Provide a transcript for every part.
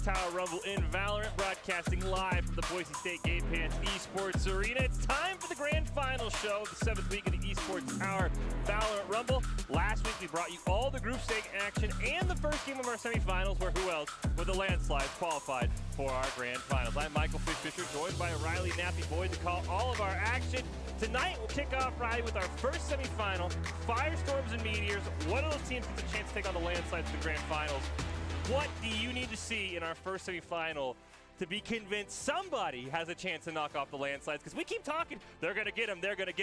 Esports Tower Rumble in Valorant, broadcasting live from the Boise State Game Pants Esports Arena. It's time for the grand final show, the 7th week of the Esports Tower Valorant Rumble. Last week we brought you all the group stage action and the first game of our semifinals, where who else with the landslides qualified for our grand finals. I'm Michael Fisher, joined by Riley Nappy Boyd to call all of our action. Tonight we'll kick off, Riley, with our first semifinal, Firestorms and Meteors. One of those teams gets a chance to take on the landslides for the grand finals. What do you need to see in our first semifinal to be convinced somebody has a chance to knock off the landslides? Because we keep talking, they're going to get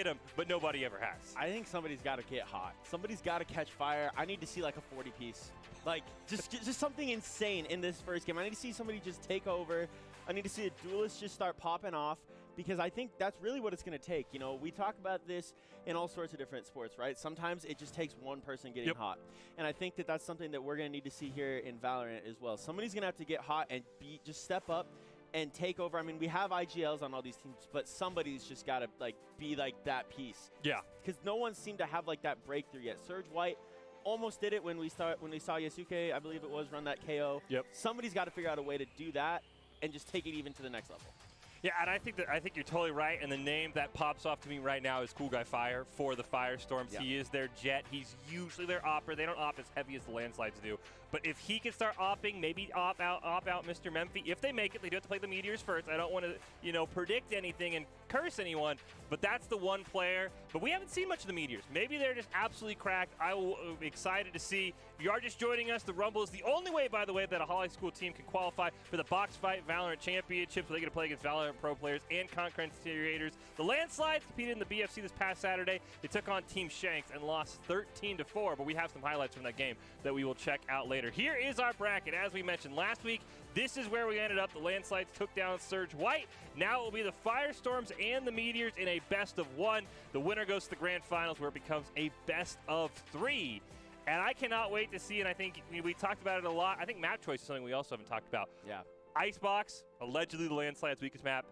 them, but nobody ever has. I think somebody's got to get hot. Somebody's got to catch fire. I need to see like a 40-piece. Like, just something insane in this first game. I need to see somebody just take over. I need to see a duelist just start popping off, because I think that's really what it's going to take. You know, we talk about this in all sorts of different sports, right? Sometimes it just takes one person getting hot. And I think that that's something that we're going to need to see here in Valorant as well. Somebody's going to have to get hot and just step up and take over. I mean, we have IGLs on all these teams, but somebody's just got to be that piece. Yeah. Because no one seemed to have that breakthrough yet. Surge White almost did it when we saw Yasuke, I believe it was, run that KO. Yep. Somebody's got to figure out a way to do that and just take it even to the next level. Yeah, and I think you're totally right, and the name that pops off to me right now is Cool Guy Fire for the Firestorms. Yeah. He is their jet. He's usually their opper. They don't op as heavy as the landslides do. But if he can start opping, maybe op out Mr. Memphi. If they make it, they do have to play the Meteors first. I don't want to, predict anything and curse anyone, but that's the one player. But we haven't seen much of the Meteors. Maybe they're just absolutely cracked. I'm excited to see. If you are just joining us, the Rumble is the only way, by the way, that a high school team can qualify for the Box Fight Valorant Championships, where they get to play against Valorant pro players and content creators. The Landslides competed in the BFC this past Saturday. They took on Team Shanks and lost 13-4, but we have some highlights from that game that we will check out later. Here is our bracket. As we mentioned last week, this is where we ended up. The Landslides took down Surge White. Now it will be the Firestorms and the Meteors in a best of one. The winner goes to the grand finals, where it becomes a best of three. And I cannot wait to see, and I think we talked about it a lot. I think map choice is something we also haven't talked about. Yeah. Icebox, allegedly the Landslide's weakest map.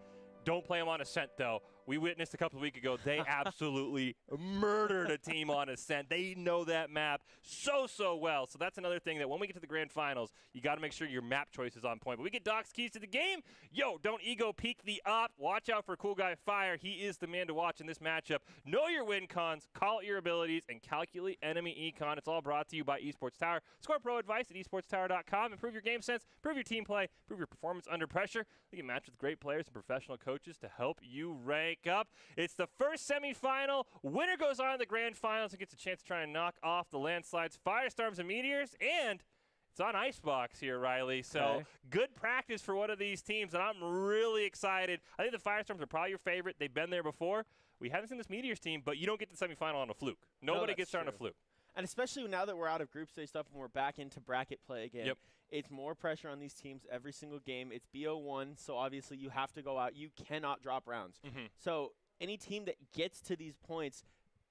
Don't play them on Ascent, though. We witnessed a couple of weeks ago, they absolutely murdered a team on Ascent. They know that map so well. So that's another thing, that when we get to the grand finals, you got to make sure your map choice is on point. But we get Doc's keys to the game. Yo, don't ego peek the op. Watch out for Cool Guy Fire. He is the man to watch in this matchup. Know your win cons, call out your abilities, and calculate enemy econ. It's all brought to you by Esports Tower. Score pro advice at esportstower.com. Improve your game sense, improve your team play, improve your performance under pressure. You can match with great players and professional coaches to help you rank up. It's the first semifinal. Winner goes on to the grand finals and gets a chance to try and knock off the Landslides, Firestorms, and Meteors. And it's on Icebox here, Riley. So good practice for one of these teams, and I'm really excited. I think the Firestorms are probably your favorite. They've been there before. We haven't seen this Meteors team, but you don't get the semifinal on a fluke. Nobody gets there on a fluke. And especially now that we're out of group stage stuff and we're back into bracket play again, it's more pressure on these teams every single game. It's BO1, so obviously you have to go out. You cannot drop rounds. So any team that gets to these points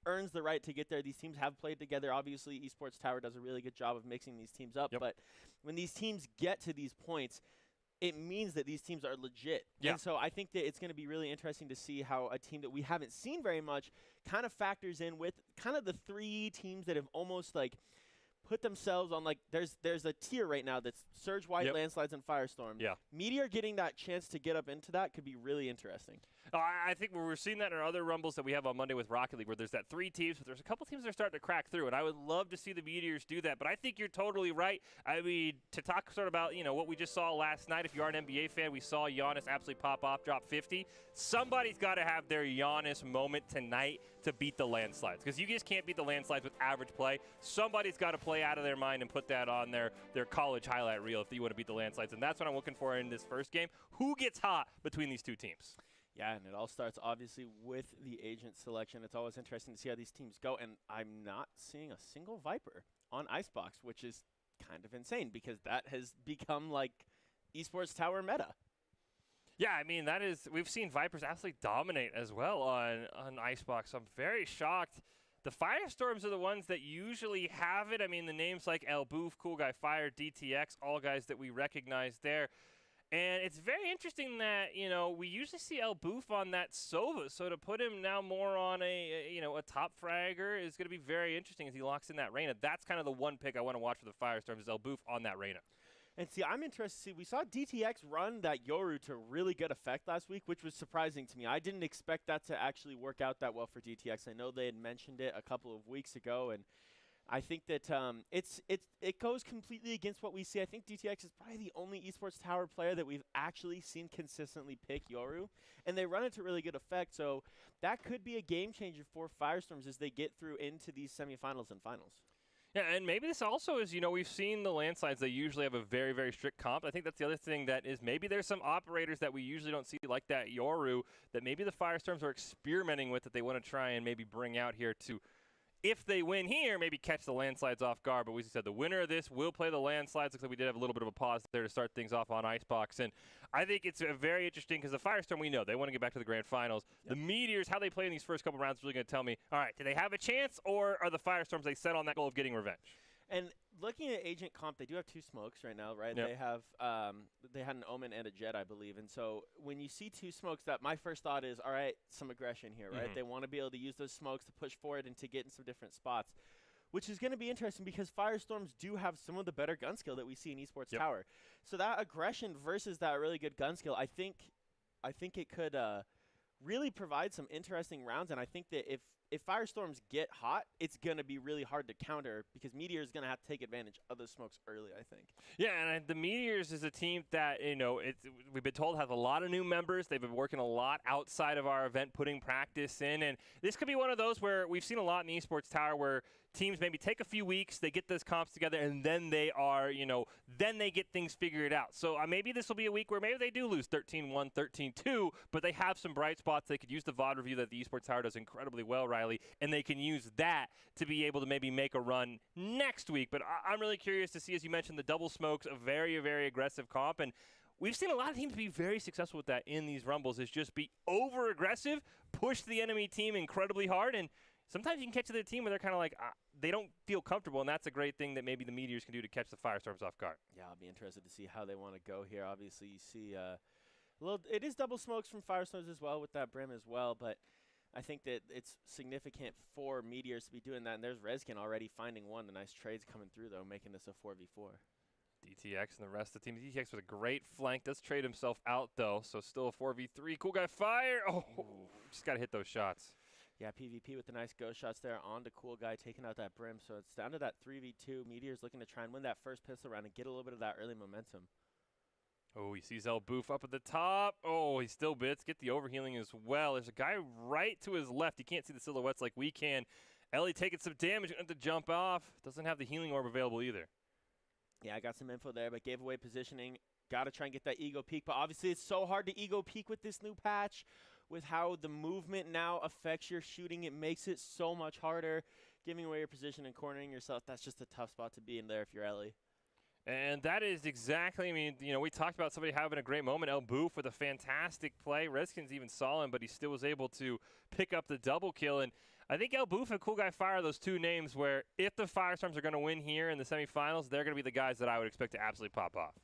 earns the right to get there. These teams have played together. Obviously, Esports Tower does a really good job of mixing these teams up. But when these teams get to these points, it means that these teams are legit. And so I think that it's going to be really interesting to see how a team that we haven't seen very much kind of factors in with kind of the three teams that have almost put themselves on, there's a tier right now that's Surge White, Landslides, and Firestorm. Meteor getting that chance to get up into that could be really interesting. I think we're seeing that in our other Rumbles that we have on Monday with Rocket League, where there's that three teams, but there's a couple teams that are starting to crack through, and I would love to see the Meteors do that. But I think you're totally right. I mean, to talk sort of about, what we just saw last night, if you are an NBA fan, we saw Giannis absolutely pop off, drop 50. Somebody's got to have their Giannis moment tonight to beat the Landslides, because you just can't beat the Landslides with average play. Somebody's got to play out of their mind and put that on their college highlight reel if you want to beat the Landslides, and that's what I'm looking for in this first game. Who gets hot between these two teams? Yeah, and it all starts, obviously, with the agent selection. It's always interesting to see how these teams go, and I'm not seeing a single Viper on Icebox, which is kind of insane, because that has become, Esports Tower meta. Yeah, I mean, we've seen Vipers absolutely dominate as well on Icebox. I'm very shocked. The Firestorms are the ones that usually have it. I mean, the names like El Boof, Cool Guy Fire, DTX, all guys that we recognize there. And it's very interesting that, we usually see El Boof on that Sova. So to put him now more on a top fragger is going to be very interesting as he locks in that Reyna. That's kind of the one pick I want to watch for the Firestorms is El Boof on that Reyna. And see, I'm interested to see, we saw DTX run that Yoru to really good effect last week, which was surprising to me. I didn't expect that to actually work out that well for DTX. I know they had mentioned it a couple of weeks ago, and I think that it goes completely against what we see. I think DTX is probably the only esports tower player that we've actually seen consistently pick Yoru, and they run it to really good effect. So that could be a game changer for Firestorms as they get through into these semifinals and finals. Yeah, and maybe this also is, we've seen the landslides. They usually have a very, very strict comp. I think that's the other thing that is maybe there's some operators that we usually don't see like that Yoru that maybe the Firestorms are experimenting with that they want to try and maybe bring out here to, if they win here, maybe catch the landslides off guard. But we said the winner of this will play the landslides. Looks like we did have a little bit of a pause there to start things off on Icebox. And I think it's very interesting because the Firestorm, we know, they want to get back to the grand finals. Yep. The Meteors, how they play in these first couple rounds is really going to tell me, all right, do they have a chance or are the Firestorms, they set on that goal of getting revenge? And looking at Agent Comp, they do have 2 smokes right now, right? Yep. They had an Omen and a Jet, I believe. And so when you see 2 smokes, that my first thought is, all right, some aggression here, right? They want to be able to use those smokes to push forward and to get in some different spots, which is going to be interesting because Firestorms do have some of the better gun skill that we see in Esports Tower. So that aggression versus that really good gun skill, I think it could really provide some interesting rounds. And I think that if Firestorms get hot, it's going to be really hard to counter because Meteor is going to have to take advantage of those smokes early, I think. Yeah, and the Meteors is a team that, we've been told has a lot of new members. They've been working a lot outside of our event, putting practice in. And this could be one of those where we've seen a lot in the Esports Tower where teams maybe take a few weeks, they get those comps together, and then they are, then they get things figured out. So maybe this will be a week where maybe they do lose 13-1, 13-2, but they have some bright spots. They could use the VOD review that the Esports Tower does incredibly well, Riley, and they can use that to be able to maybe make a run next week. But I'm really curious to see, as you mentioned, the double smokes, a very, very aggressive comp, and we've seen a lot of teams be very successful with that in these Rumbles, is just be over-aggressive, push the enemy team incredibly hard, and sometimes you can catch their team where they're kind of like, they don't feel comfortable, and that's a great thing that maybe the Meteors can do to catch the Firestorms off guard. Yeah, I'll be interested to see how they want to go here. Obviously, you see it is double smokes from Firestorms as well with that Brim as well, but I think that it's significant for Meteors to be doing that, and there's Rezkin already finding one. The nice trades coming through, though, making this a 4v4. DTX and the rest of the team. DTX with a great flank. Does trade himself out, though, so still a 4v3. Cool guy fire. Oh, just got to hit those shots. Yeah, PvP with the nice ghost shots there on the Cool Guy, taking out that Brim. So it's down to that 3v2. Meteor's looking to try and win that first pistol round and get a little bit of that early momentum. Oh, he sees El Boof up at the top. Oh, he still bits. Get the overhealing as well. There's a guy right to his left. You can't see the silhouettes like we can. Ellie taking some damage. Going to jump off. Doesn't have the healing orb available either. Yeah, I got some info there, but gave away positioning. Got to try and get that ego peek. But obviously it's so hard to ego peek with this new patch. With how the movement now affects your shooting, it makes it so much harder. Giving away your position and cornering yourself, that's just a tough spot to be in there if you're Ellie. And that is exactly, we talked about somebody having a great moment. El Boof with a fantastic play. Redskins even saw him, but he still was able to pick up the double kill. And I think El Boof and Cool Guy Fire are those 2 names where if the Firestorms are going to win here in the semifinals, they're going to be the guys that I would expect to absolutely pop off.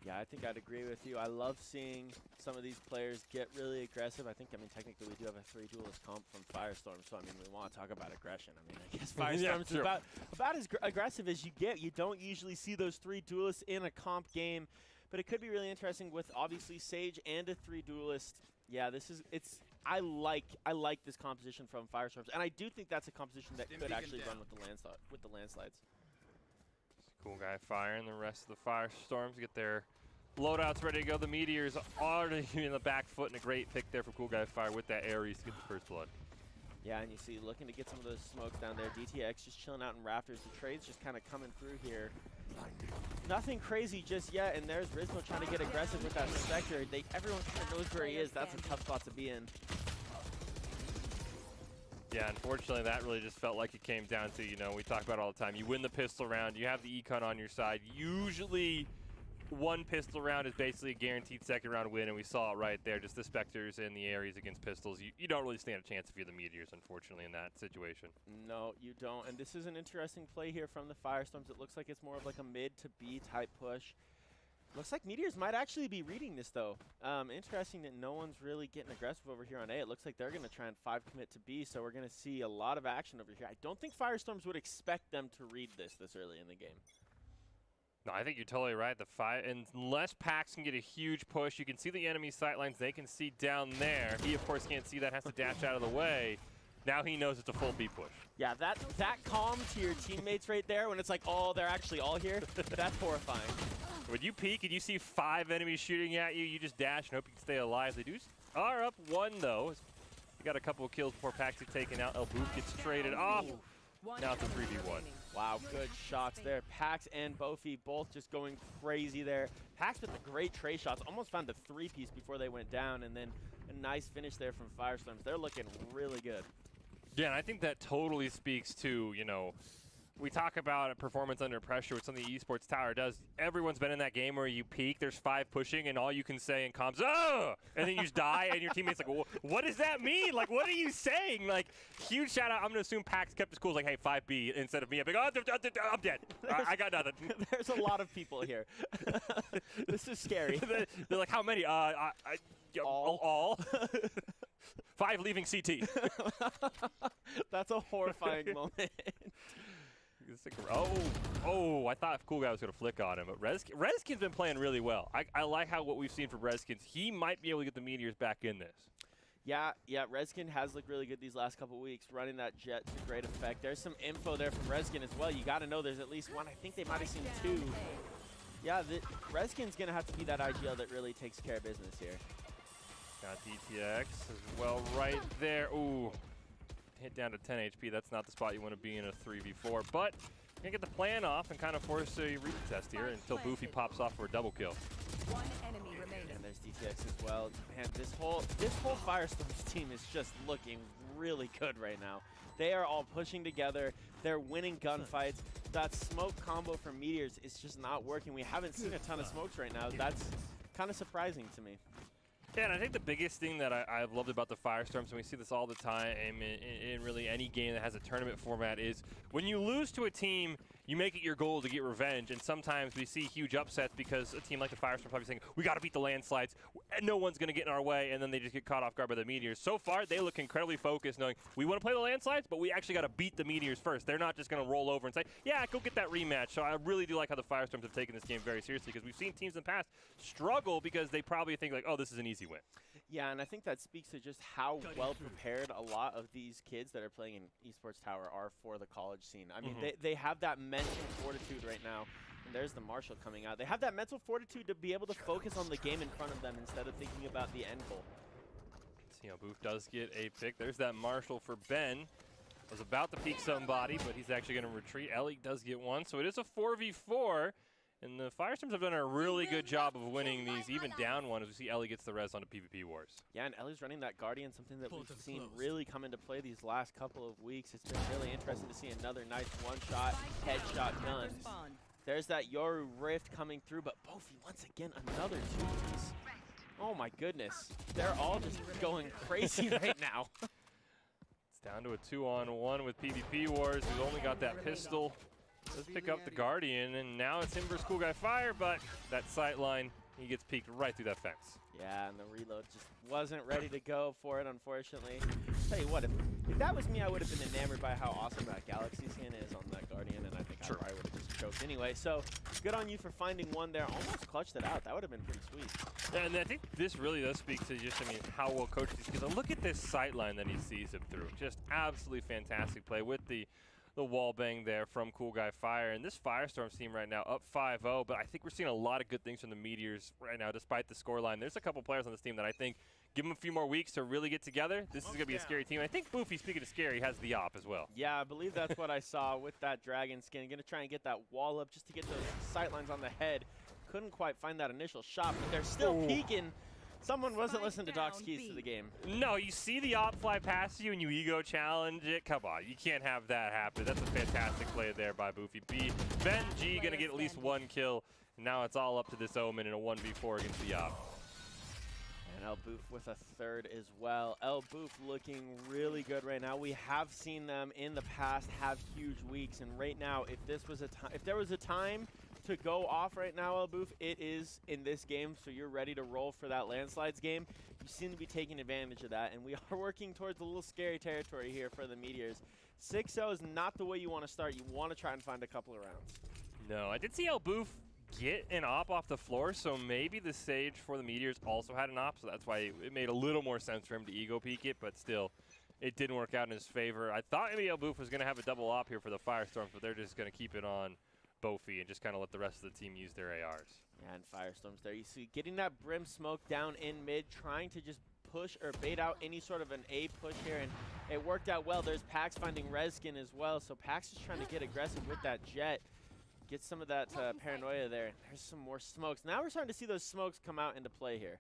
Yeah, I think I'd agree with you. I love seeing some of these players get really aggressive. Technically we do have a 3 duelist comp from Firestorm, so, we want to talk about aggression. I guess Firestorm's yeah, sure. about as aggressive as you get. You don't usually see those 3 duelists in a comp game, but it could be really interesting with, obviously, Sage and a 3 duelist. Yeah, I like this composition from Firestorms, and I do think that's a composition that could actually run with the landslides. Cool Guy Fire and the rest of the Firestorms get their loadouts ready to go. The Meteors already in the back foot, and a great pick there for Cool Guy Fire with that Ares to get the first blood. Yeah, and you see looking to get some of those smokes down there. DTX just chilling out in rafters. The trade's just kind of coming through here. Nothing crazy just yet, and there's Rizmo trying to get aggressive with that Spectre. Everyone kind of knows where he is. That's a tough spot to be in. Yeah, unfortunately, that really just felt like it came down to, we talk about it all the time. You win the pistol round, you have the econ on your side. Usually, one pistol round is basically a guaranteed second round win, and we saw it right there. Just the Spectres and the Ares against pistols. You don't really stand a chance if you're the Meteors, unfortunately, in that situation. No, you don't. And this is an interesting play here from the Firestorms. It looks like it's more of like a mid to B type push. Looks like Meteors might actually be reading this, though. Interesting that no one's really getting aggressive over here on A. It looks like they're going to try and 5 commit to B, so we're going to see a lot of action over here. I don't think Firestorms would expect them to read this early in the game. No, I think you're totally right. Unless Pax can get a huge push, you can see the enemy sightlines. They can see down there. He, of course, can't see that, has to dash out of the way. Now he knows it's a full B push. Yeah, that calm to your teammates right there when it's like, oh, they're actually all here, that's horrifying. When you peek and you see 5 enemies shooting at you, you just dash and hope you can stay alive. They are up 1, though. You got a couple of kills before Pax is taken out. Elboof gets traded off. Now it's a 3v1. Wow, good shots there. Pax and Bofi both just going crazy there. Pax with the great tray shots, almost found a 3-piece before they went down, and then a nice finish there from Firestorms. They're looking really good. Yeah, and I think that totally speaks to, you know, we talk about a performance under pressure, which something Esports Tower does. Everyone's been in that game where you peak, there's 5 pushing, and all you can say in comms, oh! And then you just die, and your teammate's like, well, what does that mean? Like, what are you saying? Like, huge shout out. I'm going to assume Pax kept his cool, like, hey, 5B, instead of me. I'm like, oh, I'm dead. I got nothing. There's a lot of people here. This is scary. They're like, how many? All. 5 leaving CT. That's a horrifying moment. Oh, I thought Cool Guy was going to flick on him, but Rezkin's been playing really well. I like what we've seen from Rezkins. He might be able to get the Meteors back in this. Yeah, Rezkin has looked really good these last couple weeks, running that jet to great effect. There's some info there from Rezkin as well. You got to know there's at least one. I think they might have seen 2. Yeah, Rezkin's going to have to be that IGL that really takes care of business here. Got DTX as well right there. Ooh. Hit down to 10 HP. That's not the spot you want to be in a 3v4, but you're going to get the plan off and kind of force a retest here until Boofy pops off for a double kill. One enemy remaining. And there's DTX as well. Man, this whole Firestorms team is just looking really good right now. They are all pushing together. They're winning gunfights. That smoke combo from Meteors is just not working. We haven't seen a ton of smokes right now. That's kind of surprising to me. Yeah, and I think the biggest thing that I've loved about the Firestorms, and we see this all the time in really any game that has a tournament format, is when you lose to a team, you make it your goal to get revenge, and sometimes we see huge upsets because a team like the Firestorms probably saying, we got to beat the landslides, and no one's going to get in our way, and then they just get caught off guard by the Meteors. So far, they look incredibly focused, knowing we want to play the landslides, but we actually got to beat the Meteors first. They're not just going to roll over and say, yeah, go get that rematch. So I really do like how the Firestorms have taken this game very seriously, because we've seen teams in the past struggle because they probably think like, oh, this is an easy win. Yeah, and I think that speaks to just how well prepared a lot of these kids that are playing in Esports Tower are for the college scene. I mean, they have that mental fortitude right now. And there's the Marshall coming out. They have that mental fortitude to be able to focus on the game in front of them instead of thinking about the end goal. You know, Boof does get a pick. There's that Marshall for Ben. Was about to peek somebody, but he's actually going to retreat. Ellie does get one, so it is a 4v4. And the Firestorms have done a really good job of winning these, even down one, as we see Ellie gets the res onto PvP Wars. Yeah, and Ellie's running that Guardian, something that we've seen really come into play these last couple of weeks. It's been really interesting to see another nice one-shot, headshot done. There's that Yoru Rift coming through, but Bofi, once again, another 2-piece. Oh my goodness. They're all just going crazy right now. It's down to a 2-on-1 with PvP Wars, who's only got that pistol. Does pick up the Guardian, and now it's him versus Cool Guy Fire, but that sight line, he gets peeked right through that fence. Yeah, and the reload just wasn't ready to go for it, unfortunately. Tell you what, if that was me, I would have been enamored by how awesome that Galaxy skin is on that Guardian, and I think I would have just choked anyway. So, good on you for finding one there. Almost clutched it out. That would have been pretty sweet. Yeah, and I think this really does speak to just, I mean, how well coached he is. Because look at this sight line that he sees him through. Just absolutely fantastic play with the wall bang there from Cool Guy Fire. And this Firestorms team right now up 5-0, but I think we're seeing a lot of good things from the Meteors right now despite the scoreline. There's a couple players on this team that I think give them a few more weeks to really get together. This is going to be a scary team. I think Boofy, speaking of scary, has the op as well. Yeah, I believe that's what I saw with that dragon skin. Going to try and get that wall up just to get those sightlines on the head. Couldn't quite find that initial shot, but they're still peeking. Someone wasn't listening to Doc's keys to the game. No, you see the op fly past you and you ego challenge it. Come on, you can't have that happen. That's a fantastic play there by Boofy B. Ben G going to get at least one kill. And now it's all up to this Omen in a 1v4 against the op. And Elboof with a third as well. Elboof looking really good right now. We have seen them in the past have huge weeks, and right now, if there was a time to go off right now, Elboof, it is in this game, so you're ready to roll for that landslides game. You seem to be taking advantage of that, and we are working towards a little scary territory here for the Meteors. 6-0 is not the way you want to start. You want to try and find a couple of rounds. No, I did see Elboof get an op off the floor, so maybe the Sage for the Meteors also had an op, so that's why it made a little more sense for him to ego peek it, but still, it didn't work out in his favor. I thought maybe Elboof was going to have a double op here for the Firestorms, but they're just going to keep it on Bofi and just kind of let the rest of the team use their ARs. Yeah, and Firestorms there. You see getting that Brim smoke down in mid, trying to just push or bait out any sort of an A push here, and it worked out well. There's Pax finding Reskin as well, so Pax is trying to get aggressive with that Jet. Get some of that paranoia there. There's some more smokes. Now we're starting to see those smokes come out into play here.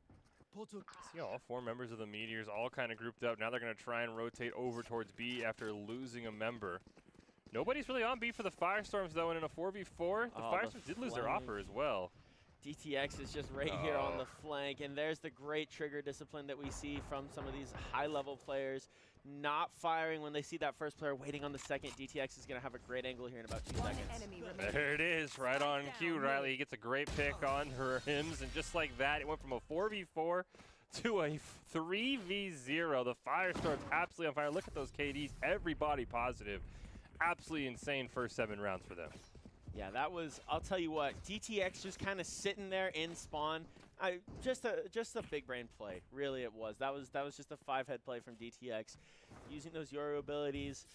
See all 4 members of the Meteors all kind of grouped up. Now they're going to try and rotate over towards B after losing a member. Nobody's really on B for the Firestorms, though, and in a 4v4, the Firestorms did lose their opper as well. DTX is just right here on the flank, and there's the great trigger discipline that we see from some of these high-level players. Not firing when they see that first player, waiting on the second. DTX is going to have a great angle here in about 2 seconds. There it is, right on cue. Riley gets a great pick on her Hims, and just like that, it went from a 4v4 to a 3v0. The Firestorms absolutely on fire. Look at those KDs, everybody positive. Absolutely insane first 7 rounds for them. Yeah, that was, I'll tell you what, DTX just kind of sitting there in spawn. Just a big brain play, really it was. That was just a 5-head play from DTX. Using those Yoru abilities,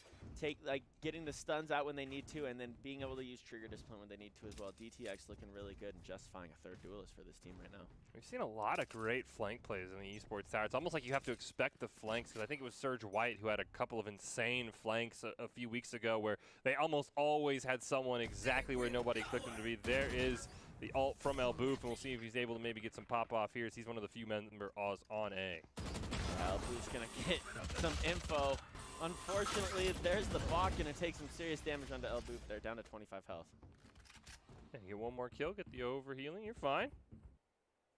getting the stuns out when they need to, and then being able to use trigger discipline when they need to as well. DTX looking really good and justifying a 3rd duelist for this team right now. We've seen a lot of great flank plays in the Esports Tower. It's almost like you have to expect the flanks, because I think it was Surge White who had a couple of insane flanks a few weeks ago where they almost always had someone exactly where nobody expected them to be. There is the ult from Elboof, and we'll see if he's able to maybe get some pop-off here, as he's one of the few member Oz on A. Elboof's going to get some info. Unfortunately, there's the bot going to take some serious damage onto Elboof there, down to 25 health. And you get one more kill, get the overhealing, you're fine.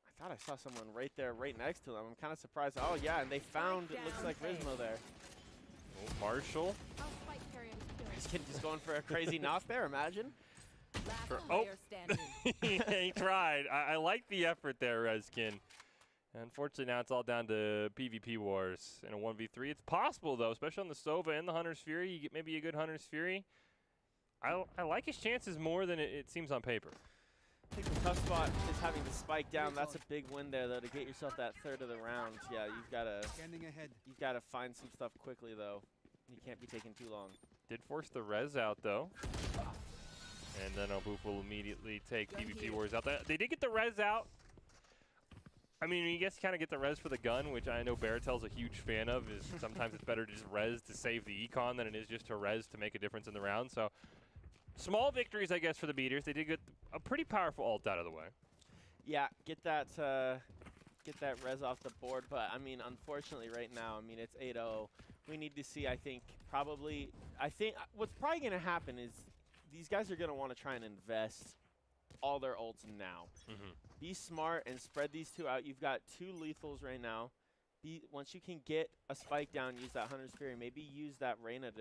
I thought I saw someone right there, right next to them. I'm kind of surprised. Oh, yeah, and they found, it looks like Rizmo there. Oh, Marshall. This kid just going for a crazy knock there, imagine. He tried. I like the effort there, Reskin. Unfortunately, now it's all down to PvP wars in a 1v3. It's possible, though, especially on the Sova and the Hunter's Fury. You get maybe a good Hunter's Fury. I like his chances more than it seems on paper. I think the tough spot is having to spike down. That's a big win there, though, to get yourself that 3rd of the round. Yeah, you've got to find some stuff quickly, though. You can't be taking too long. Did force the res out, though. And then Elboof will immediately take PvP wars out. They did get the res out. I mean, you guess you kind of get the res for the gun, which I know Baratel's a huge fan of, is sometimes it's better to just res to save the econ than it is just to res to make a difference in the round. So, small victories, I guess, for the Meteors. They did get a pretty powerful ult out of the way. Yeah, get that res off the board. But, I mean, unfortunately right now, I mean, it's 8-0. We need to see, I think what's probably going to happen is these guys are going to want to try and invest all their ults now. Be smart and spread these 2 out. You've got 2 lethals right now. Once you can get a spike down, use that Hunter's Fury. Maybe use that Reyna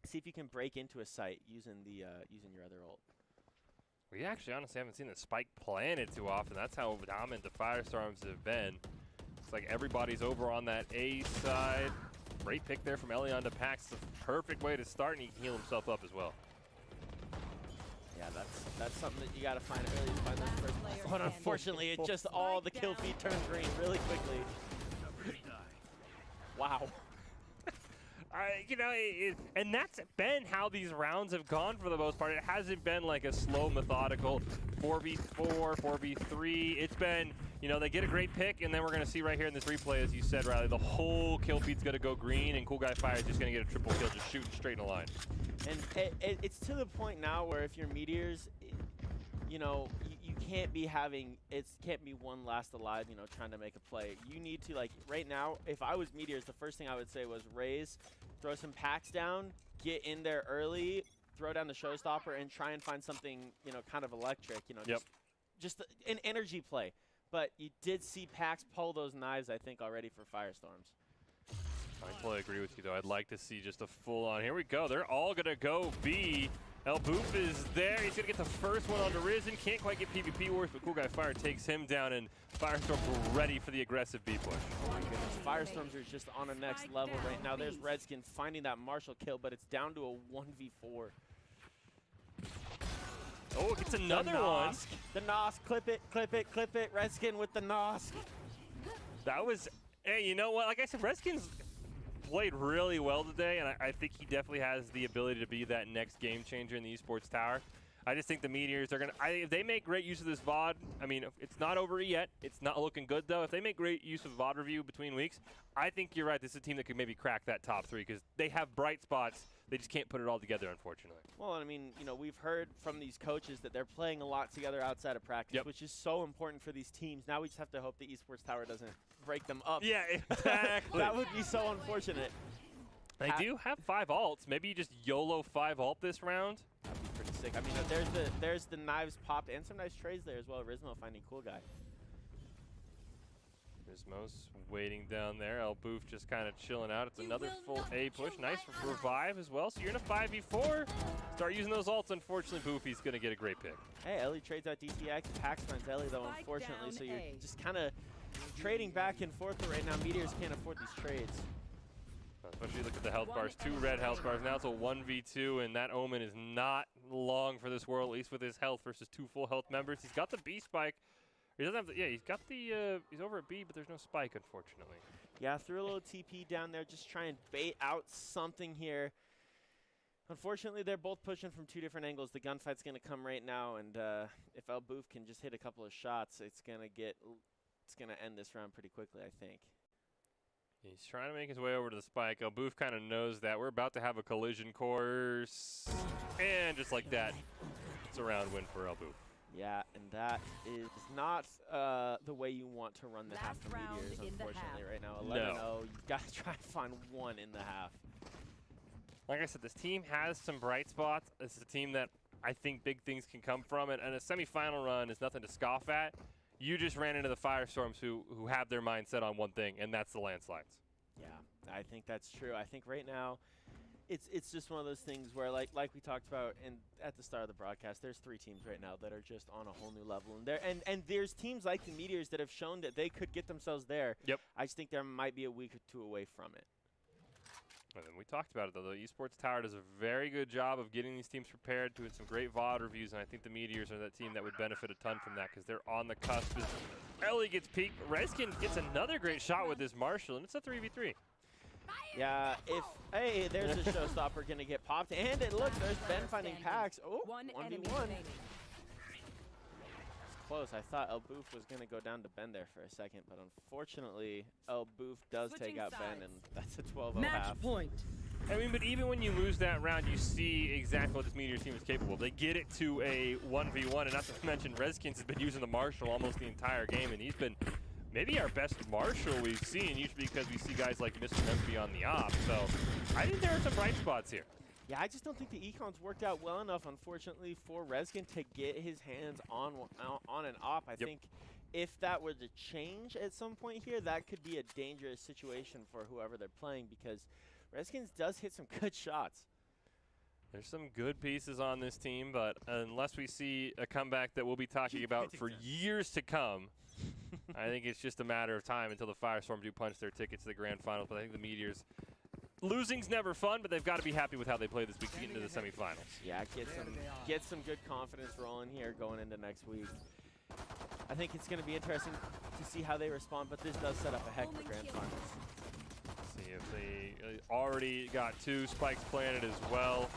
see if you can break into a site using your other ult. We actually honestly haven't seen the spike planted too often. That's how dominant the Firestorms have been. It's like everybody's over on that A side. Great pick there from Elion to Pax. The perfect way to start, and he can heal himself up as well. Yeah, that's something that you got to find early to find those first. But unfortunately, it just all the kill feed turned green really quickly. Wow. And that's been how these rounds have gone for the most part. It hasn't been like a slow, methodical 4v4, 4v3. It's been, they get a great pick, and then we're going to see right here in this replay, as you said, Riley, the whole kill feed's going to go green, and Cool Guy Fire is just going to get a triple kill, just shooting straight in a line. And it's to the point now where if you're Meteors, you can't be can't be one last alive, trying to make a play. You need to, right now, if I was Meteors, the first thing I would say was raise, throw some packs down, get in there early, throw down the showstopper, and try and find something, kind of electric, just an energy play. But you did see Pax pull those knives, I think, already for Firestorms. I fully agree with you, though. I'd like to see just a full-on. Here we go. They're all going to go B. Elboof is there. He's going to get the first one onto Risen. Can't quite get PvP wars, but Cool Guy Fire takes him down, and Firestorms were ready for the aggressive B push. Oh my goodness. Firestorms are just on a next level right now. There's Redskin finding that Marshall kill, but it's down to a 1v4. Oh, it gets another one. The Nosk, clip it, clip it, clip it. Redskin with the Nosk. That was, hey, you know what? Like I said, Redskin's played really well today, and I think he definitely has the ability to be that next game changer in the Esports Tower. I just think the Meteors are going to, if they make great use of this VOD, I mean, it's not over yet. It's not looking good, though. If they make great use of VOD review between weeks, I think you're right. This is a team that could maybe crack that top 3 because they have bright spots. They just can't put it all together, unfortunately. Well, I mean, you know, we've heard from these coaches that they're playing a lot together outside of practice, which is so important for these teams. Now we just have to hope the Esports Tower doesn't break them up. Yeah, exactly. That would be so unfortunate. They do have 5 ults. Maybe you just YOLO 5 ult this round. That'd be pretty sick. I mean, there's the knives popped and some nice trades there as well. Rizmo finding cool guy. Rizmo's waiting down there. Elboof just kind of chilling out. It's another full A push. Nice revive as well. So you're in a 5v4. Start using those ults. Unfortunately, Boofy's going to get a great pick. Hey, Ellie trades out DTX. Pax finds Ellie, though, unfortunately. So you're just kind of trading back and forth. But right now, Meteors can't afford these trades. Especially look at the health bars. 2 red health bars. Now it's a 1v2, and that Omen is not long for this world, at least with his health versus 2 full health members. He's got the B spike. He doesn't have the, yeah, he's got the, he's over at B, but there's no spike, unfortunately. Yeah, threw a little TP down there, just try and bait out something here. Unfortunately, they're both pushing from 2 different angles. The gunfight's going to come right now, and if Elboof can just hit a couple of shots, it's going to end this round pretty quickly, I think. He's trying to make his way over to the spike. Elboof kind of knows that. We're about to have a collision course. And just like that, it's a round win for Elboof. Yeah, and that is not the way you want to run the half for Meteors, unfortunately, right now. 11-0, you've got to try to find 1 in the half. Like I said, this team has some bright spots. This is a team that I think big things can come from. And a semifinal run is nothing to scoff at. You just ran into the Firestorms who have their mind set on one thing, and that's the landslides. Yeah, I think that's true. I think right now it's just one of those things where, like we talked about at the start of the broadcast, there's 3 teams right now that are just on a whole new level. And there's teams like the Meteors that have shown that they could get themselves there. Yep. I just think there might be a week or 2 away from it. And we talked about it, though. The Esports Tower does a very good job of getting these teams prepared, doing some great VOD reviews, and I think the Meteors are that team that would benefit a ton from that because they're on the cusp. Ellie gets peeked. Redskin gets another great shot with this Marshall, and it's a 3v3. Yeah, hey, there's a showstopper going to get popped. And look, there's Ben finding Pax. Oh, 1v1. Close. I thought Elboof was going to go down to Ben there for a second, but unfortunately, Elboof does take out Ben, and that's a 12-0 half. Point. I mean, but even when you lose that round, you see exactly what this Meteor team is capable of. They get it to a 1v1, and not to mention, Redskins has been using the Marshall almost the entire game, and he's been maybe our best Marshall we've seen, usually because we see guys like Mr. Memphis on the op. So I think there are some bright spots here. Yeah, I just don't think the econs worked out well enough, unfortunately, for Redskin to get his hands on an op. I think if that were to change at some point here, that could be a dangerous situation for whoever they're playing because Redskins does hit some good shots. There's some good pieces on this team, but unless we see a comeback that we'll be talking about for years to come, I think it's just a matter of time until the Firestorm do punch their ticket to the grand finals. But I think the Meteors, losing's never fun, but they've got to be happy with how they play this week to get into the semifinals. Yeah, get some good confidence rolling here going into next week. I think it's going to be interesting to see how they respond, but this does set up a heck of a grand finals. See if they already got 2 spikes planted as well.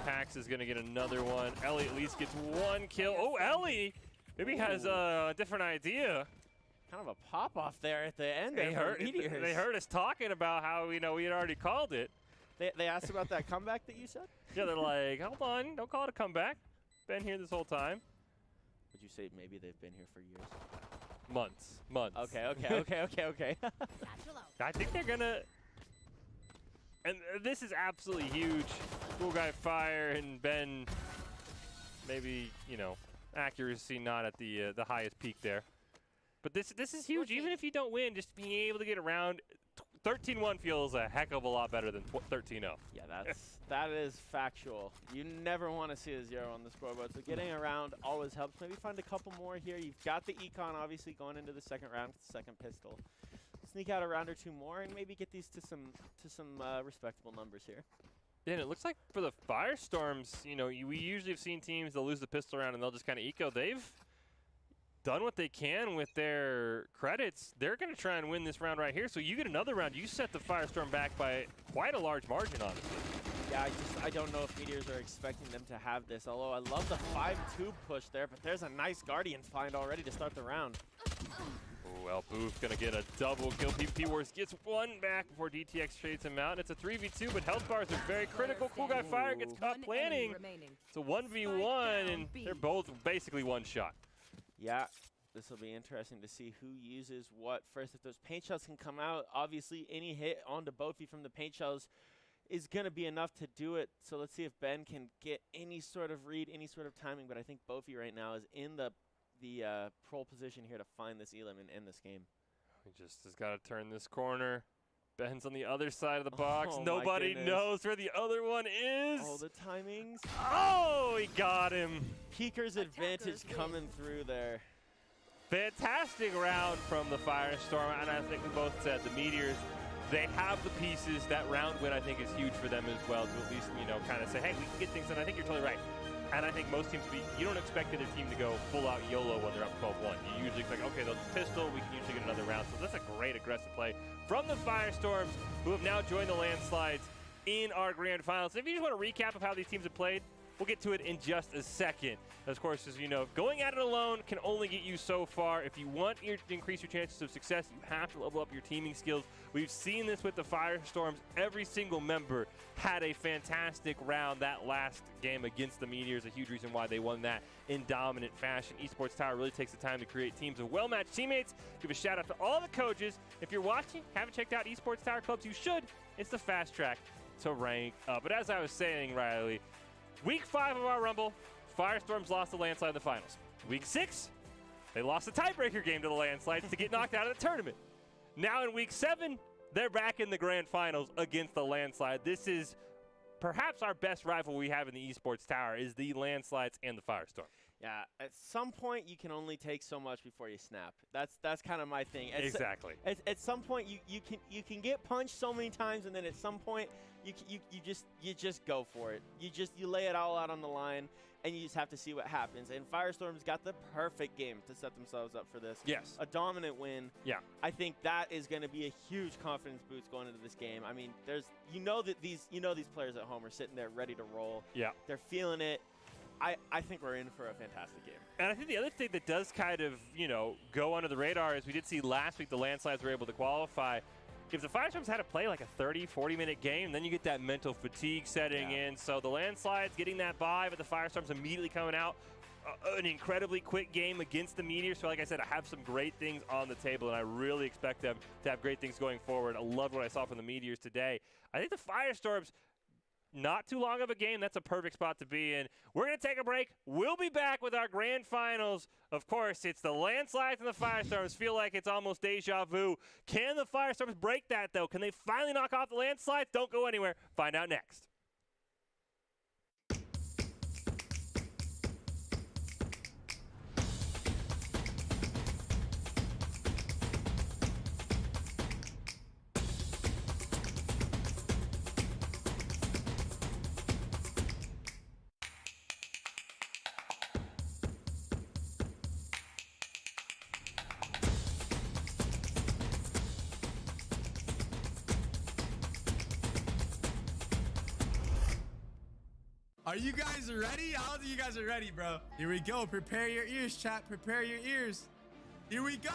Pax is going to get another one. Ellie at least gets 1 kill. Oh, Ellie maybe has a different idea. Kind of a pop-off there at the end. They heard us talking about how, we had already called it. They asked about that comeback that you said? Yeah, they're like, hold on, don't call it a comeback. Been here this whole time. Would you say maybe they've been here for years? Months. Okay. I think they're going to, and this is absolutely huge. Cool guy Fire and Ben, maybe, accuracy not at the highest peak there. But this is huge. Even if you don't win, just being able to get around 13-1 feels a heck of a lot better than 13-0. Yeah, that is factual. You never want to see a 0 on the scoreboard. So getting around always helps. Maybe find a couple more here. You've got the econ obviously going into the second round with the second pistol. Sneak out a round or 2 more and maybe get these to some respectable numbers here. Yeah, and it looks like for the Firestorms, you know, we usually have seen teams, they'll lose the pistol round and they'll just kind of eco. They've done what they can with their credits. They're going to try and win this round right here. So you get another round. You set the Firestorm back by quite a large margin, honestly. Yeah, I don't know if Meteors are expecting them to have this, although I love the 5-2 push there, but there's a nice Guardian find already to start the round. Well, Booth going to get a double kill. PP Wars gets one back before DTX trades him out. And it's a 3v2, but health bars are very critical. Cool Guy Fire gets caught planning. It's a 1v1, and they're both basically one shot. Yeah, this will be interesting to see who uses what first. If those paint shells can come out, obviously any hit onto Bofi from the paint shells is going to be enough to do it. So let's see if Ben can get any sort of read, any sort of timing. But I think Bofi right now is in the pole position here to find this elim and end this game. He just has got to turn this corner. Ben's on the other side of the box. Oh, nobody knows where the other one is. Oh, the timings. Oh, he got him. Peeker's advantage coming through there. Fantastic round from the Firestorm, and I think we both said the Meteors, they have the pieces. That round win, I think, is huge for them as well to at least, you know, kind of say, hey, we can get things done. I think you're totally right. And I think most teams, you don't expect their team to go full-out YOLO when they're up 12-1. You usually expect, okay, they'll just pistol, we can usually get another round. So that's a great aggressive play from the Firestorms, who have now joined the Landslides in our grand finals. If you just want a recap of how these teams have played, we'll get to it in just a second. Of course, as you know, going at it alone can only get you so far. If you want to increase your chances of success, you have to level up your teaming skills. We've seen this with the Firestorms. Every single member had a fantastic round that last game against the Meteors, a huge reason why they won that in dominant fashion. Esports Tower really takes the time to create teams of well-matched teammates. Give a shout out to all the coaches. If you're watching, haven't checked out Esports Tower clubs, you should. It's the fast track to rank up. But as I was saying, Riley, Week 5 of our Rumble, Firestorms lost the Landslide in the finals. Week 6, they lost the tiebreaker game to the Landslides to get knocked out of the tournament. Now in Week 7, they're back in the grand finals against the Landslide. This is perhaps our best rival we have in the Esports Tower is the Landslides and the Firestorm. Yeah, at some point you can only take so much before you snap. That's kind of my thing. Exactly. At some point you can get punched so many times, and then at some point you just go for it. You lay it all out on the line, and you just have to see what happens. And Firestorm's got the perfect game to set themselves up for this. Yes. A dominant win. Yeah. I think that is going to be a huge confidence boost going into this game. I mean, these players at home are sitting there ready to roll. Yeah. They're feeling it. I think we're in for a fantastic game. And I think the other thing that does kind of, you know, go under the radar is we did see last week the Landslides were able to qualify. If the Firestorms had to play like a 30, 40-minute game, then you get that mental fatigue setting in. So the Landslides getting that bye, but the Firestorms immediately coming out. An incredibly quick game against the Meteors. So like I said, I have some great things on the table, and I really expect them to have great things going forward. I love what I saw from the Meteors today. I think the Firestorms, not too long of a game. That's a perfect spot to be in. We're going to take a break. We'll be back with our grand finals. Of course, it's the Landslides and the Firestorms. Feel like it's almost deja vu. Can the Firestorms break that, though? Can they finally knock off the Landslides? Don't go anywhere. Find out next. Are you guys ready? How do you guys are ready, bro? Here we go. Prepare your ears, chat. Prepare your ears. Here we go.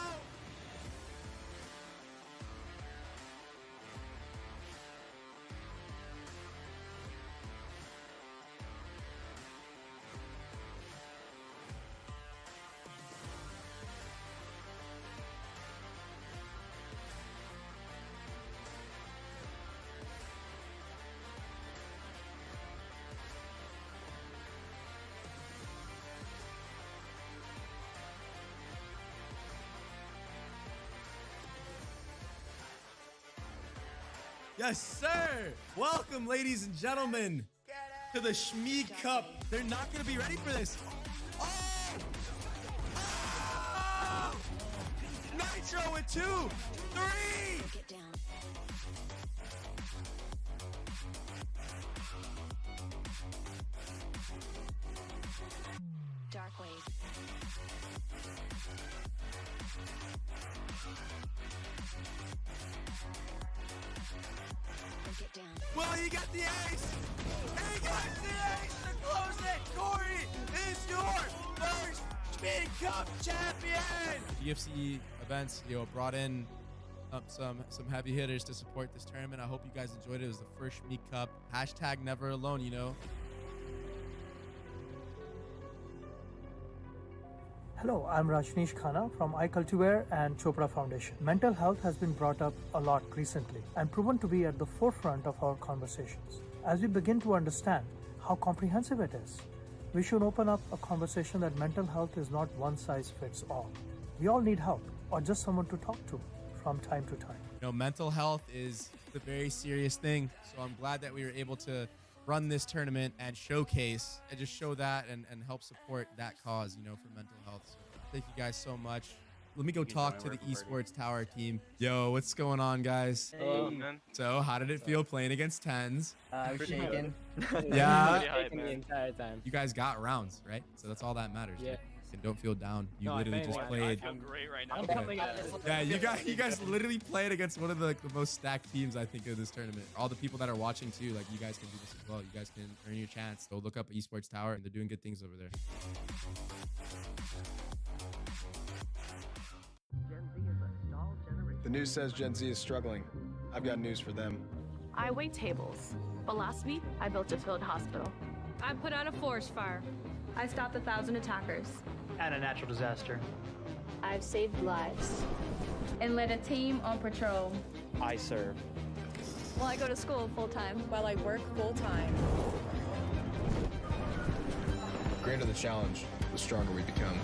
Yes, sir. Welcome, ladies and gentlemen, to the Schmeeg Cup. They're not going to be ready for this. Oh! Oh! Nitro with 2, 3. Will he get the ace? He gets the ace to close it. Corey is your first Meat Cup champion. UFC events, brought in some heavy hitters to support this tournament. I hope you guys enjoyed it. It was the first Meat Cup. Hashtag never alone, Hello, I'm Rajneesh Khanna from iCultivewear and Chopra Foundation. Mental health has been brought up a lot recently and proven to be at the forefront of our conversations. As we begin to understand how comprehensive it is, we should open up a conversation that mental health is not one size fits all. We all need help or just someone to talk to from time to time. Mental health is a very serious thing, so I'm glad that we were able to run this tournament and showcase and just show that and help support that cause, for mental health. So thank you guys so much. Let me go talk to the Esports Tower team. Yo, what's going on, guys? Hey, man. So, how did it feel playing against 10s? I was shaking. Yeah. Shaking the entire time. You guys got rounds, right? So that's all that matters. Yeah. And don't feel down. You literally just I played. I feel great right now. I'm coming out. Yeah, you guys literally played against one of the most stacked teams, I think, of this tournament. All the people that are watching too, you guys can do this as well. You guys can earn your chance. Go look up Esports Tower, and they're doing good things over there. The news says Gen Z is struggling. I've got news for them. I wait tables, but last week I built a field hospital. I put out a forest fire. I stopped 1,000 attackers. And a natural disaster. I've saved lives. And led a team on patrol. I serve. Well, I go to school full-time. While I work full-time. The greater the challenge, the stronger we become.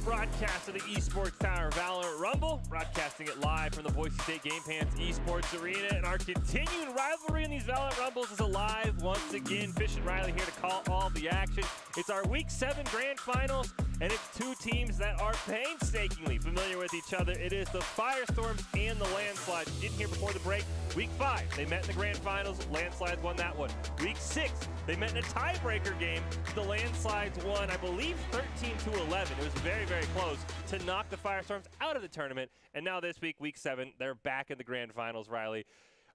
Broadcast of the Esports Tower Valorant Rumble, broadcasting it live from the Boise State Game Pants Esports Arena, and our continuing rivalry in these Valorant Rumbles is alive once again. Fish and Riley here to call all the action. It's our Week 7 Grand Finals, and it's two teams that are painstakingly familiar with each other. It is the Firestorms and the Landslides. You didn't hear before the break. Week 5, they met in the Grand Finals. Landslides won that one. Week 6, they met in a tiebreaker game. The Landslides won, I believe, 13-11. It was very, very close to knock the Firestorms out of the tournament. And now this week, Week 7, they're back in the Grand Finals, Riley.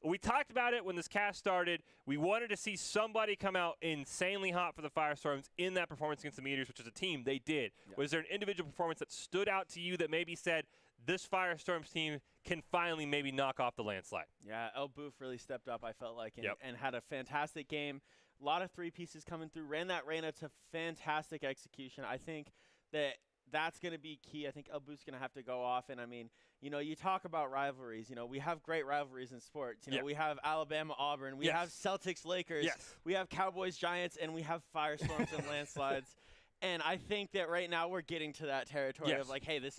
We talked about it when this cast started. We wanted to see somebody come out insanely hot for the Firestorms in that performance against the Meteors, which is a team. They did. Yep. Was there an individual performance that stood out to you that maybe said, this Firestorms team can finally maybe knock off the Landslide? Yeah, El Boof really stepped up, I felt like, and, yep. and had a fantastic game. A lot of three pieces coming through. Ran that Reyna to fantastic execution. I think that's going to be key. I think El Boof's going to have to go off. And, I mean, you talk about rivalries. We have great rivalries in sports. Yep. We have Alabama-Auburn. We yes. have Celtics-Lakers. Yes. We have Cowboys-Giants. And we have Firestorms and Landslides. And I think that right now we're getting to that territory yes. of like, hey, this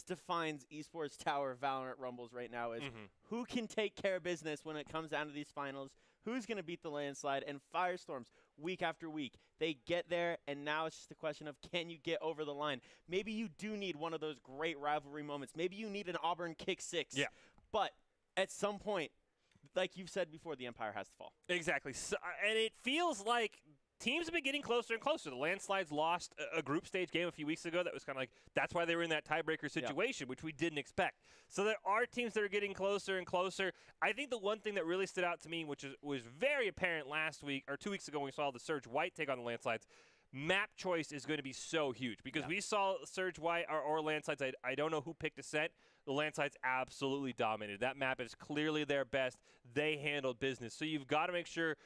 defines Esports Tower Valorant Rumbles right now is who can take care of business when it comes down to these finals, who's going to beat the Landslide, and Firestorms week after week. They get there, and now it's just a question of can you get over the line. Maybe you do need one of those great rivalry moments. Maybe you need an Auburn kick 6. Yeah. But at some point, like you've said before, the Empire has to fall. Exactly. So, and it feels like teams have been getting closer and closer. The Landslides lost a group stage game a few weeks ago. That was kind of like, that's why they were in that tiebreaker situation, which we didn't expect. So there are teams that are getting closer and closer. I think the one thing that really stood out to me, which was very apparent last week, or 2 weeks ago when we saw the Surge White take on the Landslides, map choice is going to be so huge because we saw Surge White or Landslides. I don't know who picked Ascent. The Landslides absolutely dominated. That map is clearly their best. They handled business. So you've got to make sure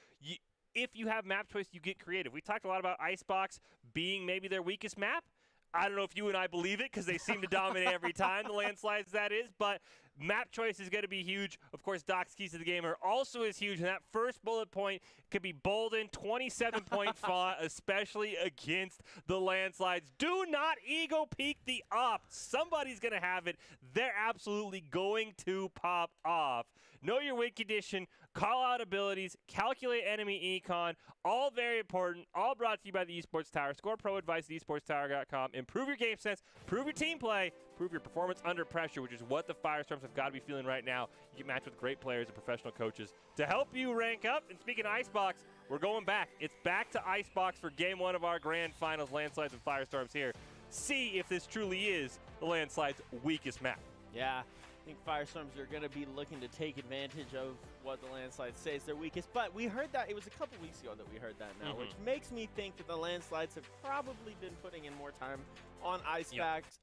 if you have map choice, you get creative. We talked a lot about Icebox being maybe their weakest map. I don't know if you and I believe it because they seem to dominate every time, the Landslides that is, but Map choice is going to be huge. Of course, Doc's keys to the game are also as huge. And that first bullet point could be bolden, 27-point font, especially against the landslides. Do not ego peek the op. Somebody's going to have it. They're absolutely going to pop off. Know your win condition, call out abilities, calculate enemy econ, all very important, all brought to you by the Esports Tower. Score pro advice at esportstower.com. Improve your game sense, improve your team play, improve your performance under pressure, which is what the Firestorms have got to be feeling right now. You get matched with great players and professional coaches to help you rank up. And speaking of Icebox, we're going back. It's back to Icebox for Game 1 of our Grand Finals, Landslides and Firestorms here. See if this truly is the Landslides' weakest map. Yeah. I think Firestorms are going to be looking to take advantage of what the Landslides say is their weakest. But we heard that, it was a couple weeks ago that we heard that now, which makes me think that the Landslides have probably been putting in more time on Icebox,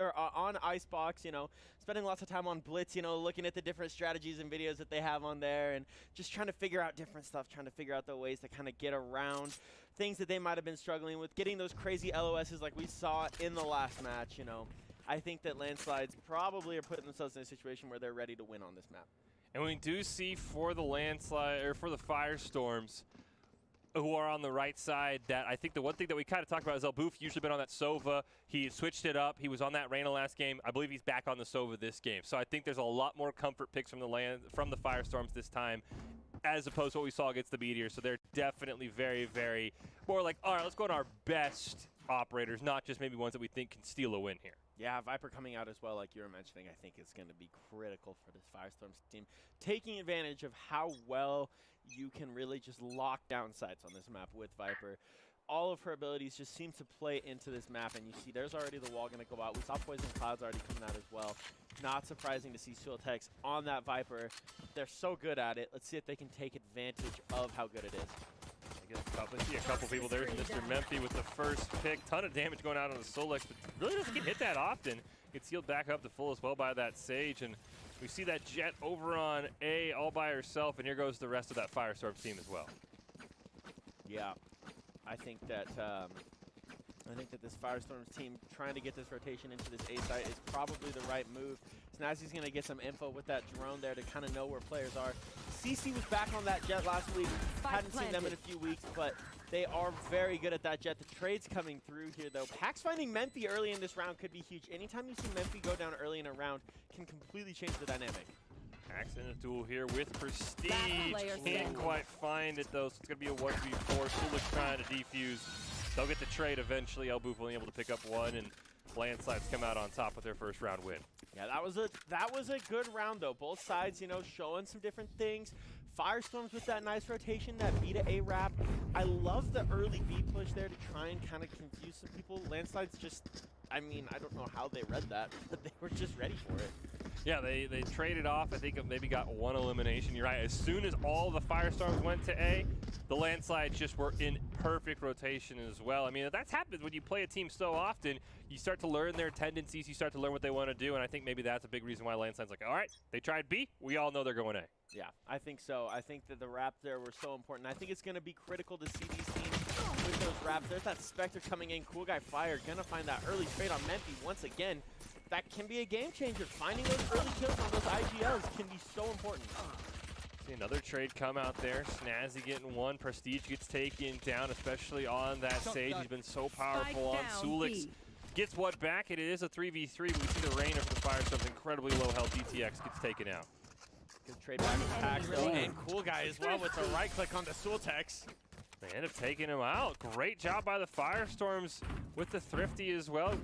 you know, spending lots of time on Blitz, you know, looking at the different strategies and videos that they have on there and just trying to figure out different stuff, trying to figure out the ways to kind of get around things that they might have been struggling with, getting those crazy LOSs like we saw in the last match, you know. I think that Landslides probably are putting themselves in a situation where they're ready to win on this map. And we do see for the Landslide, or for the Firestorms, who are on the right side, that I think the one thing that we kind of talked about is Elboof usually been on that Sova. He switched it up. He was on that Reyna last game. I believe he's back on the Sova this game. So I think there's a lot more comfort picks from the Firestorms this time, as opposed to what we saw against the Meteors. So they're definitely very, very more like, all right, let's go to our best operators, not just maybe ones that we think can steal a win here. Yeah, Viper coming out as well, like you were mentioning, I think is going to be critical for this Firestorms team. Taking advantage of how well you can really just lock down sites on this map with Viper. All of her abilities just seem to play into this map, and you see there's already the wall going to go out. We saw Poison Clouds already coming out as well. Not surprising to see Sultex on that Viper. They're so good at it. Let's see if they can take advantage of how good it is. Let's see a couple people. There's Mr. Memphi with the first pick. Ton of damage going out on the Solex, but really doesn't get hit that often. Gets healed back up to full as well by that Sage, and we see that Jet over on A all by herself, and here goes the rest of that Firestorms team as well. Yeah, I think that this Firestorms team trying to get this rotation into this A site is probably the right move. Snazzy's going to get some info with that drone there to kind of know where players are. CC was back on that Jet last week. Hadn't seen them in a few weeks, but they are very good at that Jet. The trade's coming through here, though. Pax finding Memphi early in this round could be huge. Anytime you see Memphi go down early in a round can completely change the dynamic. Pax in a duel here with Prestige. Can't quite find it, though, so it's going to be a 1v4. Sulik trying to defuse. They'll get the trade eventually. Elboof only able to pick up one, and Landslides come out on top with their first round win. Yeah, that was a good round, though. Both sides, you know, showing some different things. Firestorms with that nice rotation, that B to A wrap. I love the early B push there to try and kind of confuse some people. Landslides just, I mean, I don't know how they read that, but they were just ready for it. Yeah, they traded off. I think maybe got one elimination. You're right. As soon as all the Firestorms went to A, the Landslides just were in perfect rotation as well. I mean, that's happened when you play a team so often. You start to learn their tendencies. You start to learn what they want to do, and I think maybe that's a big reason why Landslides like, all right, they tried B. We all know they're going A. Yeah, I think so. I think that the wraps there were so important. I think it's going to be critical to see these teams with those wraps. There's that Spectre coming in. Cool Guy Fire going to find that early trade on Memphi once again. That can be a game changer. Finding those early kills on those IGLs can be so important. See another trade come out there. Snazzy getting one. Prestige gets taken down, especially on that Sage. He's been so powerful on Sulix. Gets what back? It is a 3v3. We see the Reyna for the Firestorms. Incredibly low health. DTX gets taken out. Good trade back with Pax, though. And Cool Guy as well with the right click on the Sultex. They end up taking him out. Great job by the Firestorms with the Thrifty as well.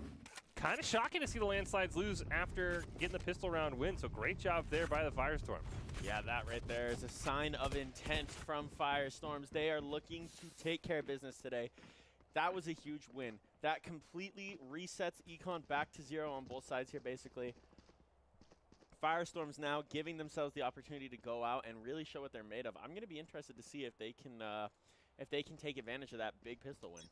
Kind of shocking to see the Landslides lose after getting the pistol round win, so great job there by the Firestorm. Yeah, that right there is a sign of intent from Firestorms. They are looking to take care of business today. That was a huge win. That completely resets Econ back to 0 on both sides here, basically. Firestorms now giving themselves the opportunity to go out and really show what they're made of. I'm going to be interested to see if they can take advantage of that big pistol win.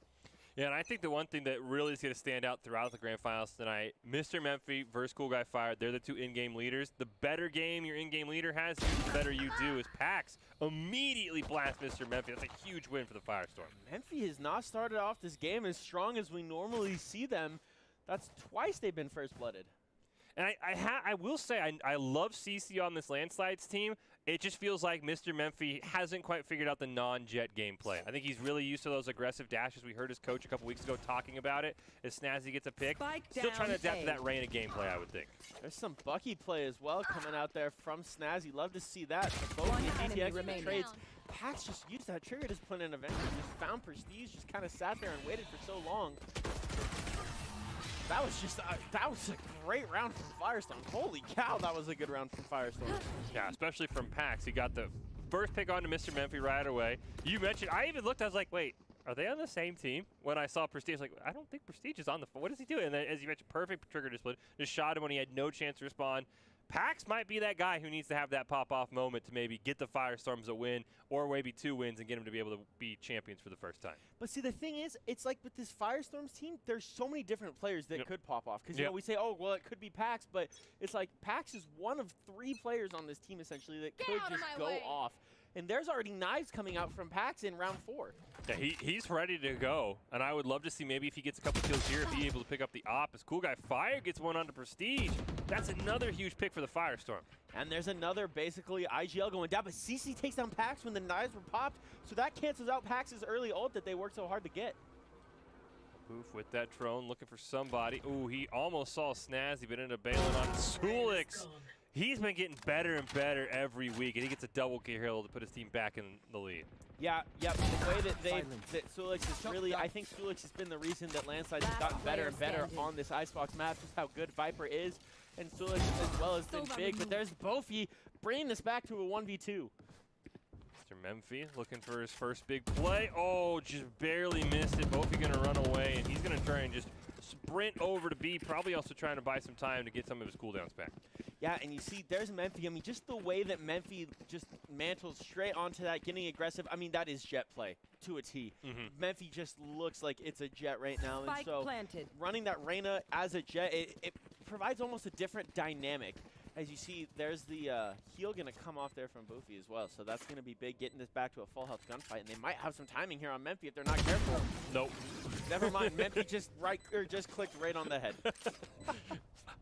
Yeah, and I think the one thing that really is going to stand out throughout the Grand Finals tonight, Mr. Memphi versus Cool Guy Fire, they're the two in-game leaders. The better game your in-game leader has, the better you do. As Pax immediately blasts Mr. Memphi. That's a huge win for the Firestorm. Memphi has not started off this game as strong as we normally see them. That's twice they've been first-blooded. And I will say, I love CC on this Landslides team. It just feels like Mr. Memphi hasn't quite figured out the non-jet gameplay. I think he's really used to those aggressive dashes. We heard his coach a couple weeks ago talking about it as Snazzy gets a pick. Still trying to adapt to that Reyna gameplay, I would think. There's some Bucky play as well coming out there from Snazzy. Love to see that. Both the DTX trades. Pax just used that trigger discipline and eventually just found Prestige, just kind of sat there and waited for so long. That was just that was a great round from Firestone. Holy cow, that was a good round from Firestone. Yeah, especially from Pax. He got the first pick onto Mr. Memphi right away. You mentioned, I even looked, I was like, wait, are they on the same team? When I saw Prestige, like, I don't think Prestige is on the phone. What is he doing? And then, as you mentioned, perfect trigger discipline. Just shot him when he had no chance to respond. Pax might be that guy who needs to have that pop-off moment to maybe get the Firestorms a win or maybe 2 wins and get them to be able to be champions for the first time. But see, the thing is, it's like with this Firestorms team, there's so many different players that could pop off. Because, you know, we say, oh, well, it could be Pax, but it's like Pax is one of 3 players on this team, essentially, that could just go off. And there's already knives coming out from Pax in round 4. Yeah, he's ready to go, and I would love to see maybe if he gets a couple kills here, if he's able to pick up the op. As Cool Guy Fire gets one onto Prestige, that's another huge pick for the Firestorm. And there's another, basically, IGL going down, but CC takes down Pax when the knives were popped, so that cancels out Pax's early ult that they worked so hard to get. Boof with that drone, looking for somebody. Ooh, he almost saw Snazzy, but ended up bailing on Sulix. He's been getting better and better every week, and he gets a double kill to put his team back in the lead. Yeah, the way that Sulix is really, I think Sulix has been the reason that Landslides has gotten better and better on this Icebox map, just how good Viper is, and Sulix as well has been big, but there's Bofi bringing this back to a 1v2. Mr. Memphi looking for his first big play. Oh, just barely missed it. Bofi gonna run away, and he's gonna try and just sprint over to B, probably also trying to buy some time to get some of his cooldowns back. Yeah, and you see, there's Memphi. I mean, just the way that Memphi just mantles straight onto that, getting aggressive. I mean, that is jet play to a T. Memphi just looks like it's a jet right now. And so running that Reyna as a jet, it provides almost a different dynamic. As you see, there's the heal going to come off there from Boofy as well. So that's going to be big, getting this back to a full health gunfight. And they might have some timing here on Memphi if they're not careful. Nope. Never mind. Memphi just clicked right on the head.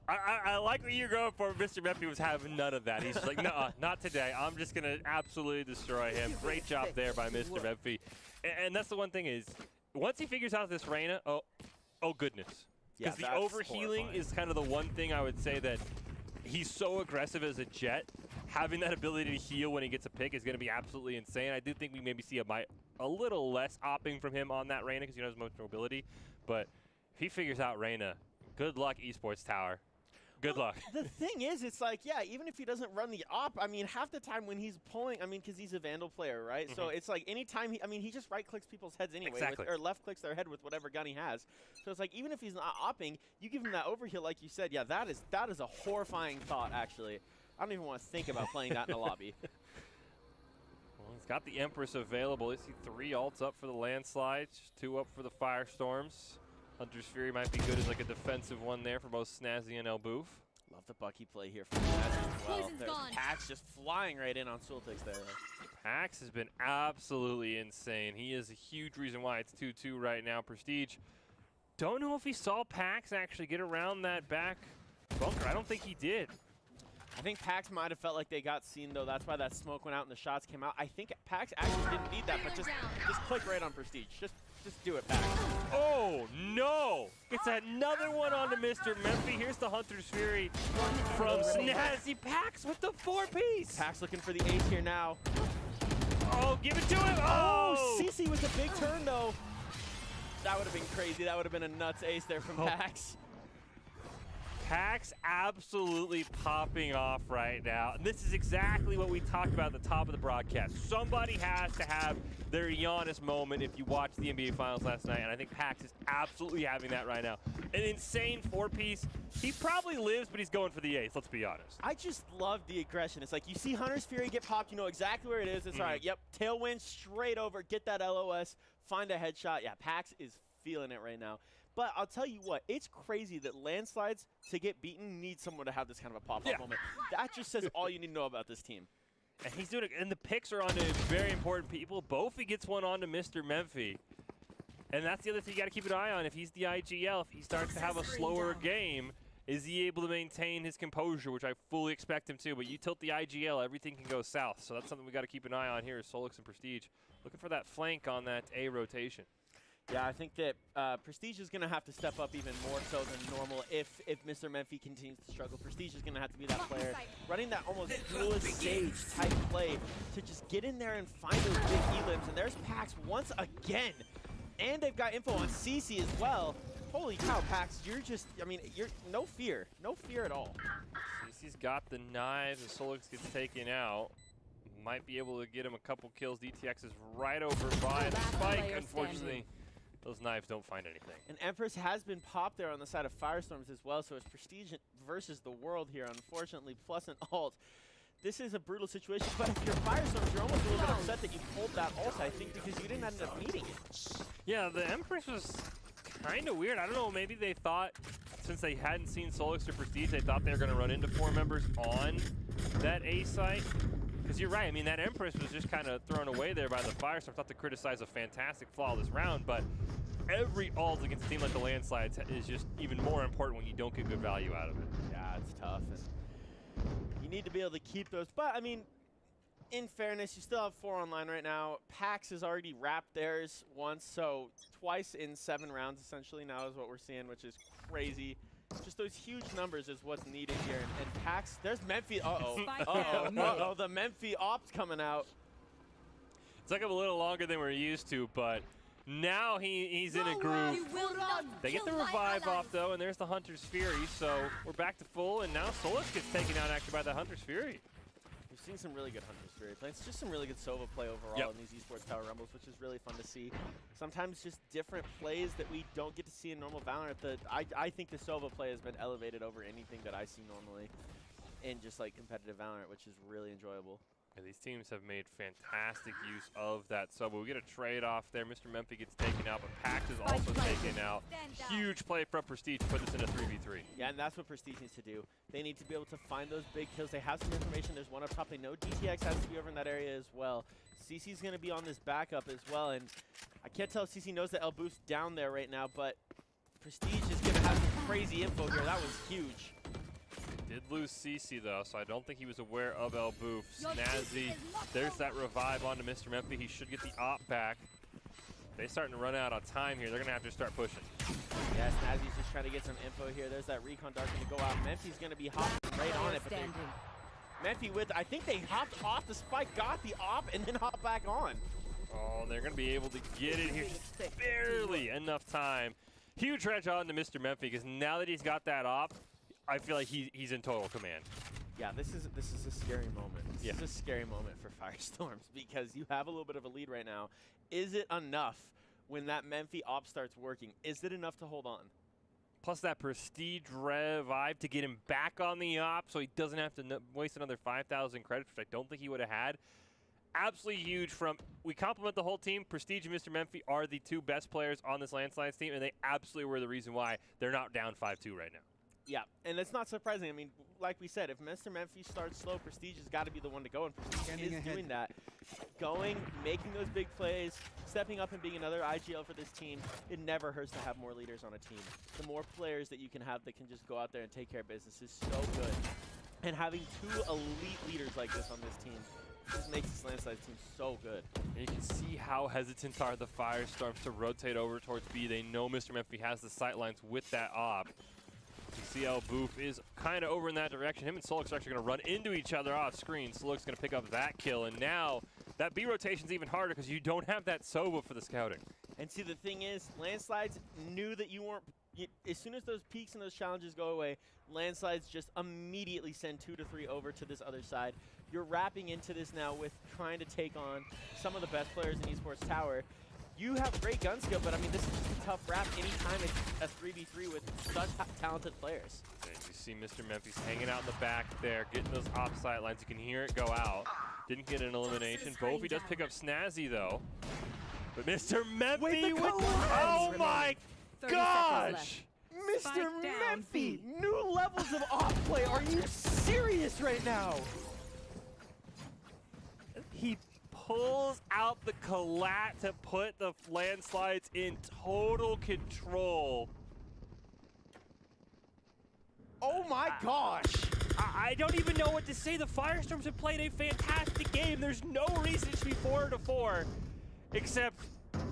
I like what you're going for. Mr. Memphi was having none of that. He's just like, no, not today. I'm just going to absolutely destroy him. Great job there by Mr. Memphi. And that's the one thing is, once he figures out this Reyna, oh goodness. Because the overhealing is kind of the one thing I would say that he's so aggressive as a jet. Having that ability to heal when he gets a pick is going to be absolutely insane. I do think we maybe see a little less opping from him on that Reyna because he knows most mobility. But if he figures out Reyna, good luck, Esports Tower. Good luck. The thing is, it's like, yeah, even if he doesn't run the op, I mean, half the time when he's pulling, I mean, because he's a Vandal player, right? So it's like anytime he just right-clicks people's heads anyway, or left-clicks their head with whatever gun he has. So it's like, even if he's not opping, you give him that overheal, like you said, yeah, that is a horrifying thought, actually. I don't even want to think about playing that in a lobby. Well, he's got the Empress available. You see 3 ults up for the Landslides, 2 up for the Firestorms. Hunter's Fury might be good as like a defensive one there for both Snazzy and Elboof. Love the Bucky play here from Snazzy as well. There's Pax just flying right in on Sultix there. Pax has been absolutely insane. He is a huge reason why it's 2-2 right now. Prestige, don't know if he saw Pax actually get around that back bunker. I don't think he did. I think Pax might have felt like they got seen, though. That's why that smoke went out and the shots came out. I think Pax actually didn't need that, but just click right on Prestige. Just do it, Pax. Oh, no! It's another one onto Mr. Memphi. Here's the Hunter's Fury from Snazzy. Pax with the 4-piece. Pax looking for the ace here now. Oh, give it to him! Oh! CC with a big turn, though. That would have been crazy. That would have been a nuts ace there from Pax. Pax absolutely popping off right now. And this is exactly what we talked about at the top of the broadcast. Somebody has to have their Giannis moment if you watched the NBA Finals last night, and I think Pax is absolutely having that right now. An insane 4-piece. He probably lives, but he's going for the ace, let's be honest. I just love the aggression. It's like you see Hunter's Fury get popped, you know exactly where it is. It's all right, yep, tailwind straight over, get that LOS, find a headshot. Yeah, Pax is feeling it right now. But I'll tell you what, it's crazy that Landslides, to get beaten, need someone to have this kind of a pop-up moment. That just says all you need to know about this team. And he's doing it, and the picks are onto very important people. Bofi gets one onto Mr. Memphi. And that's the other thing you got to keep an eye on. If he's the IGL, if he starts to have a slower game, Is he able to maintain his composure, which I fully expect him to? But you tilt the IGL, everything can go south. So that's something we got to keep an eye on here is Solix and Prestige. Looking for that flank on that A rotation. Yeah, I think that Prestige is going to have to step up even more so than normal if Mr. Memphi continues to struggle. Prestige is going to have to be that player running that almost duelist stage type play to just get in there and find those big elims. And there's Pax once again. And they've got info on CC as well. Holy cow, Pax, you're just, I mean, you're no fear at all. CC's got the knives and Solix gets taken out. Might be able to get him a couple kills. DTX is right over by the spike, unfortunately. Those knives don't find anything. And Empress has been popped there on the side of Firestorms as well, so it's Prestige versus the world here, unfortunately, plus an ult. This is a brutal situation, but if you're Firestorms, you're almost a little bit upset that you pulled that ult, I think, because you didn't end up needing it. Yeah, the Empress was kind of weird. I don't know, maybe they thought, since they hadn't seen Solix or Prestige, they thought they were going to run into 4 members on that A site. Because you're right, I mean, that Empress was just kind of thrown away there by the Firestorms. Not to criticize a fantastic flawless round, but every ult against a team like the Landslides is just even more important when you don't get good value out of it. Yeah, it's tough. And you need to be able to keep those. But, I mean, in fairness, you still have 4 online right now. Pax has already wrapped theirs once, so twice in 7 rounds, essentially, now is what we're seeing, which is crazy. Just those huge numbers is what's needed here. And Pax, there's Memphi. Uh-oh. Uh-oh. The Memphi ops coming out. It took him a little longer than we're used to, but now he's in a groove. They get the revive off, though, and there's the Hunter's Fury. So we're back to full, and now Solix gets taken out actually by the Hunter's Fury. We've seen some really good Hunter's Fury play. It's just some really good Sova play overall in these Esports Power Rumbles, which is really fun to see. Sometimes just different plays that we don't get to see in normal Valorant. I think the Sova play has been elevated over anything that I see normally in just like competitive Valorant, which is really enjoyable. And these teams have made fantastic use of that Sova. We get a trade-off there. Mr. Memphi gets taken out, but Pax is also taken out. Huge play from Prestige to put this in a 3v3. Yeah, and that's what Prestige needs to do. They need to be able to find those big kills. They have some information. There's one up top. They know DTX has to be over in that area as well. CC's going to be on this backup as well, and I can't tell if CC knows that Elboof's down there right now, but Prestige is going to have some crazy info here. That was huge. Did lose CC though, so I don't think he was aware of Elboof. Snazzy, there's that revive onto Mr. Memphi. He should get the op back. They're starting to run out of time here. They're going to have to start pushing. Yeah, Snazzy's just trying to get some info here. There's that recon dart going to go out. Memphi's going to be hopping right on it. But Memphi with, I think they hopped off the spike, got the op, and then hopped back on. Oh, they're going to be able to get it here. Just barely enough time. Huge wrench on to Mr. Memphi because now that he's got that op, I feel like he's in total command. Yeah, this is a scary moment. This is a scary moment for Firestorms because you have a little bit of a lead right now. Is it enough when that Memphi op starts working? Is it enough to hold on? Plus that Prestige revive to get him back on the op so he doesn't have to waste another 5,000 credits, which I don't think he would have had. Absolutely huge from, we compliment the whole team. Prestige and Mr. Memphi are the 2 best players on this Landslides team, and they absolutely were the reason why they're not down 5-2 right now. Yeah, and it's not surprising. I mean, like we said, if Mr. Memphi starts slow, Prestige has got to be the one to go, and Prestige is doing that. Going, making those big plays, stepping up and being another IGL for this team, it never hurts to have more leaders on a team. The more players that you can have that can just go out there and take care of business is so good. And having 2 elite leaders like this on this team just makes this Landslides team so good. And you can see how hesitant are the Firestorms to rotate over towards B. They know Mr. Memphi has the sightlines with that op. You see Elboof is kind of over in that direction. Him and Solix are actually going to run into each other off screen. Solix going to pick up that kill, and now that B rotation's even harder because you don't have that Sova for the scouting. And see, the thing is, Landslides knew that you weren't, as soon as those peaks and those challenges go away, Landslides just immediately send 2 to 3 over to this other side. You're wrapping into this now with trying to take on some of the best players in Esports Tower. You have great gun skill, but I mean, this is just a tough wrap anytime it's a 3v3 with such talented players. And you see Mr. Memphi's hanging out in the back there, getting those op sight lines. You can hear it go out. Didn't get an elimination. Bovie does pick up Snazzy, though. But Mr. Memphi with oh my gosh! Mr. Memphi, new levels of off play. Are you serious right now? He pulls out the collat to put the Landslides in total control. Oh my gosh! I don't even know what to say. The Firestorms have played a fantastic game. There's no reason it should be 4-4, except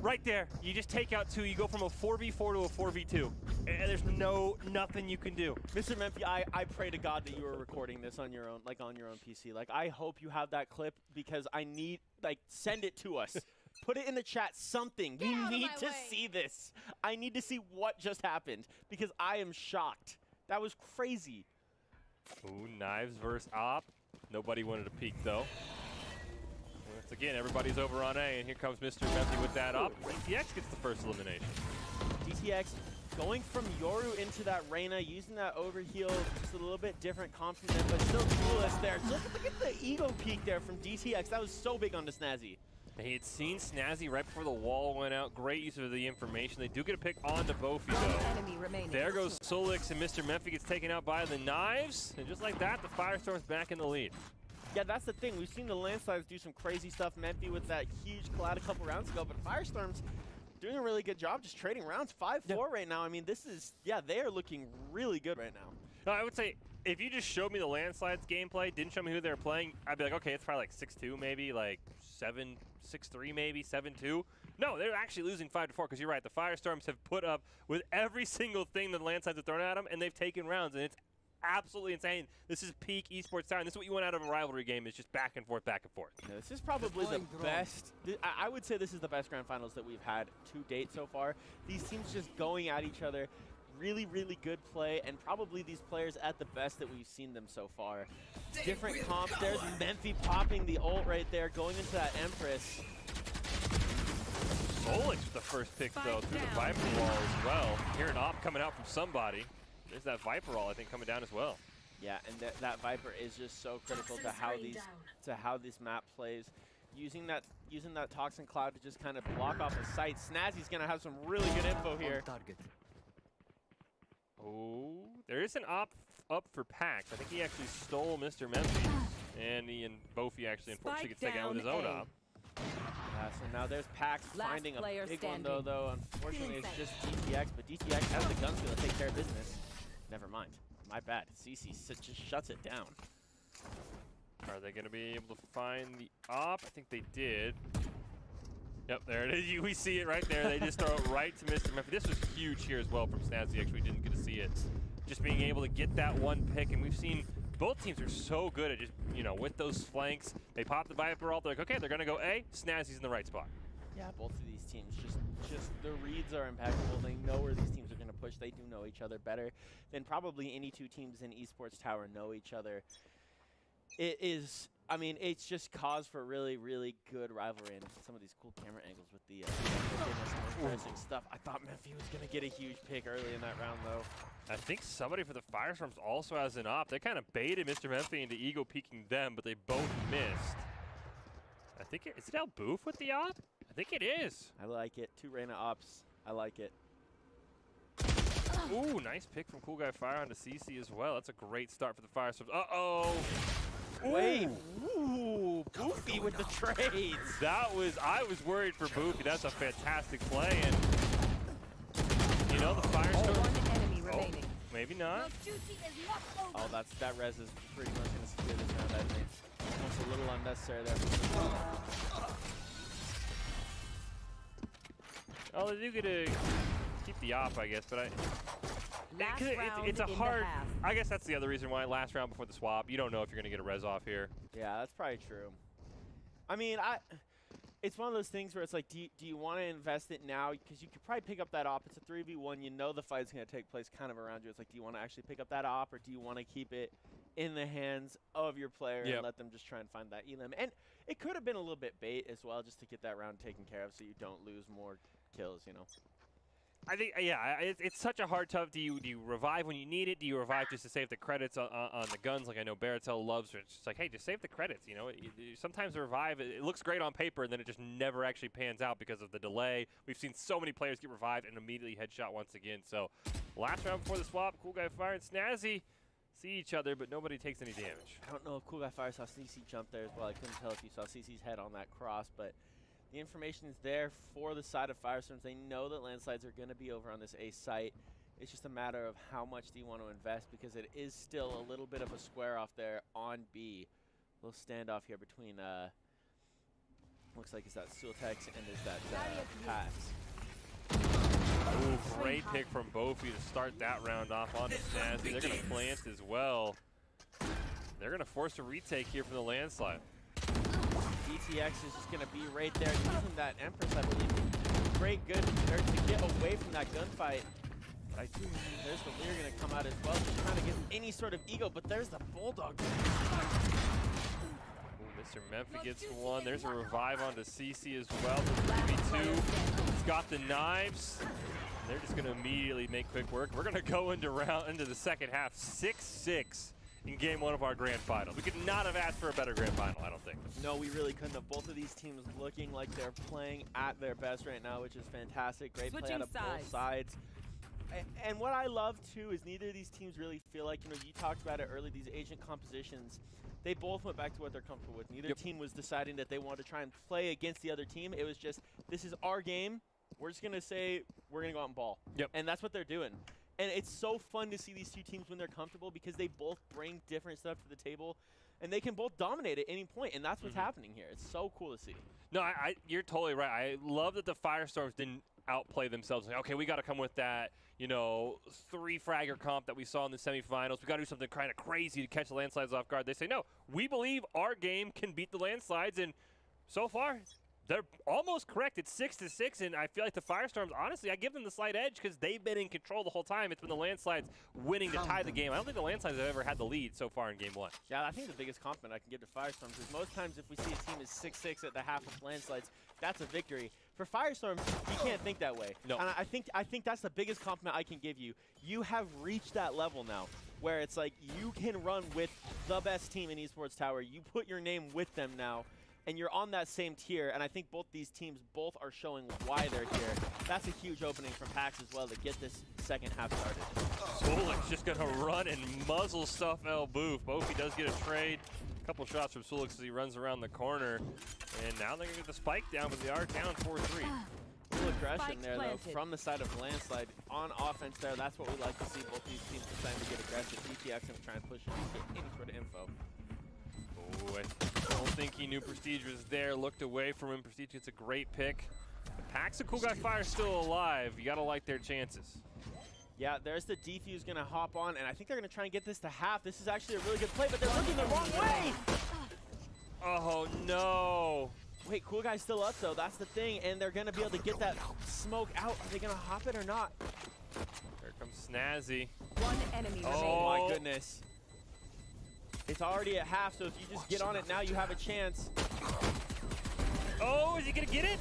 right there. You just take out 2. You go from a 4v4 to a 4v2. And there's nothing you can do. Mr. Memphi, I pray to God that you are recording this on your own, like on your own PC. Like, I hope you have that clip because I need, like, send it to us. Put it in the chat, something. We need to see this. I need to see what just happened because I am shocked. That was crazy. Ooh, Knives versus Op. Nobody wanted to peek, though. Once again, everybody's over on A, and here comes Mr. Memphi with that Op. DTX gets the first elimination. DTX going from Yoru into that Reyna, using that overheal, just a little bit different comp from them, but still clueless there. Look at the ego peek there from DTX. That was so big on the Snazzy. He had seen Snazzy right before the wall went out. Great use of the information. They do get a pick on to Bofi, though. There goes Solix, and Mr. Memphi gets taken out by the Knives. And just like that, the Firestorm's back in the lead. Yeah, that's the thing. We've seen the Landslides do some crazy stuff. Memphi with that huge collide a couple rounds ago, but Firestorm's doing a really good job just trading rounds. 5-4 right now. I mean, this is, yeah, they are looking really good right now. No, I would say, if you just showed me the Landslides gameplay, didn't show me who they were playing, I'd be like, okay, it's probably like 6-2 maybe, like 6-3 maybe, 7-2. No, they're actually losing 5-4 because you're right. The Firestorms have put up with every single thing that the Landslides have thrown at them, and they've taken rounds, and it's absolutely insane. This is peak esports time. This is what you want out of a rivalry game, is just back and forth, back and forth. Yeah, this is probably the best. I would say this is the best grand finals that we've had to date so far. These teams just going at each other. Really, really good play, and probably these players at the best that we've seen them so far. Different comps. There's Memphi popping the ult right there, going into that Empress. Solix with the first pick, though, through the Viper wall as well. Here an op coming out from somebody. There's that Viper wall, I think, coming down as well. Yeah, and that Viper is just so critical to how this map plays. Using that Toxin Cloud to just kind of block off the sight. Snazzy's gonna have some really good info here. Oh, there is an op up for Pax. I think he actually stole Mr. Memphi. And he and Bofi actually unfortunately gets taken out with his own op. Yeah, so now there's Pax finding a big one though. Unfortunately, it's just DTX, but DTX has the gun skill to take care of business. Never mind. My bad. CC just shuts it down. Are they going to be able to find the op? I think they did. Yep, there it is. We see it right there. They just throw it right to Mr. Memphi. This was huge here as well from Snazzy. Actually, we didn't get to see it. Just being able to get that one pick, and we've seen both teams are so good at just, with those flanks. They pop the Viper ult. They're like, okay, they're going to go A. Snazzy's in the right spot. Yeah, both of these teams, just the reads are impeccable. They know where these teams are going to push. They do know each other better than probably any two teams in Esports Tower know each other. It is, I mean, it's just cause for really, really good rivalry, and some of these cool camera angles with the interesting stuff. I thought Memphi was going to get a huge pick early in that round, though. I think somebody for the Firestorms also has an op. They kind of baited Mr. Memphi into ego peeking them, but they both missed. I think is it El Boof with the op? I think it is. I like it. 2 Reyna ops. I like it. Ooh, nice pick from Cool Guy Fire onto CC as well. That's a great start for the Firestorms. Uh-oh. Wait. Ooh, Boofy with the trades. I was worried for Boofy. That's a fantastic play. And, the Firestorms. Maybe not. Oh, that res is pretty much going to secure this round, I think. Almost a little unnecessary there. Oh, they do get to keep the op, I guess, but it's a hard. I guess that's the other reason why last round before the swap, you don't know if you're going to get a res off here. Yeah, that's probably true. I mean, it's one of those things where it's like, do you want to invest it now? Because you could probably pick up that op. It's a 3v1. You know the fight's going to take place kind of around you. It's like, do you want to actually pick up that op, or do you want to keep it in the hands of your player and let them just try and find that elim? And it could have been a little bit bait as well, just to get that round taken care of so you don't lose more kills, I think, it's such a hard tough. Do you revive when you need it? Do you revive just to save the credits on the guns, like I know Baratel loves? It's just like, hey, just save the credits. Sometimes the revive, it looks great on paper, and then it just never actually pans out because of the delay. We've seen so many players get revived and immediately headshot once again. So last round before the swap, Cool Guy Fire and Snazzy see each other, but nobody takes any damage. I don't know if Cool Guy Fire saw CC jump there as well. I couldn't tell if you saw CC's head on that cross, but the information is there for the side of Firestorms. They know that landslides are going to be over on this A site. It's just a matter of how much do you want to invest, because it is still a little bit of a square off there on B. A little standoff here between, looks like it's that Sultex and there's that Pax. Ooh, great pick from Bofi to start that round off on Snazzy. They're going to plant as well. They're going to force a retake here from the landslide. DTX is just going to be right there using that Empress, I believe. Great good to get away from that gunfight. But I do believe there's the Lear going to come out as well, just trying to get any sort of ego, but there's the Bulldog. Mr. Memphi gets one. There's a revive onto CC as well. The 3v2. He's got the knives. They're just going to immediately make quick work. We're going to go into the second half, 6-6 in game 1 of our grand final. We could not have asked for a better grand final, I don't think. No, we really couldn't have. Both of these teams looking like they're playing at their best right now, which is fantastic. Great play out of both sides. And what I love, too, is neither of these teams really feel like, you talked about it early, these agent compositions, they both went back to what they're comfortable with. Neither team was deciding that they wanted to try and play against the other team. It was just, this is our game. We're just going to say, we're going to go out and ball. And that's what they're doing. And it's so fun to see these two teams when they're comfortable, because they both bring different stuff to the table, and they can both dominate at any point, and that's what's happening here. It's so cool to see. No, you're totally right. I love that the Firestorms didn't outplay themselves. Like, okay, we got to come with that, 3-fragger comp that we saw in the semifinals. We got to do something kind of crazy to catch the landslides off guard. They say, no, we believe our game can beat the landslides, and so far, they're almost correct. It's 6-6, and I feel like the Firestorms, honestly, I give them the slight edge because they've been in control the whole time. It's been the landslides winning to tie the game. I don't think the landslides have ever had the lead so far in game 1. Yeah, I think the biggest compliment I can give to Firestorms is most times if we see a team is 6-6 at the half of landslides, that's a victory. For Firestorms, you can't think that way. No. And I think that's the biggest compliment I can give you. You have reached that level now where it's like you can run with the best team in Esports Tower. You put your name with them now, and you're on that same tier, and I think both these teams are showing why they're here. That's a huge opening from PAX as well to get this second half started. Sulek's just going to run and muzzle stuff El Boof. Bofi does get a trade. A couple shots from Sulek as he runs around the corner. And now they're going to get the spike down, but they are down 4-3. Little aggression there, though, from the side of Landslide. On offense there, that's what we like to see. Both these teams deciding to get aggressive. DTX and try and push and get any sort of info. Oh, I don't think he knew Prestige was there. Looked away from him. Prestige gets a great pick. PAX and Cool Guy Fire still alive. You got to like their chances. Yeah, there's the defuse going to hop on, and I think they're going to try and get this to half. This is actually a really good play, but they're looking the wrong way! Oh, no. Wait, Cool Guy's still up, though. That's the thing, and they're going to be able to get that smoke out. Are they going to hop it or not? Here comes Snazzy. One enemy remaining. Oh, my goodness. It's already at half, so if you just get on it now, you have a chance. Oh, is he going to get it?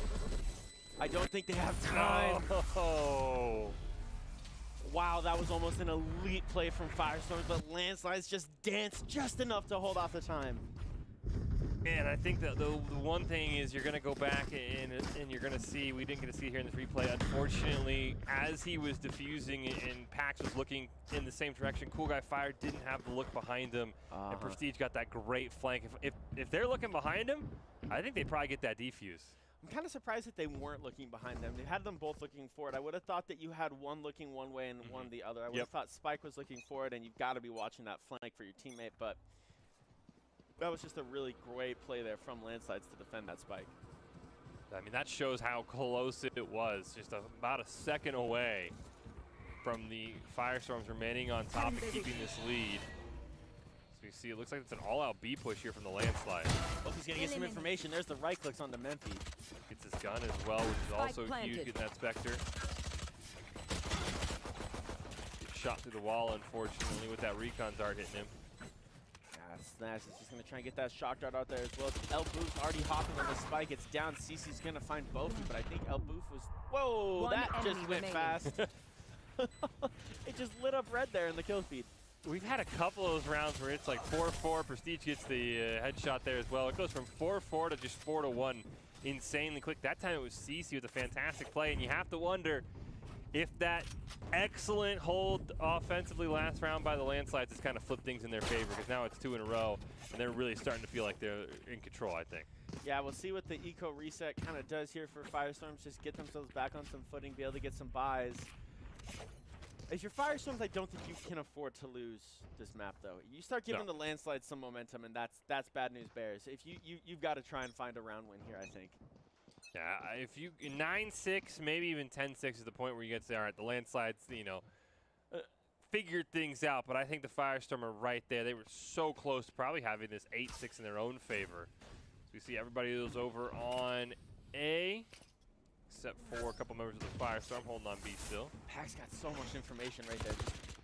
I don't think they have time. Oh. Wow, that was almost an elite play from Firestorms, but Landslides just danced just enough to hold off the time. Man, I think that the one thing is you're going to go back and you're going to see, we didn't get to see it here in the replay, unfortunately, as he was diffusing and Pax was looking in the same direction, Cool Guy Fire didn't have the look behind him, and Prestige got that great flank. If they're looking behind him, I think they probably get that defuse. I'm kind of surprised that they weren't looking behind them. They had them both looking forward. I would have thought that you had one looking one way and one the other. I would have thought Spike was looking forward, and you've got to be watching that flank for your teammate, but that was just a really great play there from Landslides to defend that spike. I mean, that shows how close it was. Just about a second away from the Firestorms remaining on top and keeping this lead. So you see, it looks like it's an all-out B push here from the Landslide. Well, he's going to get some information. There's the right clicks on the Memphi. Gets his gun as well, which is also huge, getting that Spectre. Gets shot through the wall, unfortunately, with that recon dart hitting him. Snash is just going to try and get that shock dart out there as well. El Boof's already hopping on the spike. It's down. CC's going to find Bofi, but I think El Boof was... Whoa, that just went fast. It just lit up red there in the kill feed. We've had a couple of those rounds where it's like 4-4. Prestige gets the headshot there as well. It goes from 4-4 to just 4-1 insanely quick. That time it was CC with a fantastic play, and you have to wonder if that excellent hold offensively last round by the Landslides has kind of flipped things in their favor, because now it's 2 in a row, and they're really starting to feel like they're in control, I think. Yeah, we'll see what the eco reset kind of does here for Firestorms. Just get themselves back on some footing, be able to get some buys. If you're Firestorms, I don't think you can afford to lose this map, though. You start giving the landslides some momentum, and that's bad news bears. If you've got to try and find a round win here, I think. Yeah, if you 9-6, maybe even 10-6 is the point where you get to say, all right, the landslides, you know, figured things out. But I think the Firestorm are right there. They were so close to probably having this 8-6 in their own favor. So we see everybody who's over on A, except for a couple members of the Firestorm holding on B still. Pax got so much information right there.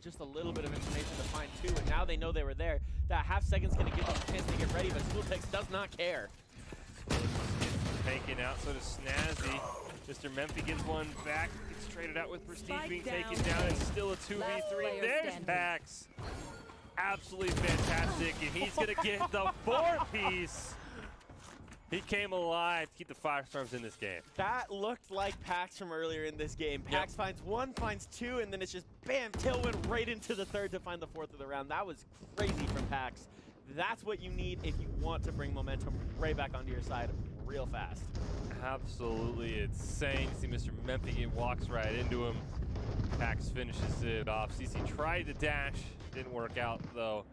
Just a little bit of information to find two, and now they know they were there. That half second's going to give them a chance to get ready, but Schooltex does not care. Taken out, so does Snazzy. Mr. Memphi gets one back, gets traded out with Prestige being taken down. It's still a 2v3. There's Pax. Absolutely fantastic, and he's going to get the 4-piece. He came alive to keep the Firestorms in this game. That looked like Pax from earlier in this game. Pax finds one, finds two, and then it's just bam, tailwind right into the third to find the fourth of the round. That was crazy from Pax. That's what you need if you want to bring momentum right back onto your side real fast. Absolutely insane. See Mr. Memphi walks right into him. Pax finishes it off. CC tried to dash, didn't work out though.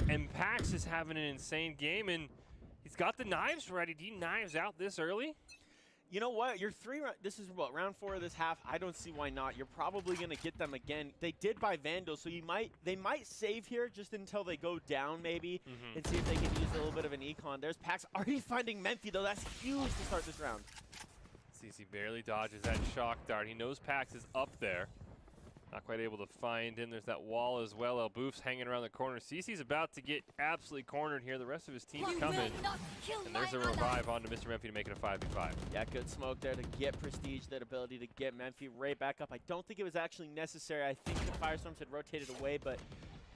And Pax is having an insane game, and he's got the knives ready. Do you knives out this early? You know what? You're this is what, round 4 of this half. I don't see why not. You're probably going to get them again. They did buy Vandal, so they might save here just until they go down maybe and see if they can use a little bit of an econ. There's Pax already finding Memphi, though. That's huge to start this round. CC barely dodges that shock dart. He knows Pax is up there. Not quite able to find him. There's that wall as well. El Boof's hanging around the corner. CC's about to get absolutely cornered here. The rest of his team's coming. And there's a revive onto Mr. Memphi to make it a 5v5. Yeah, good smoke there to get Prestige, that ability to get Memphi right back up. I don't think it was actually necessary. I think the Firestorms had rotated away, but,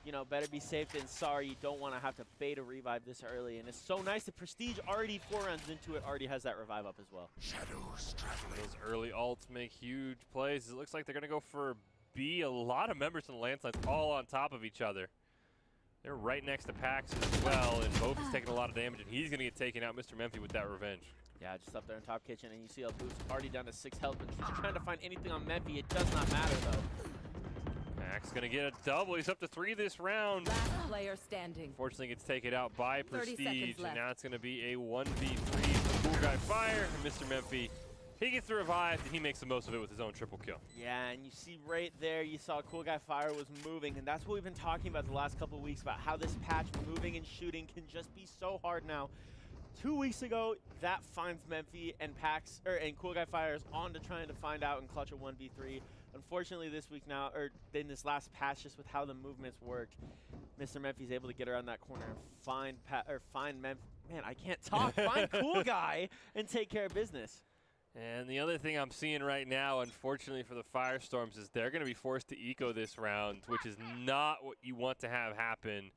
you know, better be safe than sorry. You don't want to have to bait a revive this early. And it's so nice that Prestige already 4 rounds into it already has that revive up as well. Shadows traveling. Those early ults make huge plays. It looks like they're going to go for B. A lot of members in the landslides all on top of each other. They're right next to Pax as well, and Both is taking a lot of damage, and he's going to get taken out, Mr. Memphi, with that revenge. Yeah, just up there in top kitchen, and you see El Boost already down to 6 health, but just trying to find anything on Memphi. It does not matter, though. Pax going to get a double. He's up to 3 this round. Last player standing. Fortunately, gets taken out by Prestige, and now it's going to be a 1v3 for Cool Guy Fire, and Mr. Memphi. He gets the revive, and he makes the most of it with his own triple kill. Yeah, and you see right there, you saw Cool Guy Fire was moving, and that's what we've been talking about the last couple of weeks, about how this patch, moving and shooting, can just be so hard now. 2 weeks ago, that finds Memphi and Pax, and Cool Guy Fire is on to trying to find out and clutch a 1v3. Unfortunately, this week now, or in this last patch, just with how the movements worked, Mr. Memphi's able to get around that corner and find Memphi. Man, I can't talk. Find Cool Guy and take care of business. And the other thing I'm seeing right now, unfortunately for the Firestorms, is they're going to be forced to eco this round, which is not what you want to have happen.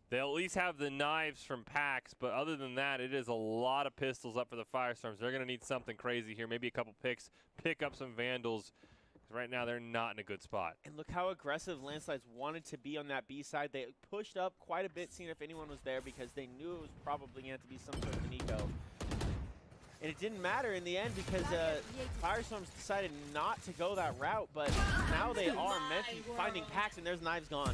They'll at least have the knives from Pax, but other than that, it is a lot of pistols up for the Firestorms. They're going to need something crazy here, maybe a couple picks, pick up some Vandals. Right now, they're not in a good spot. And look how aggressive Landslides wanted to be on that B side. They pushed up quite a bit, seeing if anyone was there, because they knew it was probably going to have to be some sort of an eco. And it didn't matter in the end because Firestorms decided not to go that route, but now they are. Memphi finding Pax, and there's knives gone.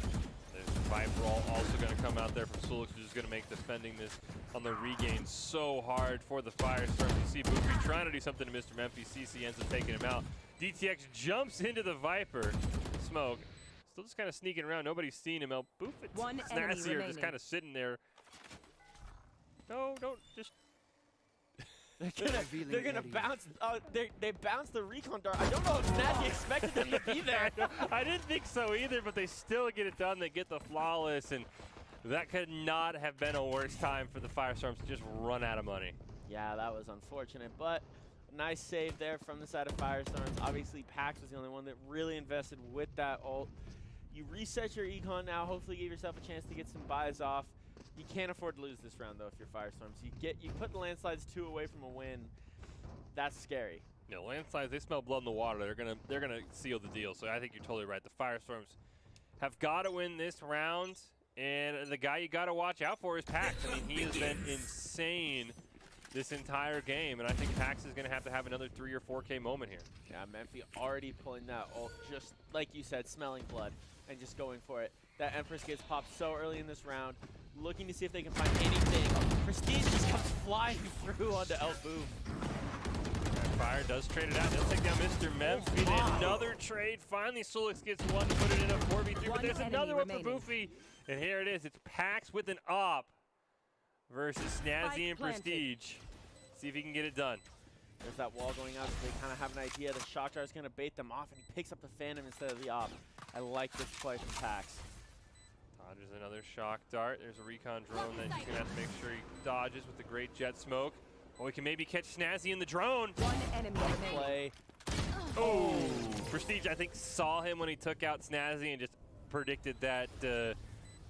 There's Viper also going to come out there from Sulix, who's just going to make defending this on the regain so hard for the Firestorms. You see Boofy trying to do something to Mr. Memphi. CC ends up taking him out. DTX jumps into the Viper. Smoke. Still just kind of sneaking around. Nobody's seen him. Boof and Snazzy are just kind of sitting there. No, don't just... They're gonna bounce. They bounced the recon dart. I don't know if Snazzy expected them to be there. I didn't think so either, but they still get it done. They get the flawless, and that could not have been a worse time for the Firestorms to just run out of money. Yeah, that was unfortunate, but nice save there from the side of Firestorms. Obviously, Pax was the only one that really invested with that ult. You reset your econ now. Hopefully, give yourself a chance to get some buys off. You can't afford to lose this round, though, if you're Firestorms. You put the Landslides 2 away from a win. That's scary. Yeah, Landslides, they smell blood in the water. They're gonna seal the deal. So I think you're totally right. The Firestorms have got to win this round, and the guy you got to watch out for is Pax. I mean, he has been insane this entire game, and I think Pax is going to have another 3 or 4K moment here. Yeah, Memphi already pulling that ult, just like you said, smelling blood and just going for it. That Empress gets popped so early in this round, looking to see if they can find anything. Prestige just comes flying through onto El Boom. Fire does trade it out. They'll take down Mr. Memphi. Another trade. Finally, Sulix gets one to put it in a 4v3, but there's another one for Boofy. And here it is. It's Pax with an op versus Snazzy and Prestige. See if he can get it done. There's that wall going out, so they kind of have an idea. The shot jar is going to bait them off, and he picks up the Phantom instead of the op. I like this play from Pax. Dodges another shock dart. There's a recon drone that he's going to have to make sure he dodges with the great jet smoke. Or we can maybe catch Snazzy in the drone. One enemy Play. Oh, Prestige, I think, saw him when he took out Snazzy and just predicted that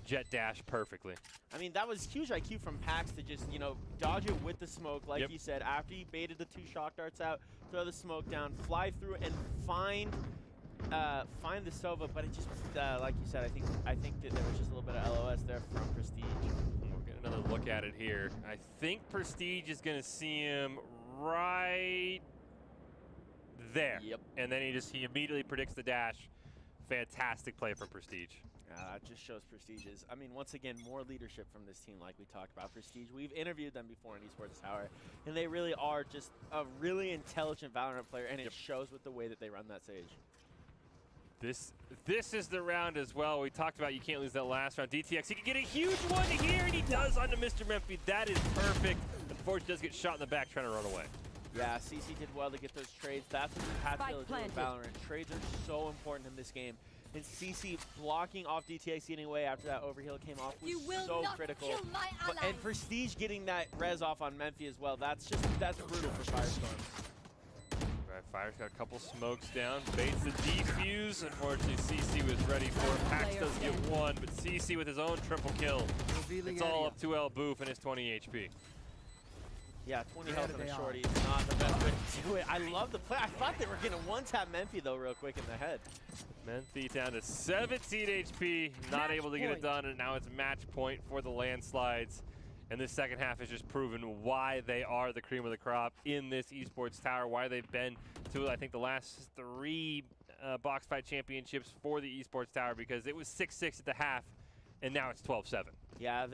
jet dash perfectly. I mean, that was huge IQ from Pax to just, you know, dodge it with the smoke, like you said. After he baited the 2 shock darts out, throw the smoke down, fly through, and find the Sova. But it just, like you said, I think that there was just a little bit of LOS there from Prestige. Another look at it here. I think Prestige is going to see him right there. Yep. And then he immediately predicts the dash. Fantastic play from Prestige. It just shows Prestige's. I mean, once again, more leadership from this team like we talked about. Prestige, we've interviewed them before in Esports Tower, and they really are just a really intelligent Valorant player, and it shows with the way that they run that Sage. This is the round as well. We talked about you can't lose that last round. DTX, he can get a huge one here, and he does onto Mr. Memphi. That is perfect. Unfortunately, does get shot in the back trying to run away. Yeah, CC did well to get those trades. That's what you have to be able to do in Valorant. Trades are so important in this game. And CC blocking off DTX getting away after that overheal came off was so critical. And Prestige getting that res off on Memphi as well. That's brutal for Firestorm. Right, Fire's got a couple smokes down, baits the defuse. Unfortunately, CC was ready for it. Pax does get one, but CC with his own triple kill. It's all up to El Boof and his 20 HP. Yeah, 20 health on a shorty is not the best way to do it. I love the play. I thought they were going to one-tap Memphi, though, real quick in the head. Memphi down to 17 HP, not able to get it done, and now it's match point for the landslides. And this second half has just proven why they are the cream of the crop in this Esports Tower, why they've been to, I think, the last 3 box fight championships for the Esports Tower, because it was 6-6 at the half, and now it's 12-7. Yeah,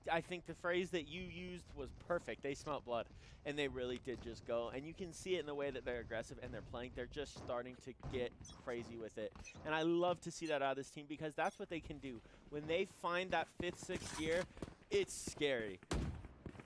I think the phrase that you used was perfect. They smelt blood, and they really did just go. And you can see it in the way that they're aggressive and they're playing. They're just starting to get crazy with it. And I love to see that out of this team, because that's what they can do. When they find that 5th, 6th gear, it's scary.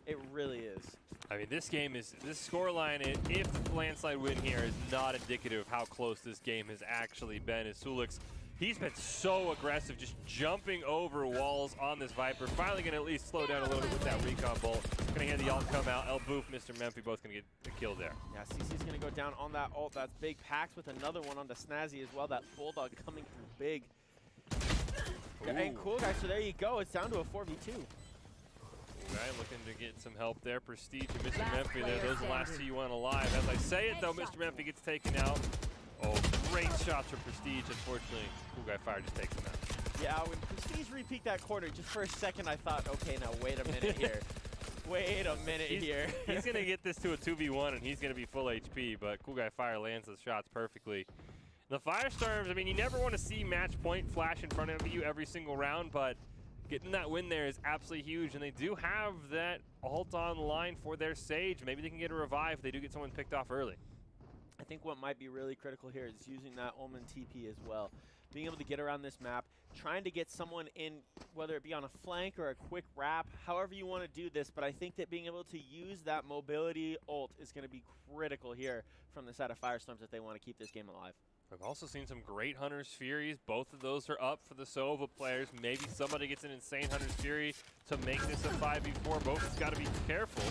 It really is. I mean, this scoreline, if the landslide win here, is not indicative of how close this game has actually been. As Sulix, he's been so aggressive, just jumping over walls on this Viper. Finally going to at least slow down a little bit with that recon bolt. Going to hear the ult come out. El Boof, Mr. Memphi both going to get the kill there. Yeah, CC's going to go down on that ult. That's big. Pax with another one on the Snazzy as well. That Bulldog coming through big. Ooh. And cool, guys, so there you go. It's down to a 4v2. Okay, looking to get some help there. Prestige and Mr. Memphi there. Those are the last 2 you want alive. As I say it, though, Mr. Memphi gets taken out. Oh, great shots for Prestige. Unfortunately, Cool Guy Fire just takes him out. Yeah, when Prestige repeat that corner, just for a second I thought, okay, now wait a minute here. Wait a minute here. He's going to get this to a 2v1, and he's going to be full HP, but Cool Guy Fire lands those shots perfectly. The Firestorms, I mean, you never want to see match point flash in front of you every single round, but getting that win there is absolutely huge, and they do have that ult on line for their Sage. Maybe they can get a revive if they do get someone picked off early. I think what might be really critical here is using that Omen TP as well. Being able to get around this map, trying to get someone in, whether it be on a flank or a quick wrap, however you want to do this, but I think that being able to use that mobility ult is going to be critical here from the side of Firestorms if they want to keep this game alive. We've also seen some great Hunter's Furies. Both of those are up for the Sova players. Maybe somebody gets an insane Hunter's Fury to make this a 5v4. Bofi's got to be careful,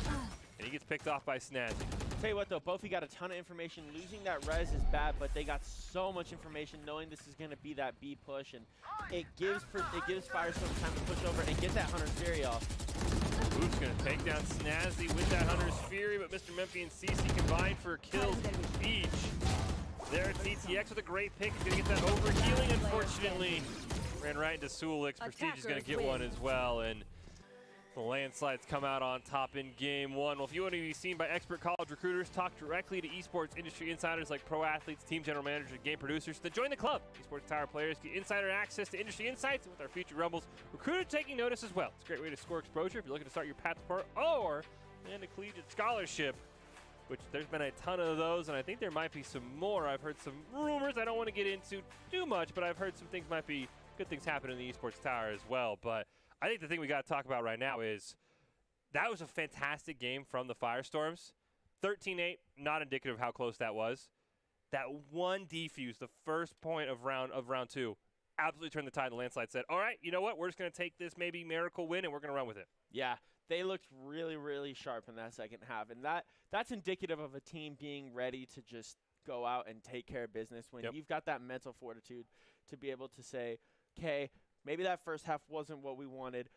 and he gets picked off by Snazzy. Tell you what, though, Bofi got a ton of information. Losing that res is bad, but they got so much information knowing this is going to be that B push, and it gives Firestorm time to push over and get that Hunter's Fury off. Boof's going to take down Snazzy with that Hunter's Fury, but Mr. Memphi and CC combined for kills each. There, TTX with a great pick. He's going to get that overhealing, unfortunately. Ran right into Sulix. Prestige is going to get one as well. And The Landslides come out on top in game one. Well, if you want to be seen by expert college recruiters, talk directly to esports industry insiders like pro athletes, team general managers, and game producers, then join the club. Esports Tower players get insider access to industry insights with our featured Rumbles. Recruiters taking notice as well. It's a great way to score exposure if you're looking to start your path to pro or land a collegiate scholarship, which there's been a ton of those, and I think there might be some more. I've heard some rumors I don't want to get into too much, but I've heard some things might be good things happen in the Esports Tower as well. But I think the thing we got to talk about right now is that was a fantastic game from the Firestorms. 13-8, not indicative of how close that was. That one defuse, the first point of round two, absolutely turned the tide. The Landslide said, all right, you know what? We're just going to take this maybe miracle win, and we're going to run with it. Yeah, they looked really, really sharp in that second half. And that's indicative of a team being ready to just go out and take care of business when you've got that mental fortitude to be able to say, okay, maybe that first half wasn't what we wanted.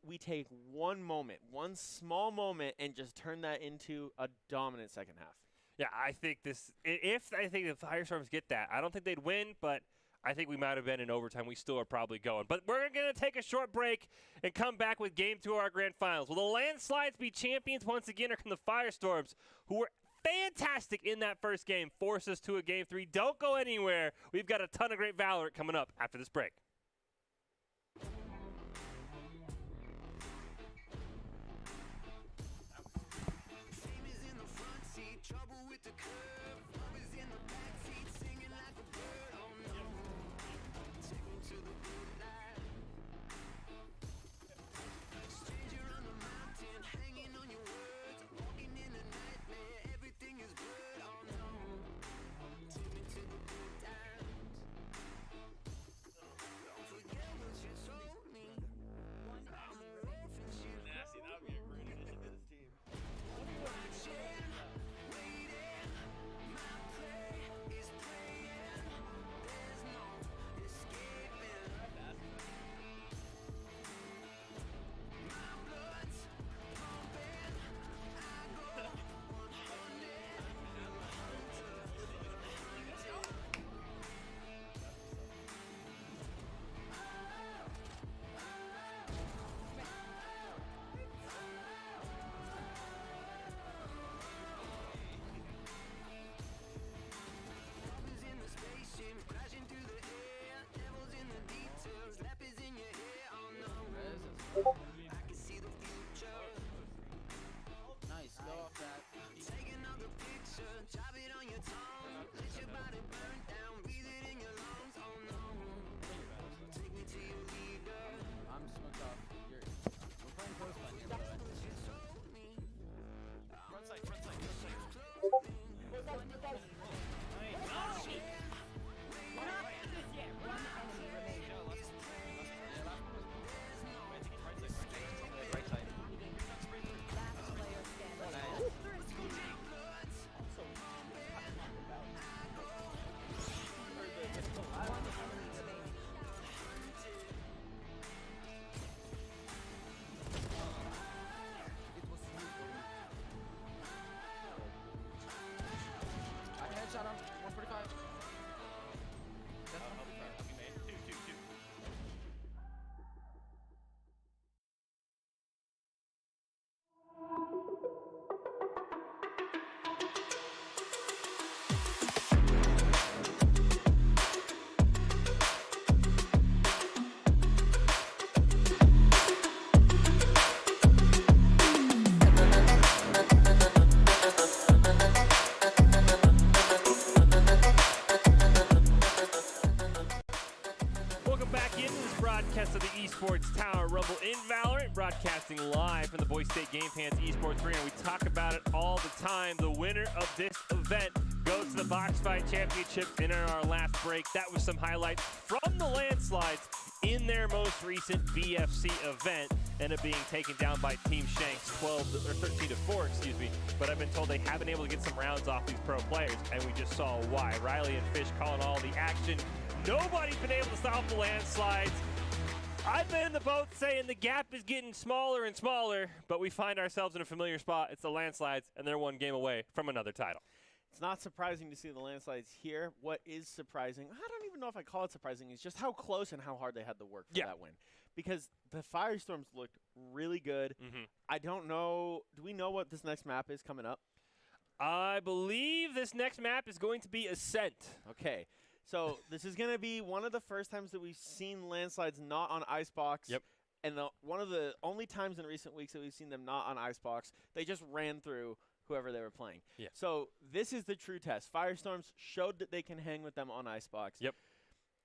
We take one moment, one small moment, and just turn that into a dominant second half. Yeah, I think the Firestorms get that, I don't think they'd win, but I think we might have been in overtime. We still are probably going. But we're going to take a short break and come back with Game 2 of our grand finals. Will the Landslides be champions once again, or can the Firestorms, who were fantastic in that first game, force us to a Game 3? Don't go anywhere. We've got a ton of great Valorant coming up after this break. Nice, go off that. Take another picture, drop it on your tongue. Let your body burn down, breathe it in your lungs. Oh no, take me to your leader. I'm smoked off. We're playing close by here, bud. Front side, front side, front side. Shot him. 145. That's 145. Of the Esports Tower Rumble in Valorant, broadcasting live from the Boise State Game Pants Esports Arena. We talk about it all the time. The winner of this event goes to the Box Fight Championship. And in our last break, that was some highlights from the Landslides in their most recent BFC event, ended up being taken down by Team Shanks 13-4, excuse me. But I've been told they haven't been able to get some rounds off these pro players, and we just saw why. Riley and Fish calling all the action. Nobody's been able to stop the Landslides. I've been in the boat saying the gap is getting smaller and smaller, but we find ourselves in a familiar spot. It's the Landslides, and they're one game away from another title. It's not surprising to see the landslides here. What is surprising, I don't even know if I call it surprising, is just how close and how hard they had to work for that win. Because the Firestorms looked really good. I don't know. Do we know what this next map is coming up? I believe this next map is going to be Ascent. Okay. So this is going to be one of the first times that we've seen landslides not on Icebox. Yep. And one of the only times in recent weeks that we've seen them not on Icebox. They just ran through whoever they were playing. Yeah. So this is the true test. Firestorms showed that they can hang with them on Icebox. Yep.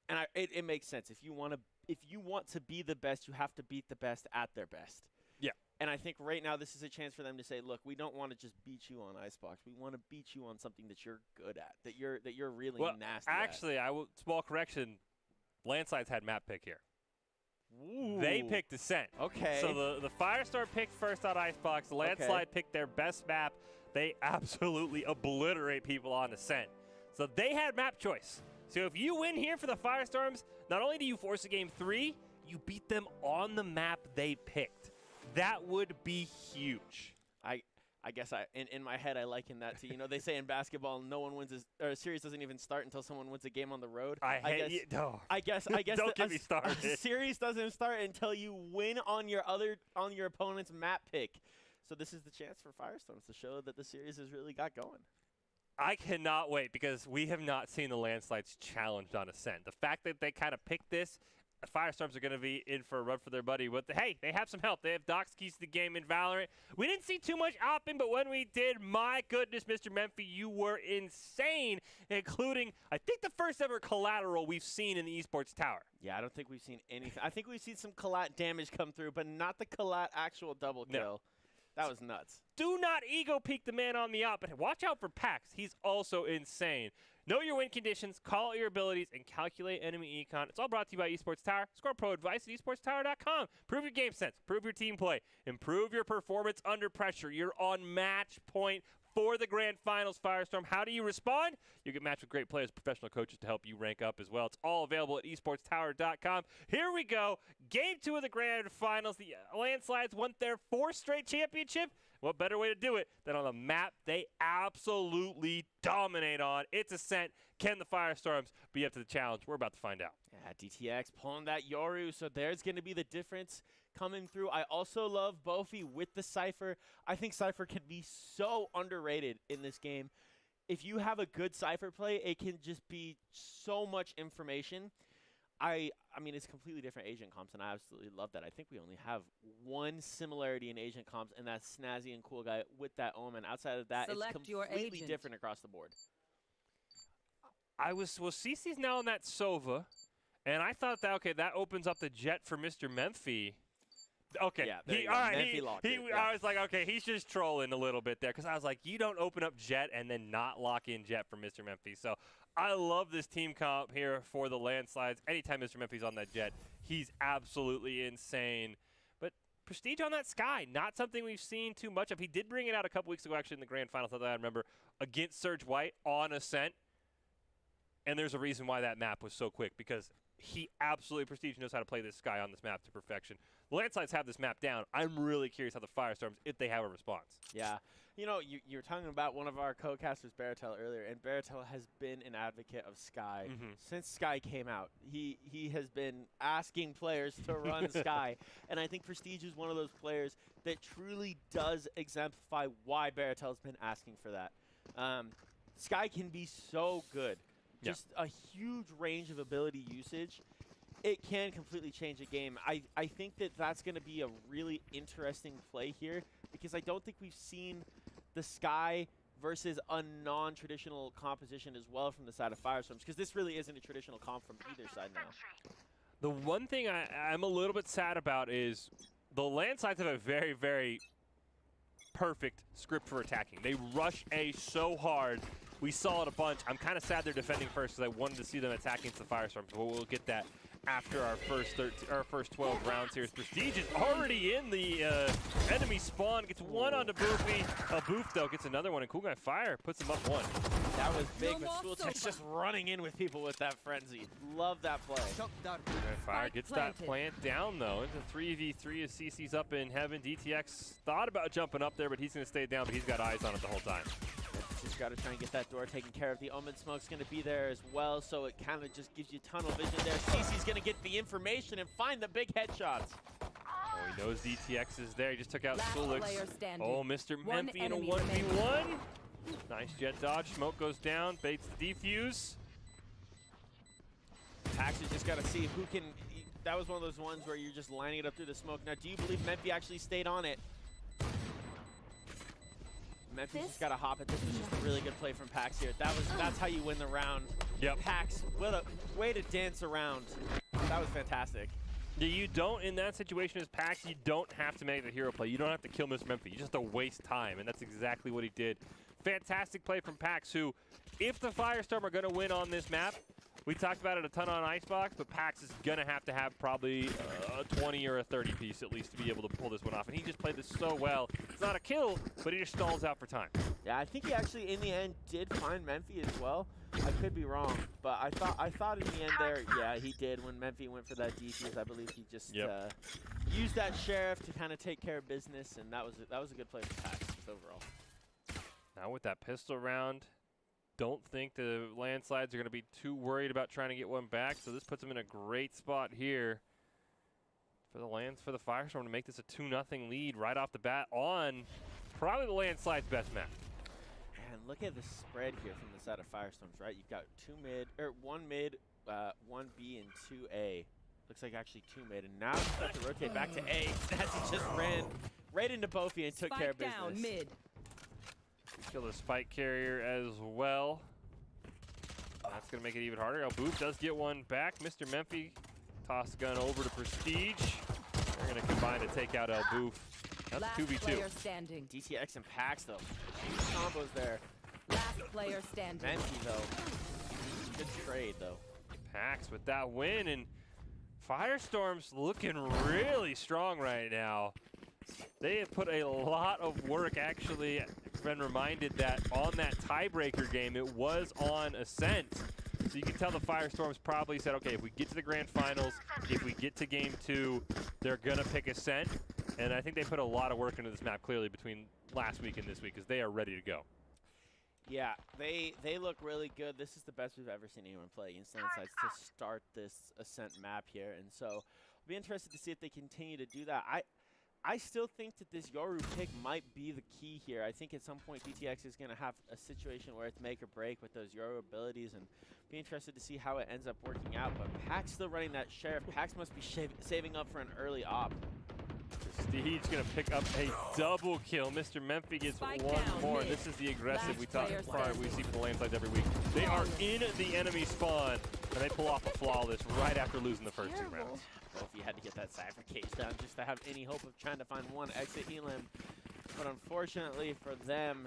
And it makes sense. If you want to be the best, you have to beat the best at their best. Yeah. And I think right now this is a chance for them to say, look, we don't want to just beat you on Icebox. We want to beat you on something that you're good at, that you're really nasty actually, at. small correction, Landslides had map pick here. Ooh. They picked Ascent. Okay. So the Firestorm picked first on Icebox. The Landslide picked their best map. They absolutely obliterate people on Ascent. So they had map choice. So if you win here for the Firestorms, not only do you force a game 3, you beat them on the map they picked. That would be huge. I guess in my head I liken that to, they say in basketball no one wins a series doesn't even start until someone wins a game on the road. I guess Don't get me started. A series doesn't start until you win on your opponent's map pick. So this is the chance for Firestorms to show that the series has really got going. I cannot wait because we have not seen the Landslides challenged on Ascent. The fact that they kind of picked this, the Firestorms are going to be in for a run for their buddy. But hey, they have some help. They have Doc's keys to the game in Valorant. We didn't see too much opping, but when we did, my goodness, Mr. Memphi, you were insane, including, I think, the first ever collateral we've seen in the Esports Tower. Yeah, I don't think we've seen anything. I think we've seen some collat damage come through, but not the collat actual double kill. No. That was nuts. Do not ego peek the man on the op, but watch out for Pax. He's also insane. Know your win conditions, call out your abilities, and calculate enemy econ. It's all brought to you by Esports Tower. Score pro advice at esportstower.com. Prove your game sense, prove your team play, improve your performance under pressure. You're on match point for the grand finals, Firestorm. How do you respond? You get matched with great players, professional coaches to help you rank up as well. It's all available at esportstower.com. Here we go. Game 2 of the grand finals. The Landslides won their 4th straight championship. What better way to do it than on the map they absolutely dominate on? It's Ascent. Can the Firestorms be up to the challenge? We're about to find out. Yeah, DTX pulling that Yoru, so there's going to be the difference coming through. I also love Bofi with the Cypher. I think Cypher can be so underrated in this game. If you have a good Cypher play, it can just be so much information. I mean, it's completely different Asian comps, and I absolutely love that. I think we only have one similarity in Asian comps, and that's Snazzy and Cool Guy with that Omen. Outside of that, Select it's completely different across the board. CC's now on that Sova, and I thought that, okay, that opens up the Jet for Mr. Memphi. Okay, yeah, I was like, okay, he's just trolling a little bit there because I was like, you don't open up Jet and then not lock in Jet for Mr. Memphi. So I love this team comp here for the Landslides. Anytime Mr. Memphi's on that Jet, he's absolutely insane. But Prestige on that Sky, not something we've seen too much of. He did bring it out a couple weeks ago, actually, in the grand finals, that I remember, against Surge White on Ascent. And there's a reason why that map was so quick, because he absolutely, Prestige knows how to play this Sky on this map to perfection. The Landslides have this map down. I'm really curious how the Firestorms, if they have a response. Yeah. You were talking about one of our co-casters, Baratel, earlier, and Baratel has been an advocate of Sky since Sky came out. He has been asking players to run Sky, and I think Prestige is one of those players that truly does exemplify why Baratel's been asking for that. Sky can be so good. Just a huge range of ability usage. It can completely change a game. I think that's going to be a really interesting play here because I don't think we've seen the Sky versus a non-traditional composition as well from the side of Firestorms, because this really isn't a traditional comp from either side now. The one thing I'm a little bit sad about is the Landslides have a very, very perfect script for attacking. They rush A so hard. We saw it a bunch. I'm kind of sad they're defending first because I wanted to see them attacking the Firestorms, but we'll get that after our first 12 rounds here. Prestige is already in the enemy spawn. Gets one onto Boofy. Boof, though, gets another one, and Cool Guy Fire puts him up one. That was big, but Schooltech's just running in with people with that frenzy. Love that play. Fire gets that plant down, though. It's a 3v3 as CC's up in heaven. DTX thought about jumping up there, but he's going to stay down, but he's got eyes on it the whole time. just got to try and get that door taken care of. The Omen Smoke's going to be there as well, so it kind of just gives you tunnel vision there. CC's going to get the information and find the big headshots. Oh, he knows DTX is there. He just took out Sulix. Oh, Mr. Memphi in a 1v1. Nice jet dodge. Smoke goes down, baits the defuse. Pax has just got to see who can. That was one of those ones where you're just lining it up through the smoke. Now, do you believe Memphi actually stayed on it? Memphi's just got to hop it. This was just a really good play from Pax here. That's how you win the round. Yep. Pax, what a way to dance around. That was fantastic. Yeah, you don't, in that situation as Pax, you don't have to make the hero play. You don't have to kill Mr. Memphi. You just have to waste time, and that's exactly what he did. Fantastic play from Pax, who, if the Firestorm are going to win on this map, we talked about it a ton on Icebox, but Pax is going to have probably a 20 or a 30 piece at least to be able to pull this one off. And he just played this so well. It's not a kill, but he just stalls out for time. Yeah, I think he actually, in the end, did find Memphi as well. I could be wrong, but I thought in the end there, yeah, he did. When Memphi went for that defuse, I believe he just used that Sheriff to kind of take care of business, and that was a good play for Pax overall. Now with that pistol round, don't think the landslides are going to be too worried about trying to get one back, so this puts them in a great spot here for the Firestorm to make this a 2-0 lead right off the bat on probably the landslide's best map. And look at the spread here from the side of Firestorms, right? You've got one mid, 1B, and 2A. Looks like actually 2 mid, and now he's about to rotate back to A as he just ran right into Bofi and took care of business. Down mid. Kill the spike carrier as well. That's going to make it even harder. Elboof does get one back. Mr. Memphi toss the gun over to Prestige. They're going to combine to take out Elboof. That's Last 2v2. player standing. DTX and Pax, though. Huge combos there. Last player standing. Memphi, though. Good trade, though. Pax with that win, and Firestorm's looking really strong right now. They have put a lot of work. Actually, been reminded that on that tiebreaker game, it was on Ascent. So you can tell the Firestorms probably said, okay, if we get to the grand finals, if we get to game 2, they're going to pick Ascent. And I think they put a lot of work into this map, clearly, between last week and this week, because they are ready to go. Yeah, they look really good. This is the best we've ever seen anyone play Instant Insights to start this Ascent map here. And so I'll be interested to see if they continue to do that. I still think that this Yoru pick might be the key here. I think at some point DTX is going to have a situation where it's make or break with those Yoru abilities, and be interested to see how it ends up working out. But Pax still running that Sheriff. Pax must be saving up for an early op. Prestige going to pick up a double kill. Mr. Memphi gets one more. Mid. This is the aggressive we see from the landslides every week. Oh, They are in the enemy spawn, and they pull off a flawless right after losing the first 2 rounds. Well, if you had to get that Cypher cage down just to have any hope of trying to find one exit elim. But unfortunately for them,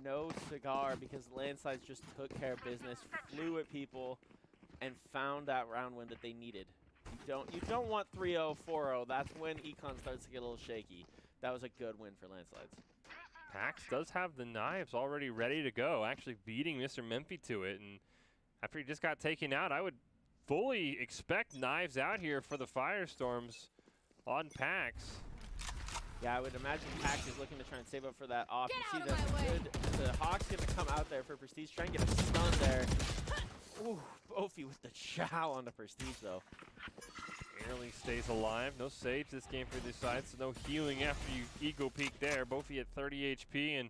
no cigar, because landslides just took care of business, flew at people, and found that round win that they needed. You don't want 3-0, 4-0. That's when Econ starts to get a little shaky. That was a good win for landslides. Pax does have the knives already ready to go, actually beating Mr. Memphi to it. And after he just got taken out, I would fully expect knives out here for the Firestorms on Pax. Yeah, I would imagine Pax is looking to try and save up for that off. You see the Hawk's going to come out there for Prestige, try and get a stun there. Ooh, Bofi with the chow on the Prestige, though. Barely stays alive. No sage this game for this side, so no healing after you ego peek there. Bofi at 30 HP, and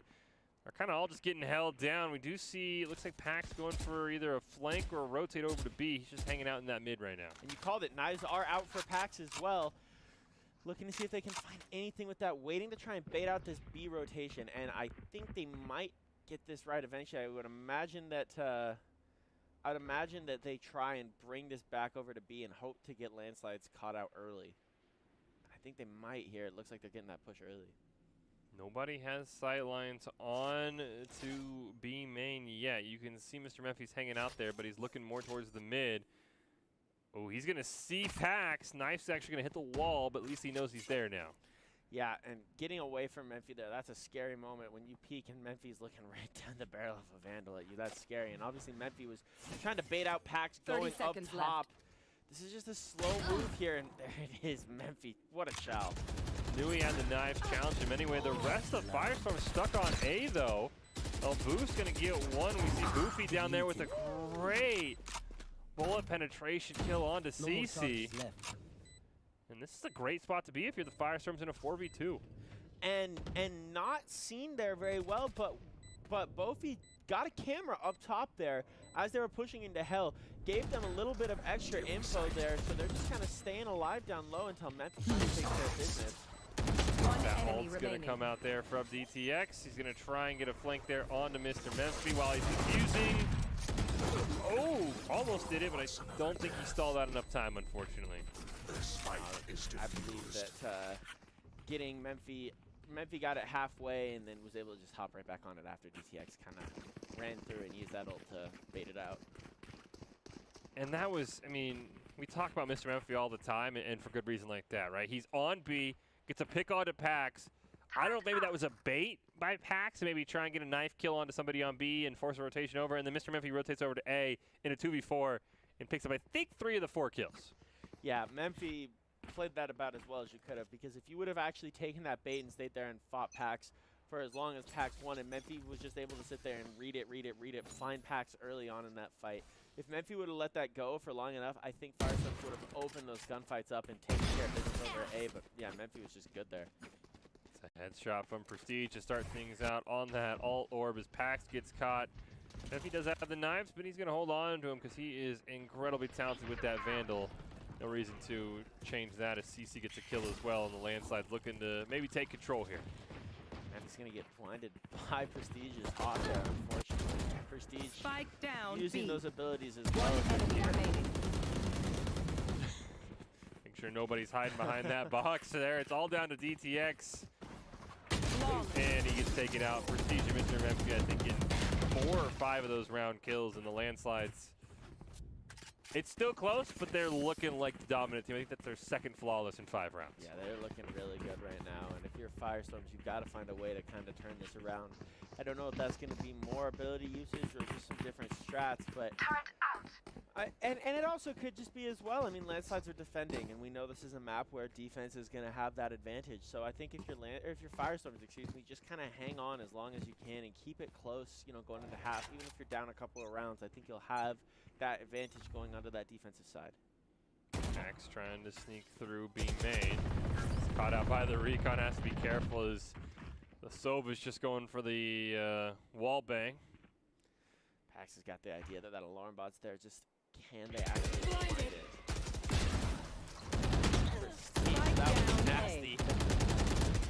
are kind of all just getting held down. We do see, it looks like Pax going for either a flank or a rotate over to B. He's just hanging out in that mid right now. And you called it. Knives are out for Pax as well. Looking to see if they can find anything with that, waiting to try and bait out this B rotation. And I think they might get this right eventually. I would imagine that they try and bring this back over to B and hope to get landslides caught out early. I think they might here. It looks like they're getting that push early. Nobody has sight lines on to B main yet. You can see Mr. Memphi's hanging out there, but he's looking more towards the mid. Oh, he's going to see Pax. Knife's actually going to hit the wall, but at least he knows he's there now. Yeah, and getting away from Memphi there, that's a scary moment when you peek and Memphi's looking right down the barrel of a Vandal at you. That's scary. And obviously Memphi was trying to bait out Pax going up top. This is just a slow move here, and there it is, Memphi. What a chow. Knew he had the knives, challenged him anyway. The rest of Firestorm stuck on A, though. Boof's gonna get one. We see Boofy down there with a great bullet penetration kill onto CC. And this is a great spot to be if you're the Firestorms in a 4v2. And not seen there very well, but Bofi got a camera up top there as they were pushing into hell. Gave them a little bit of extra info there, so they're just kind of staying alive down low until Memphis takes care of business. That ult's going to come out there from DTX. He's going to try and get a flank there onto Mr. Memphis while he's defusing. Oh, almost did it, but I don't think he stalled out enough time, unfortunately. I believe that getting Memphis got it halfway and then was able to just hop right back on it after DTX kind of ran through and used that ult to bait it out. And that was, I mean, we talk about Mr. Memphis all the time, and for good reason like that, right? He's on B, gets a pick onto Pax. I don't know if maybe that was a bait by Pax, and maybe try and get a knife kill onto somebody on B and force a rotation over, and then Mr. Memphis rotates over to A in a 2v4 and picks up, I think, 3 of the 4 kills. Yeah, Memphis played that about as well as you could have, because if you would have actually taken that bait and stayed there and fought Pax for as long as Pax won, and Memphis was just able to sit there and read it, find Pax early on in that fight. If Memphis would have let that go for long enough, I think Firestorms would have opened those gunfights up and taken care of business over A, but yeah, Memphis was just good there. It's a headshot from Prestige to start things out on that alt orb as Pax gets caught. Memphis does have the knives, but he's going to hold on to him because he is incredibly talented with that Vandal. No reason to change that as CC gets a kill as well, and the landslide looking to maybe take control here. Memphis going to get blinded by Prestige's hot there, unfortunately. Prestige Spike down using B. those abilities as well. Make sure nobody's hiding behind that box there. It's all down to DTX. And he gets taken out. Prestige and Mr. Memphis, I think, getting 4 or 5 of those round kills, and the landslides. It's still close, but they're looking like the dominant team. I think that's their second flawless in 5 rounds. Yeah, they're looking really good right now. And if you're Firestorms, you've got to find a way to kind of turn this around. I don't know if that's going to be more ability usage or just some different strats, but and it also could just be as well. I mean, landslides are defending, and we know this is a map where defense is going to have that advantage. So I think if you're Firestorms, just kind of hang on as long as you can and keep it close. You know, going into half, even if you're down a couple of rounds, I think you'll have that advantage going onto that defensive side. Max trying to sneak through being main. He's caught out by the recon, has to be careful as the Sova's just going for the wall bang. Pax has got the idea that that alarm bot's there. Just can they actually find it? That was nasty.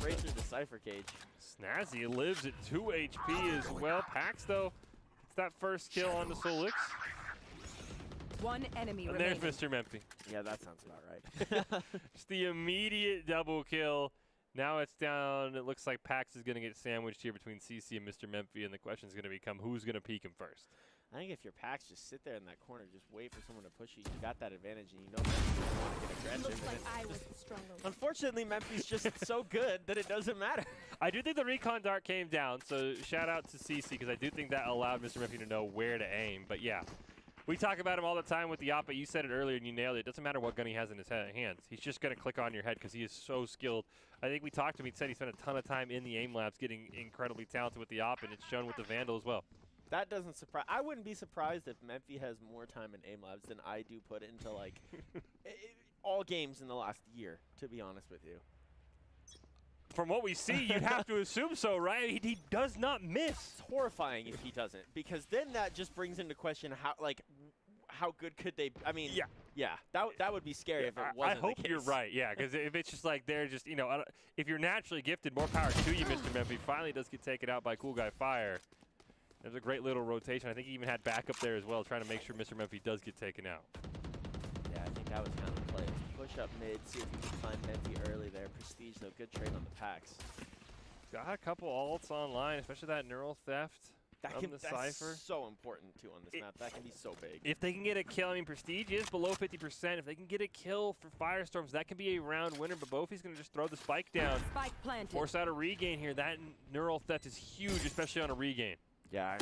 Right through the Cypher cage. Snazzy lives at 2 HP as well. Pax, though, it's that first kill on the Solix. One enemy and remaining. there's Mr. Memphis. Yeah, that sounds about right. Just the immediate double kill. Now it's down. It looks like Pax is going to get sandwiched here between CC and Mr. Memphis, and the question is going to become who's going to peek him first. I think if you're Pax, just sit there in that corner, just wait for someone to push you. You got that advantage, and you know Memphis is going to get aggressive. Looks like I was the stronger one. Unfortunately, Memphis is just so good that it doesn't matter. I do think the recon dart came down, so shout out to CC because I do think that allowed Mr. Memphis to know where to aim. But yeah, we talk about him all the time with the op, but you said it earlier and you nailed it. It doesn't matter what gun he has in his hands. He's just going to click on your head because he is so skilled. I think we talked to him. He said he spent a ton of time in the aim labs getting incredibly talented with the op, and it's shown with the Vandal as well. That doesn't surprise. I wouldn't be surprised if Memphis has more time in aim labs than I do put into like all games in the last year, to be honest with you. From what we see, you'd have to assume so, right? He does not miss. It's horrifying if he doesn't, because then that just brings into question how good could they? I mean, yeah, that would be scary if it wasn't. I hope the case. you're right, yeah, because if it's just like they're just, you know, if you're naturally gifted, more power to you, Mr. Memphis. Finally does get taken out by Cool Guy Fire. There's a great little rotation. I think he even had backup there as well, trying to make sure Mr. Memphis does get taken out. Yeah, I think that was kind of the play. Push up mid, see if you can find Memphis early there. Prestige, though, good trade on the Pax. Got a couple ults online, especially that Neural Theft on the Cypher. That's so important, too, on this map. That can be so big. If they can get a kill, I mean, Prestige is below 50%. If they can get a kill for Firestorms, that can be a round winner, but Bofi's going to just throw the spike down. Spike planted. Force out a regain here. That Neural Theft is huge, especially on a regain. Yeah.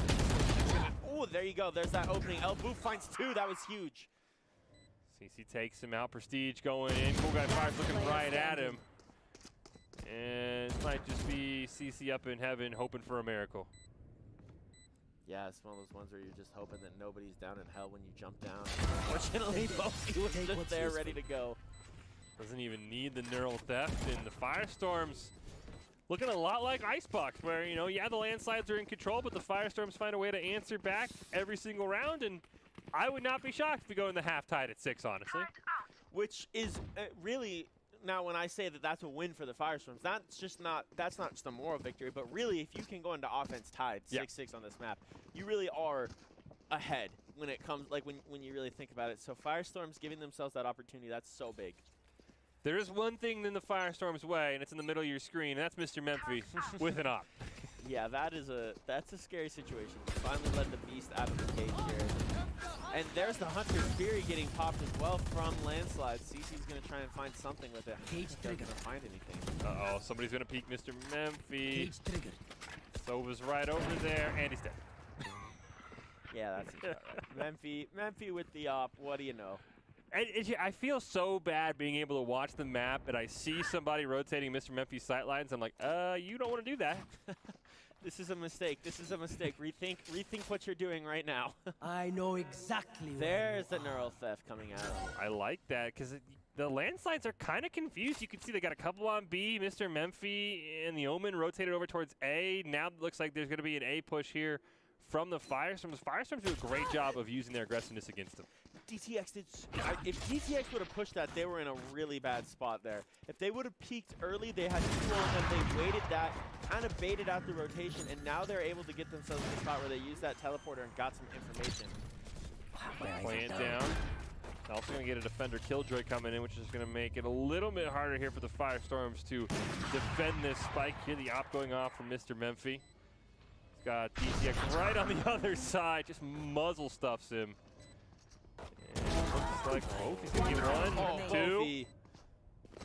Oh, there you go. There's that opening. El Boof finds 2. That was huge. CC takes him out. Prestige going in. Cool Guy Fire's looking right at him. And it might just be CC up in heaven hoping for a miracle. Yeah, it's one of those ones where you're just hoping that nobody's down in hell when you jump down. Fortunately, Bofi was just there ready to go. Doesn't even need the neural theft, and the Firestorms looking a lot like Icebox, where, you know, yeah, the landslides are in control, but the Firestorms find a way to answer back every single round, and I would not be shocked if we go in the half tied at 6, honestly. Which is really, now when I say that that's a win for the Firestorms, that's not just a moral victory, but really if you can go into offense tied 6-6 on this map, you really are ahead when it comes, like when you really think about it. So Firestorms giving themselves that opportunity, that's so big. There is one thing in the Firestorm's way, and it's in the middle of your screen, and that's Mr. Memphis with an op. Yeah, that's a scary situation. Finally let the beast out of the cage here. And there's the Hunter's Fury getting popped as well from Landslide. CC's going to try and find something with it. Cage trigger. Going to find anything. Uh-oh, somebody's going to peek Mr. Memphis. Sova's right over there, and he's dead. Yeah, that's right. Memphis with the op, what do you know? I feel so bad being able to watch the map, and I see somebody rotating Mr. Memphis' sightlines. I'm like, you don't want to do that. This is a mistake. This is a mistake. Rethink what you're doing right now. I know exactly. There's the neural theft coming out. I like that because the landslides are kind of confused. You can see they got a couple on B. Mr. Memphis and the Omen rotated over towards A. Now it looks like there's going to be an A push here from the Firestorms. Firestorms do a great job of using their aggressiveness against them. DTX did. If DTX would have pushed that, they were in a really bad spot there. If they would have peaked early, they had 2 on them. They waited that, kind of baited out the rotation, and now they're able to get themselves in a spot where they used that teleporter and got some information. Play it down. Also going to get a defender killjoy coming in, which is going to make it a little bit harder here for the Firestorms to defend this spike here. The op going off from Mr. Memphis. He's got DTX right on the other side, just muzzle stuffs him. And looks like Bofi's going to get 1, 2.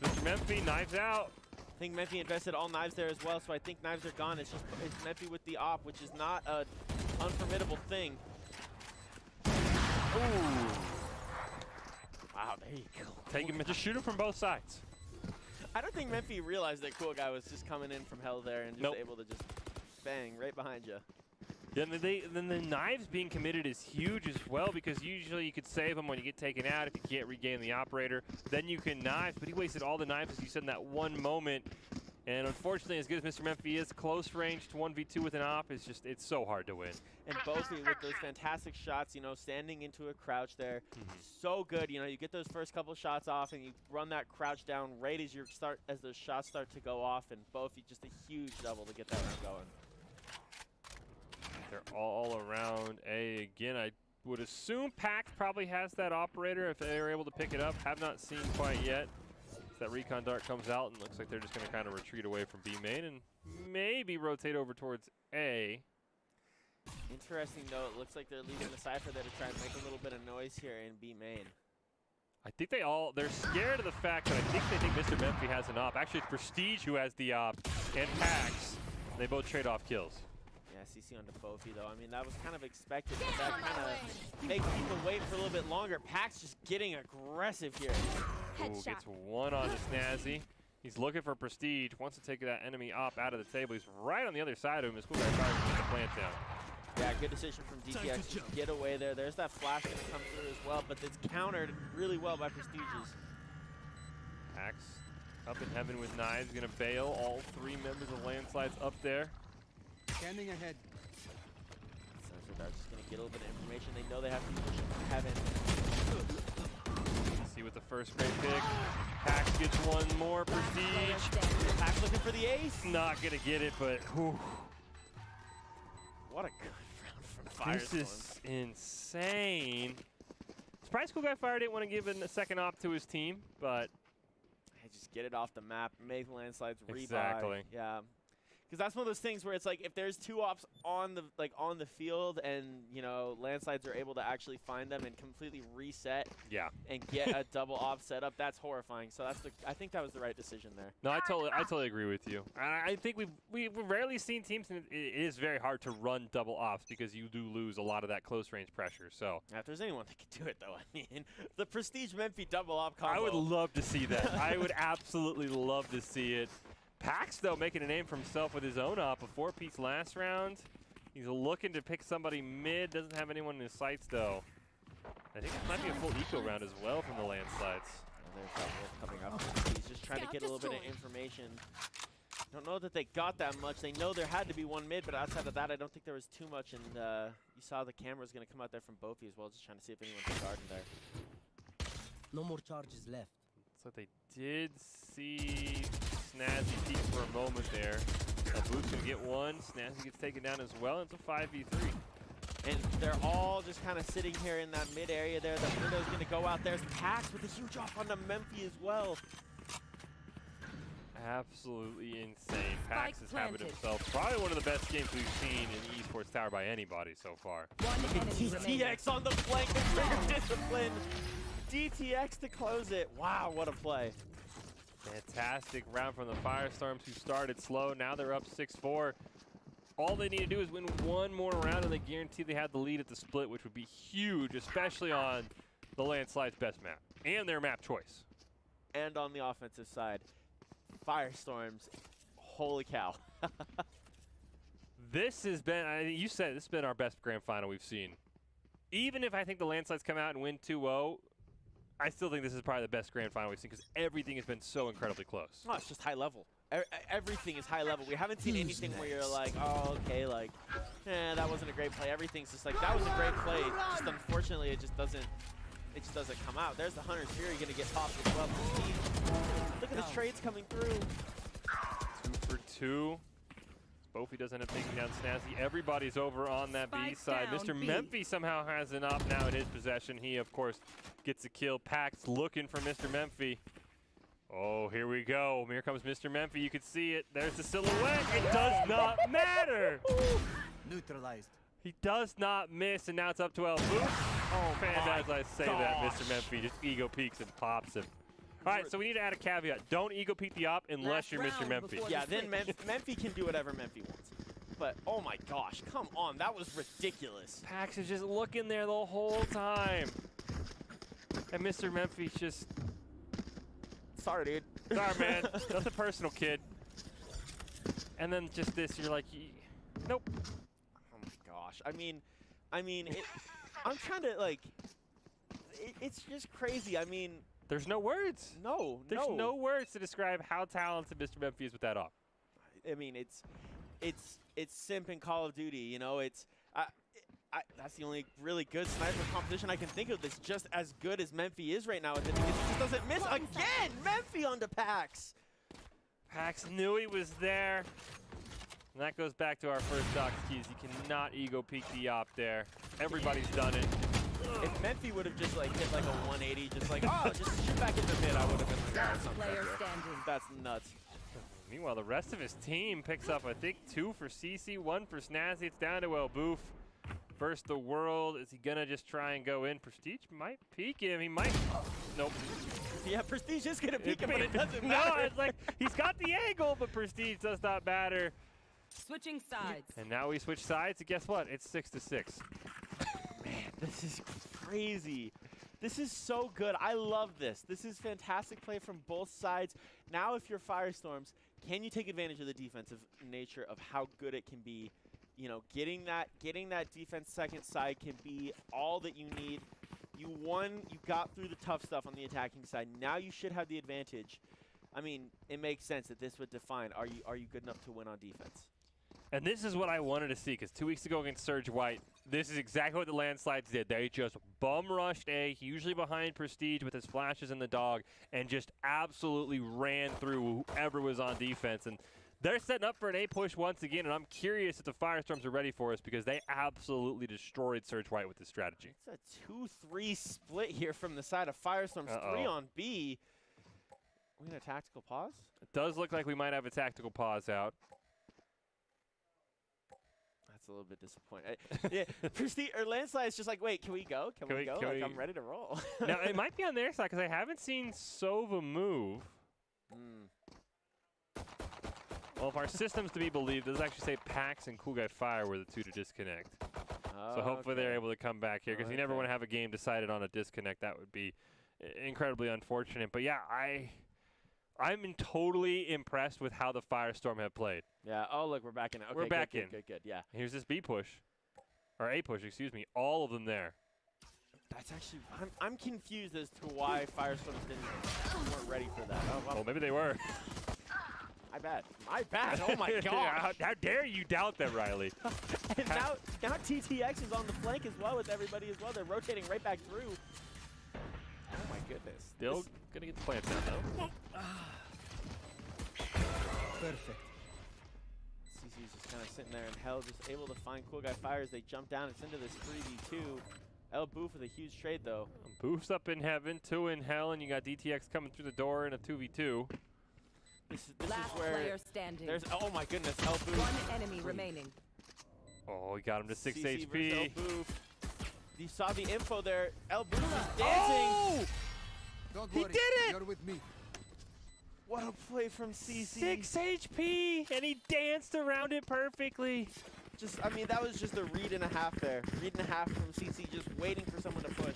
Mr. Memphis, knives out. I think Memphis invested all knives there as well, so I think knives are gone. It's Memphis with the op, which is not an unformidable thing. Ooh. Wow, there you go. Take him and just shoot him from both sides. I don't think Memphis realized that Cool Guy was just coming in from hell there and just able to just bang right behind you. Yeah, then the knives being committed is huge as well, because usually you could save them when you get taken out if you can't regain the operator. Then you can knife, but he wasted all the knives, as you said, in that one moment. And unfortunately, as good as Mr. Memphis is, close range to 1v2 with an op is just, it's so hard to win. And Bofi with those fantastic shots, you know, standing into a crouch there, so good. You know, you get those first couple shots off and you run that crouch down right as those shots start to go off, and Bofi just a huge double to get that round going. They're all around A again. I would assume Pax probably has that operator if they're able to pick it up. Have not seen quite yet. That recon dart comes out and looks like they're just going to kind of retreat away from B main and maybe rotate over towards A. Interesting though, it looks like they're leaving the Cypher there to try and make a little bit of noise here in B main. I think they're scared of the fact that they think Mr. Memphis has an op. Actually, it's Prestige who has the op and Pax. They both trade off kills. Yeah, CC onto Bofi though. I mean, that was kind of expected, but that kind of makes people wait for a little bit longer. Pax just getting aggressive here. Ooh, gets 1 on his Snazzy. He's looking for Prestige, wants to take that enemy op out of the table. He's right on the other side of him. His cool guy tries to put the plant down. Yeah, good decision from DTX to get away there. There's that flash going to come through as well, but it's countered really well by Prestiges. Pax up in heaven with knives, going to bail all 3 members of Landslides up there. Standing ahead. So they're just going to get a little bit of information. They know they have to push it from heaven. See with the first great pick. Pax gets 1 more Prestige. Pax looking for the ace. Not going to get it, but whew. What a good round from Firestorm. This is insane. Surprised Cool Guy Fire didn't want to give a second op to his team, but hey, just get it off the map, make Landslides rebuy. Exactly. Yeah. Because that's one of those things where it's like if there's 2 ops on the field and you know Landslides are able to actually find them and completely reset and get a double op setup, that's horrifying. So I think that was the right decision there. No, I totally agree with you. And I think we've rarely seen teams, and it is very hard to run double ops because you do lose a lot of that close range pressure. So if there's anyone that could do it though, I mean the Prestige Memphis double op combo. I would love to see that. I would absolutely love to see it. Pax, though, making a name for himself with his own op, a 4-piece last round. He's looking to pick somebody mid. Doesn't have anyone in his sights, though. I think it might be a full eco round as well from the landslides. There's that wolf coming up. He's just trying to get a little bit of information. Don't know that they got that much. They know there had to be one mid, but outside of that, I don't think there was too much. And you saw the camera was going to come out there from Bofi as well, just trying to see if anyone's guarding there. No more charges left. So they did see Snazzy peek for a moment there. Boof's going to get one. Snazzy gets taken down as well. It's a 5v3. And they're all just kind of sitting here in that mid area there. The window's going to go out. There's Pax with a huge off on the Memphi as well. Absolutely insane. Pax is having himself probably one of the best games we've seen in Esports Tower by anybody so far. DTX on the flank with trigger discipline. DTX to close it. Wow, what a play. Fantastic round from the Firestorms, who started slow. Now they're up 6-4. All they need to do is win one more round, and they guarantee they have the lead at the split, which would be huge, especially on the Landslide's best map and their map choice. And on the offensive side, Firestorms, holy cow. This has been, you said, this has been our best grand final we've seen. Even if I think the Landslides come out and win 2-0, I still think this is probably the best grand final we've seen because everything has been so incredibly close. Oh, it's just high level. Everything is high level. We haven't seen anything where you're like, oh, okay, like, that wasn't a great play. Everything's just like, that was a great play. Just unfortunately, it just doesn't come out. There's the Hunter's Fury going to get popped as well. Look at the trades coming through. 2 for 2. Bofi doesn't end up taking down Snazzy. Everybody's over on that B side. Mr. Memphi somehow has an op now in his possession. He, of course, gets a kill. Pax looking for Mr. Memphi. Oh, here we go. Here comes Mr. Memphi. You can see it. There's the silhouette. It does not matter. Neutralized. He does not miss, and now it's up 12. Oh, man, as I say that, Mr. Memphi just ego peeks and pops him. All right, so we need to add a caveat. Don't ego peek the op unless you're Mr. Memphi. Yeah, then Memphi can do whatever Memphi wants. But, oh my gosh, come on. That was ridiculous. Pax is just looking there the whole time. And Mr. Memphi's just... Sorry, dude. Sorry, man. Nothing personal, kid. And then just this, you're like, nope. Oh my gosh. I mean, I'm trying to, like, it's just crazy. I mean... There's no words. No, There's no words to describe how talented Mr. Memphi is with that op. I mean, it's simp in Call of Duty. You know, that's the only really good sniper competition I can think of that's just as good as Memphi is right now with it, because he just doesn't miss again. Memphi onto Pax. Pax knew he was there. And that goes back to our first docs keys. You cannot ego peek the op there. Everybody's done it. If Memphi would have just like hit like a 180, just like, oh, just shoot back in the mid, I would have been like, oh, Player standing. That's nuts. Meanwhile, the rest of his team picks up, I think, 2 for CC, 1 for Snazzy. It's down to Boof. First the world. Is he going to just try and go in? Prestige might peek him. He might. Nope. Yeah, Prestige is going to peek him, but it doesn't matter. No, it's like he's got the angle, but Prestige does not matter. Switching sides. And now we switch sides, and guess what? It's 6-6. Man, this is crazy. This is so good. I love this. This is fantastic play from both sides. Now if you're Firestorms, can you take advantage of the defensive nature of how good it can be? You know, getting that defense second side can be all that you need. You got through the tough stuff on the attacking side. Now you should have the advantage. I mean, it makes sense that this would define, are you good enough to win on defense? And this is what I wanted to see, because 2 weeks ago against Surge White, this is exactly what the Landslides did. They just bum rushed A, usually behind Prestige with his flashes and the dog, and just absolutely ran through whoever was on defense. And they're setting up for an A push once again, and I'm curious if the Firestorms are ready for us, because they absolutely destroyed Surge White with this strategy. It's a 2-3 split here from the side of Firestorms. 3 on B. We need a tactical pause? It does look like we might have a tactical pause out. That's a little bit disappointing. Yeah, Prestige or Landslide's just like, wait, can we go? Can we go? Like, I'm ready to roll. Now, it might be on their side, because I haven't seen Sova move. Well, if our system's to be believed, it does actually say Pax and Cool Guy Fire were the 2 to disconnect. So hopefully they're able to come back here, because you never want to have a game decided on a disconnect. That would be incredibly unfortunate. But yeah, I'm totally impressed with how the Firestorm have played. Yeah. Oh, look, we're back in it. Okay, We're back good, in. Good. Yeah. Here's this B push. Or A push, excuse me. All of them there. That's actually, I'm confused as to why Firestorms weren't ready for that. Oh, Well, maybe they were. My bad. My bad. Oh my gosh. How dare you doubt them, Riley? And now TTX is on the flank as well with everybody as well. They're rotating right back through. Oh my goodness. Still gonna get the plants down though. Perfect. CC's just kind of sitting there, and Hell just able to find Cool Guy Fires. They jump down. It's into this 3v2. El Boof with a huge trade though. Boof's up in heaven, 2 in hell, and you got DTX coming through the door in a 2v2. This is Last where player standing. there's, oh my goodness, El Boof. One enemy remaining. Oh, he got him to 6 CC HP. versus El Boof. You saw the info there. El Boof is dancing. Oh! Don't He worry. did it! You're with me. What a play from CC. 6 HP, and he danced around it perfectly. Just, I mean, that was just a read and a half there. Read and a half from CC, just waiting for someone to push.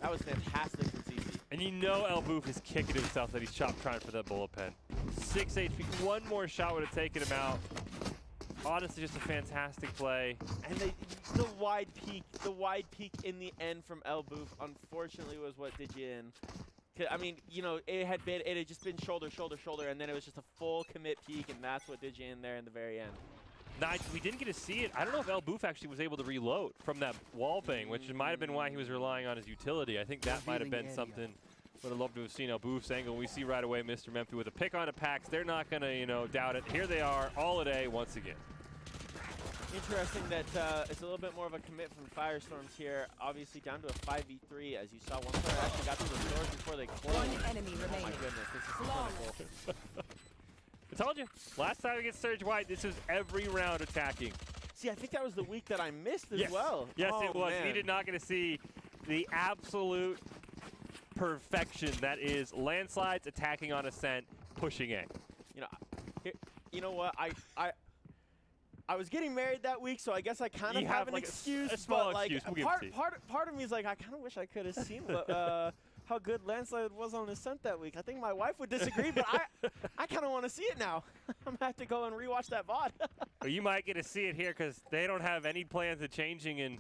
That was fantastic from CC. And you know El Boof is kicking himself that he's chopped trying for that bullet pen. 6 HP, one more shot would have taken him out. Honestly, just a fantastic play. And the wide peak in the end from El Boof, unfortunately, was what did you in. I mean, you know, it had just been shoulder, and then it was just a full commit peak, and that's what did you in there in the very end. We didn't get to see it. I don't know if El Boof actually was able to reload from that wall bang, which might have been why he was relying on his utility. I think that might have been something. Would have loved to have seen El Boof's angle. We see right away Mr. Memphi with a pick on a Pax. They're not going to, you know, doubt it. Here they are, all a day once again. Interesting that it's a little bit more of a commit from Firestorms here. Obviously down to a 5v3, as you saw one player actually got through the doors before they closed. One enemy Oh remaining. my goodness, this is clinical. I told you, last time against Surge White, this was every round attacking. See, I think that was the week that I missed as well. Yes, oh, it was. Man. We did not get to see the absolute perfection that is landslides, attacking on Ascent, pushing A. You know, you know what? I was getting married that week, so I guess I kind of have an like excuse. a small but excuse. Like, We'll give it to you. part of me is like, I kind of wish I could have seen how good Landslide was on Ascent that week. I think my wife would disagree, but I kind of want to see it now. I'm going to have to go and rewatch that VOD. Well, you might get to see it here because they don't have any plans of changing, and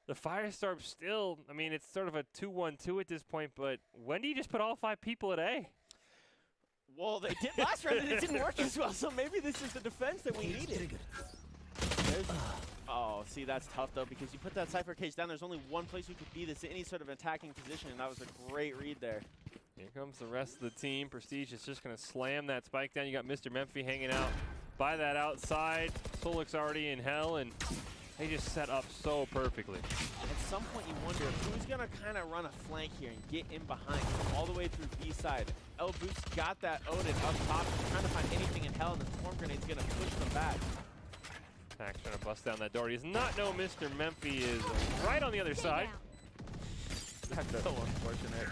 the Firestorm still, I mean, it's sort of a 2-1-2 at this point, but when do you just put all 5 people at A? Well, they did last round, and it didn't work as well, so maybe this is the defense that we needed. Oh, see, that's tough, though, because you put that Cypher cage down, there's only one place you could be this any sort of attacking position, and that was a great read there. Here comes the rest of the team. Prestige is just going to slam that spike down. You got Mr. Memphi hanging out by that outside. Solik's already in hell, and they just set up so perfectly. At some point, you wonder who's going to kind of run a flank here and get in behind all the way through B side. El Boof's got that Odin up top, trying to find anything in hell, and the Storm Grenade's going to push them back. Pax trying to bust down that door. He does not know Mr. Memphi is right on the other side. That's so unfortunate.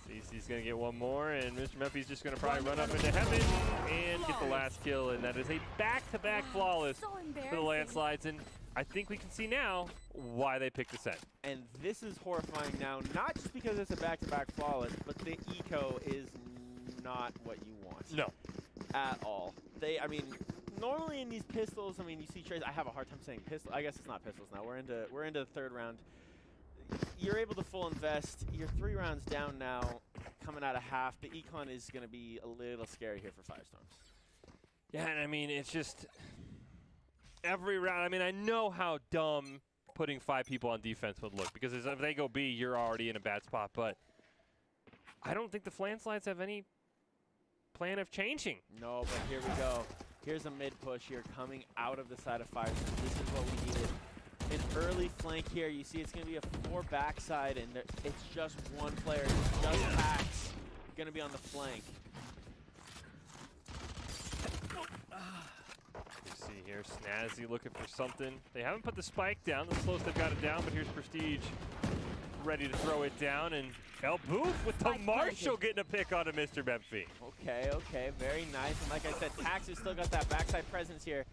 CC's going to get one more, and Mr. Memphi's just going to probably run up into heaven and get the last kill, and that is a back-to-back flawless for the landslides, and I think we can see now why they picked the set. And this is horrifying now, not just because it's a back-to-back flawless, but the eco is not what you want. No. At all. I mean, normally in these pistols, I mean, you see trades. I have a hard time saying pistol. I guess it's not pistols now. We're into the third round. You're able to full invest. You're 3 rounds down now, coming out of half. The econ is going to be a little scary here for Firestorms. Yeah, and I mean, it's just every round. I mean, I know how dumb putting 5 people on defense would look, because if they go B, you're already in a bad spot. But I don't think the Flanslides have any plan of changing. No, but here we go. Here's a mid push here coming out of the side of Firestorms. This is what we needed. An early flank here. You see it's going to be a 4 backside, and it's just one player. It's just Pax going to be on the flank. You see here, Snazzy looking for something. They haven't put the spike down. The slowest they've got it down, but here's Prestige ready to throw it down, and El Boof with the Marshall getting a pick onto Mr. Memphi. Okay, very nice. And like I said, Pax has still got that backside presence here.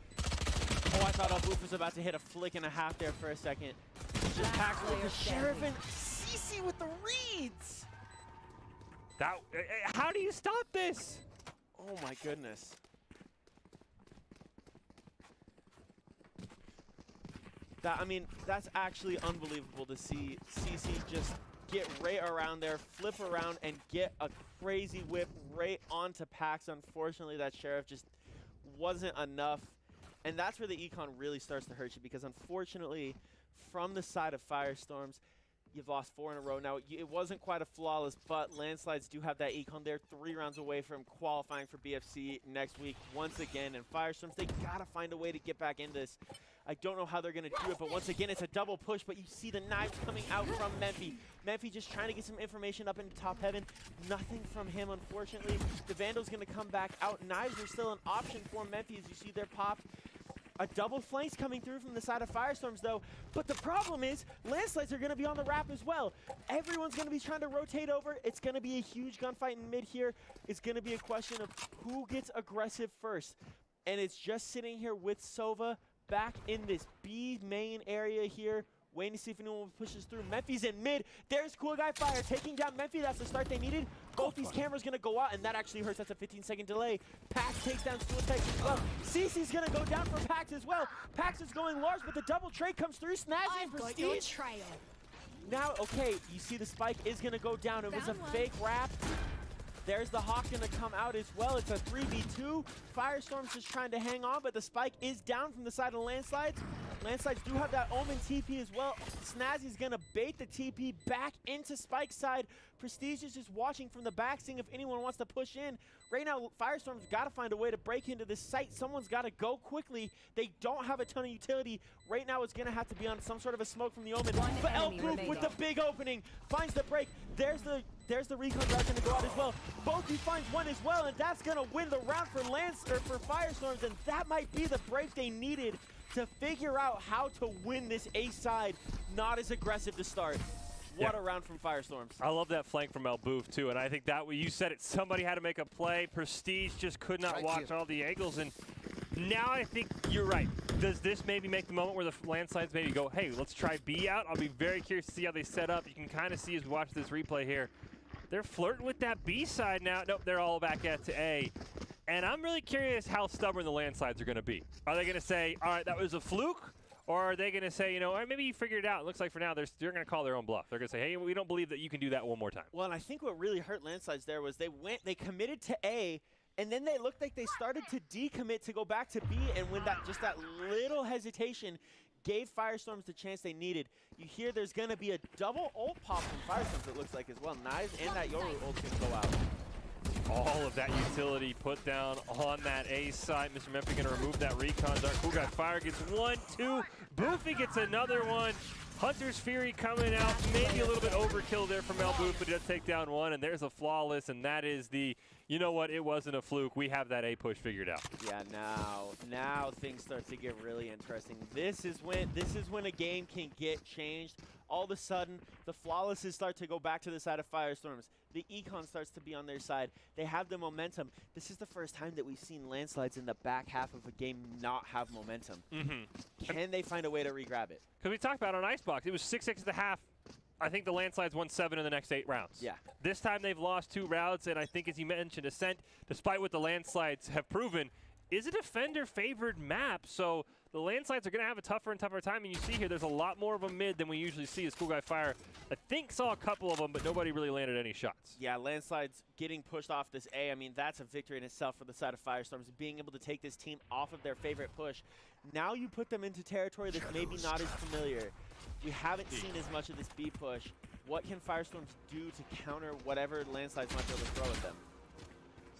Oh, I thought El Boof was about to hit a flick and a half there for a second. Just Pax with the Sheriff and CC with the reads. How do you stop this? Oh my goodness. I mean, that's actually unbelievable to see CC just get right around there, flip around, and get a crazy whip right onto Pax. Unfortunately, that Sheriff just wasn't enough. And that's where the econ really starts to hurt you, because unfortunately, from the side of Firestorms, you've lost 4 in a row. Now, it wasn't quite a flawless, but Landslides do have that econ. They're 3 rounds away from qualifying for BFC next week once again. And Firestorms, they got to find a way to get back in this. I don't know how they're going to do it, but once again, it's a double push, but you see the knives coming out from Memphi. Memphi just trying to get some information up into top heaven. Nothing from him, unfortunately. The Vandal's going to come back out. Knives are still an option for Memphi, as you see there popped. A double flanks coming through from the side of Firestorms, though. But the problem is, Landslides are going to be on the wrap as well. Everyone's going to be trying to rotate over. It's going to be a huge gunfight in mid here. It's going to be a question of who gets aggressive first. And it's just sitting here with Sova back in this B main area here, waiting to see if anyone pushes through. Memphi's in mid. There's Cool Guy Fire taking down Memphi. That's the start they needed. Both these cameras going to go out, and that actually hurts. That's a 15-second delay. Pax takes down Suicide as well. CC's going to go down for Pax as well. Pax is going large, but the double trade comes through. Snazzy and Prestige. Now, okay, you see the spike is going to go down. It was a fake wrap. There's the Hawk going to come out as well. It's a 3v2. Firestorm's just trying to hang on, but the spike is down from the side of Landslides. Landslides do have that Omen TP as well. Snazzy's going to bait the TP back into Spike's side. Prestige is just watching from the back, seeing if anyone wants to push in. Right now, Firestorm's got to find a way to break into this site. Someone's got to go quickly. They don't have a ton of utility. Right now, it's going to have to be on some sort of a smoke from the Omen. But Elboof with the big opening finds the break. There's the recon guard going to go out as well. Both finds one as well, and that's going to win the round for for Firestorms, and that might be the break they needed to figure out how to win this A side. Not as aggressive to start. What a round from Firestorms. I love that flank from Elboof, too, and I think that, you said it, somebody had to make a play. Prestige just could not watch all the angles, and now I think you're right. Does this maybe make the moment where the Landslides maybe go, hey, let's try B out? I'll be very curious to see how they set up. You can kind of see as we watch this replay here. They're flirting with that B side now. Nope, they're all back at to A. And I'm really curious how stubborn the Landslides are going to be. Are they going to say, all right, that was a fluke? Or are they going to say, you know, maybe you figured it out. It looks like for now they're going to call their own bluff. They're going to say, hey, we don't believe that you can do that one more time. Well, and I think what really hurt Landslides there was they committed to A, and then they looked like they started to decommit to go back to B, and when that little hesitation gave Firestorms the chance they needed. You hear there's going to be a double ult pop from Firestorms, it looks like, as well. Knives and that Yoru ult's going to go out. All of that utility put down on that A side. Mr. Memphi going to remove that recon. Dark Cool Guy Fire gets 1, 2. Boofy gets another one. Hunter's Fury coming out. Maybe a little bit overkill there from Elboof, but he does take down one. And there's a flawless, and that is the, you know what, it wasn't a fluke. We have that A push figured out. Yeah, now things start to get really interesting. This is when a game can get changed. All of a sudden, the flawlesses start to go back to the side of Firestorms. The econ starts to be on their side. They have the momentum. This is the first time that we've seen Landslides in the back half of a game not have momentum. Can they find a way to re-grab it? Because we talked about on Icebox, it was 6-6 at the half. I think the Landslides won 7 in the next 8 rounds. Yeah. This time they've lost 2 rounds, and I think, as you mentioned, Ascent, despite what the Landslides have proven, is a defender-favored map. So the Landslides are going to have a tougher and tougher time, and you see here there's a lot more of a mid than we usually see as Cool Guy Fire. I think saw a couple of them, but nobody really landed any shots. Yeah, Landslides getting pushed off this A, I mean, that's a victory in itself for the side of Firestorms, being able to take this team off of their favorite push. Now you put them into territory that's maybe not as familiar. We haven't seen as much of this B push. What can Firestorms do to counter whatever Landslides might be able to throw at them?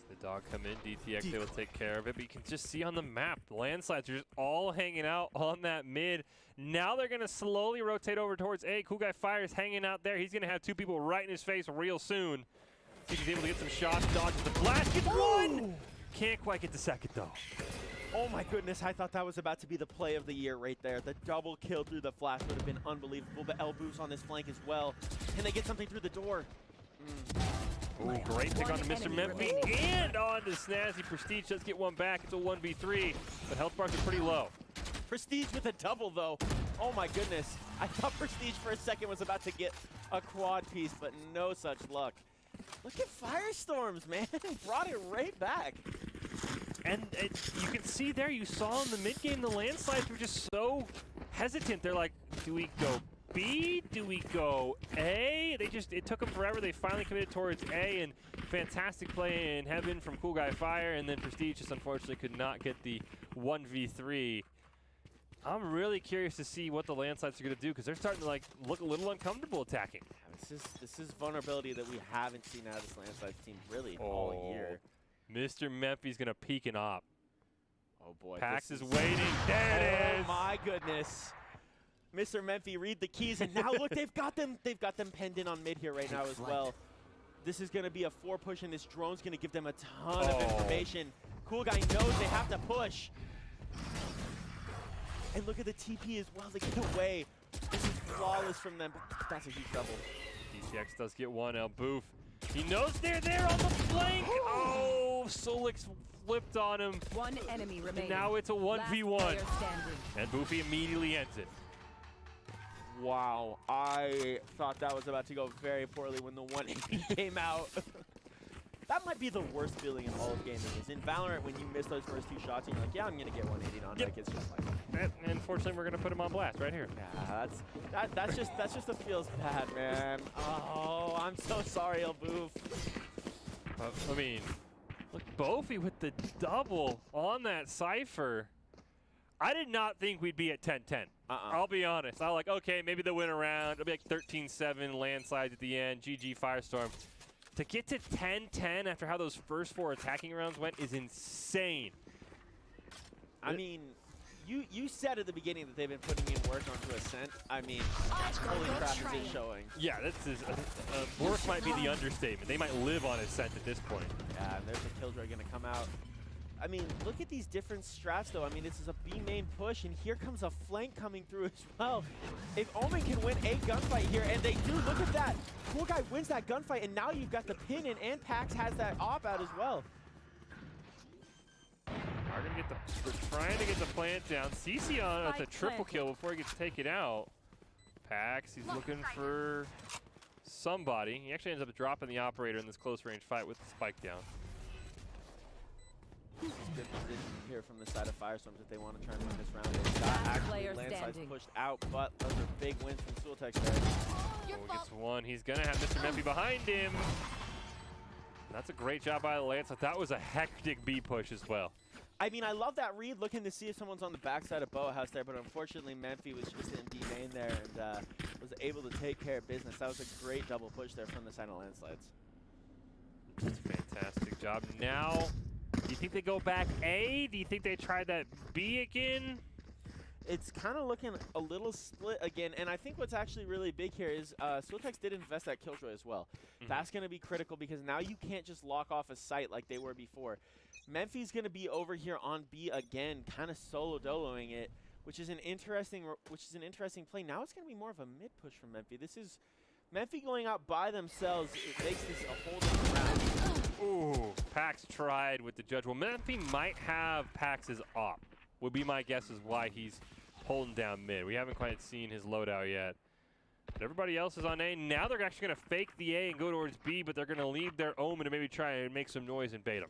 The dog come in, DTX, they will take care of it, but you can just see on the map, the Landslides are just all hanging out on that mid. Now they're going to slowly rotate over towards A. Cool Guy Fire is hanging out there. He's going to have 2 people right in his face real soon. See if he's able to get some shots, dodges the flash, gets 1! Can't quite get the second, though. Oh my goodness, I thought that was about to be the play of the year right there. The double kill through the flash would have been unbelievable, but Elboo's on this flank as well. Can they get something through the door? Ooh, great pick on Mr. Memphi and on to Snazzy. Prestige does get one back. It's a 1v3, but health bars are pretty low. Prestige with a double, though. Oh, my goodness. I thought Prestige for a second was about to get a quad piece, but no such luck. Look at Firestorms, man. Brought it right back. And you can see there, you saw in the mid game, the landslides were just so hesitant. They're like, do we go B? Do we go A? It took them forever. They finally committed towards A, and fantastic play in heaven from Cool Guy Fire, and then Prestige just unfortunately could not get the 1v3. I'm really curious to see what the landslides are going to do, because they're starting to like look a little uncomfortable attacking. Yeah, this is vulnerability that we haven't seen out of this landslides team really all year. Mr. Memphi's going to peek and op. Oh boy. Pax is waiting. There it is. Oh my goodness. Mr. Memphi, read the keys, and now look, they've got them penned in on mid here right now as well. This is going to be a 4 push, and this drone's going to give them a ton of information. Cool Guy knows they have to push. And look at the TP as well. They get away. This is flawless from them, but that's a huge double. DTX does get one. El Boof. He knows they're there on the flank. Oh, Solix flipped on him. One enemy remaining. And now it's a 1v1. And Boofy immediately ends it. Wow, I thought that was about to go very poorly when the 180 came out. That might be the worst feeling in all of gaming, is in Valorant when you miss those first 2 shots and you're like, yeah, I'm gonna get 180 on. Like, it's just like, and unfortunately we're gonna put him on blast right here. Yeah, that's just what feels bad, man. Oh, I'm so sorry, El Boof. I mean, look, Bofi with the double on that Cypher. I did not think we'd be at 10-10. I'll be honest. I was like, okay, maybe they'll win a round. It'll be like 13-7 landslides at the end. GG Firestorm. To get to 10-10 after how those first 4 attacking rounds went is insane. I mean, you said at the beginning that they've been putting in work onto Ascent. I mean, holy crap, is it showing. Yeah, this is work might be the understatement. They might live on Ascent at this point. Yeah, and there's a Killjoy going to come out. I mean, look at these different strats, though. I mean, this is a B main push, and here comes a flank coming through as well. If Omen can win a gunfight here, and they do, look at that. Cool Guy wins that gunfight, and now you've got the pin in, and Pax has that op out as well. We're trying to get the plant down. CC on with a triple kill before he gets taken out. Pax, he's looking for somebody. He actually ends up dropping the operator in this close range fight with the spike down. This is good position here from the side of Firestorms if they want to try and win this round. They've got actually landslides pushed out, but those are big wins from Sultex there. Oh, gets one. He's going to have Mr. Memphi behind him. That's a great job by the Lancelot. That was a hectic B push as well. I mean, I love that read, looking to see if someone's on the backside of Boa House there, but unfortunately Memphi was just in B main there and was able to take care of business. That was a great double push there from the side of landslides. That's a fantastic job. Now, do you think they go back A? Do you think they try that B again? It's kind of looking a little split again, and I think what's actually really big here is Sultex did invest that Killjoy as well. That's going to be critical because now you can't just lock off a site like they were before. Memphi's going to be over here on B again, kind of solo-doloing it, which is an interesting play. Now it's going to be more of a mid push from Memphi. This is Memphi going out by themselves. It makes this a whole different round. Ooh, Pax tried with the judge. Well, Memphi might have Pax's op, would be my guess is why he's holding down mid. We haven't quite seen his loadout yet. But everybody else is on A. Now they're actually going to fake the A and go towards B, but they're going to leave their Omen to maybe try and make some noise and bait him.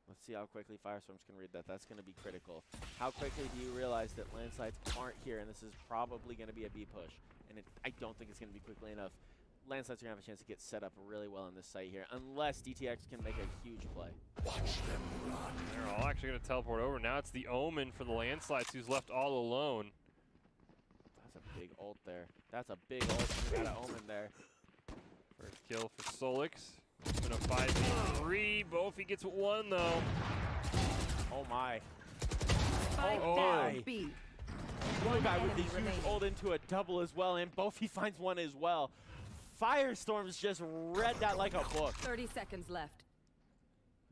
Let's see how quickly Firestorms can read that. That's going to be critical. How quickly do you realize that landslides aren't here, and this is probably going to be a B push? And I don't think it's going to be quickly enough. Landslides are going to have a chance to get set up really well on this site here, unless DTX can make a huge play. Watch them run. They're all actually going to teleport over. Now it's the Omen for the landslides who's left all alone. That's a big ult there. That's a big ult from that Omen there. First kill for Solix. It's been a 5v3. Bofi gets one, though. Oh, my. Oh, my. One guy with the huge ult into a double as well, and Bofi finds one as well. Firestorms just read that like a book. 30 seconds left.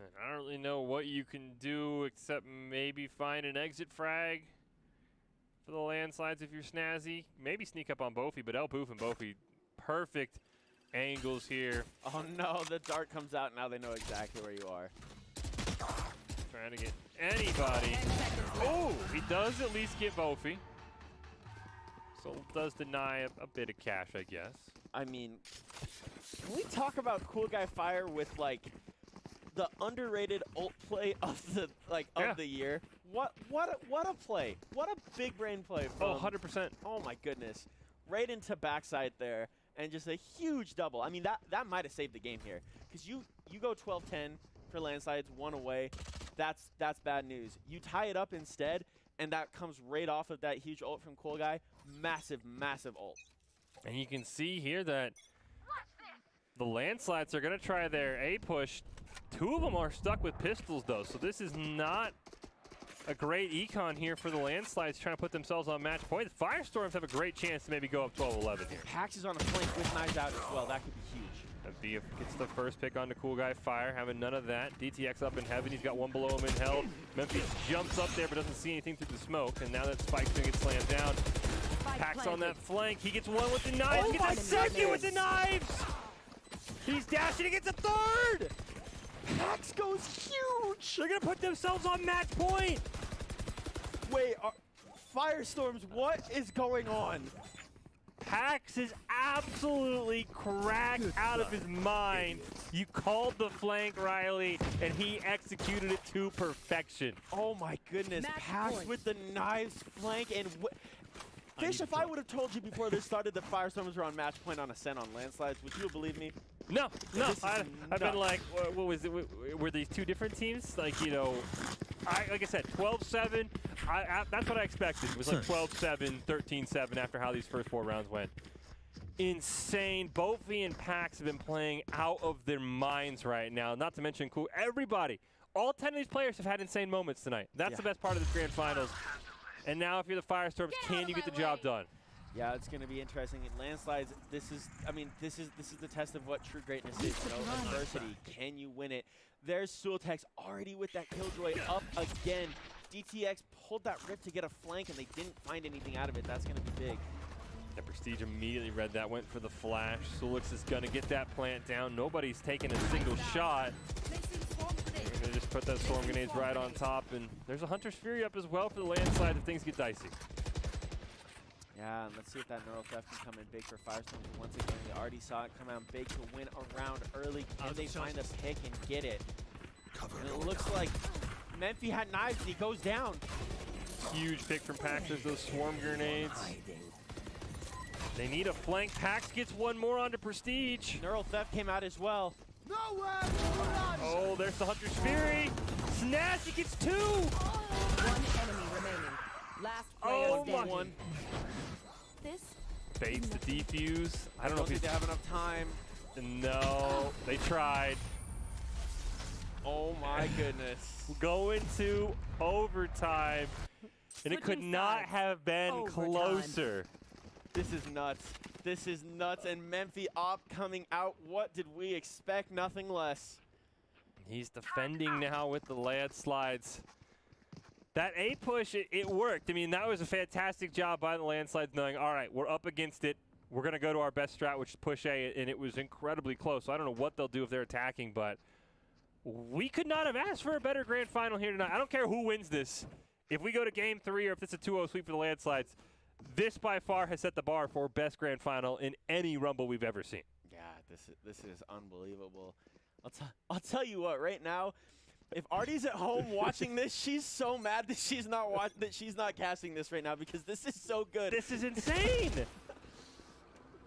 I don't really know what you can do except maybe find an exit frag for the landslides if you're snazzy. Maybe sneak up on Bofi, but El Poof and Bofi, perfect angles here. Oh no, the dart comes out. Now they know exactly where you are. Trying to get anybody. Oh, he does at least get Bofi. So does deny a bit of cash, I guess. I mean, can we talk about Cool Guy Fire with like the underrated ult play of the of the year. What a play! What a big brain play! From, 100%. Oh my goodness! Right into backside there, and just a huge double. I mean that might have saved the game here, because you go 12-10 for landslides, 1 away. That's bad news. You tie it up instead, and that comes right off of that huge ult from Cool Guy. Massive ult. And you can see here that the landslides are going to try their A push. 2 of them are stuck with pistols, though, so this is not a great econ here for the landslides trying to put themselves on match point. The Firestorms have a great chance to maybe go up 12-11 here. Pax is on a flank with knives out as well. That could be huge. VF gets the first pick on the Cool Guy Fire, having none of that. DTX up in heaven. He's got 1 below him in hell. Memphis jumps up there but doesn't see anything through the smoke, and now that Spike's going to get slammed down. Pax on that flank. He gets 1 with the knives. He gets a second with the knives. He's dashing. He gets a third. Pax goes huge. They're going to put themselves on match point. Wait, Firestorms, what is going on? Pax is absolutely cracked out of his mind. You called the flank, Riley, and he executed it to perfection. Oh my goodness, Pax with the knives flank, and Fish, if I would have told you before this started that Firestorms were on match point on Ascent on landslides, would you have believed me? No. I've been like, what was it? Were these 2 different teams? Like, you know, like I said, 12-7. That's what I expected. It was like 12-7, 13-7 after how these first 4 rounds went. Insane. Both V and Pax have been playing out of their minds right now. Not to mention, cool. Everybody, all 10 of these players have had insane moments tonight. That's the best part of this grand finals. And now, if you're the Firestorms, can you get the job done? Yeah, it's going to be interesting. In landslides, this is the test of what true greatness is. You know, adversity. Can you win it? There's Sultex already with that Killjoy up again. DTX pulled that rip to get a flank, and they didn't find anything out of it. That's going to be big. The Prestige immediately read that, went for the flash. Sulix is going to get that plant down. Nobody's taking a single shot. They're going to just put that storm grenades right on top, and there's a Hunter's Fury up as well for the landslide if things get dicey. Yeah, and let's see if that Neural Theft can come in big for Firestorms. Once again, we already saw it come out big to win a round early. Can they find a pick and get it? And it looks like Memphi had knives and he goes down. Huge pick from Pax. There's those swarm grenades. They need a flank. Pax gets 1 more onto Prestige. Neural Theft came out as well. Oh, there's the Hunter's Fury. Snatch, he gets 2. 1 enemy remaining. Last player standing. This Baits the defuse. I don't know if they have enough time. No, they tried. Oh my goodness. Going to overtime, and it could not have been closer. This is nuts. This is nuts, and Memphi Op coming out. What did we expect? Nothing less. He's defending now with the landslides. That A push, it worked. I mean, that was a fantastic job by the landslides, knowing, all right, we're up against it. We're going to go to our best strat, which is push A, and it was incredibly close. So I don't know what they'll do if they're attacking, but we could not have asked for a better grand final here tonight. I don't care who wins this. If we go to game 3 or if it's a 2-0 sweep for the landslides, this by far has set the bar for best grand final in any Rumble we've ever seen. Yeah, this is unbelievable. I'll tell you what, right now, if Artie's at home watching this, she's so mad that she's not casting this right now, because this is so good. This is insane.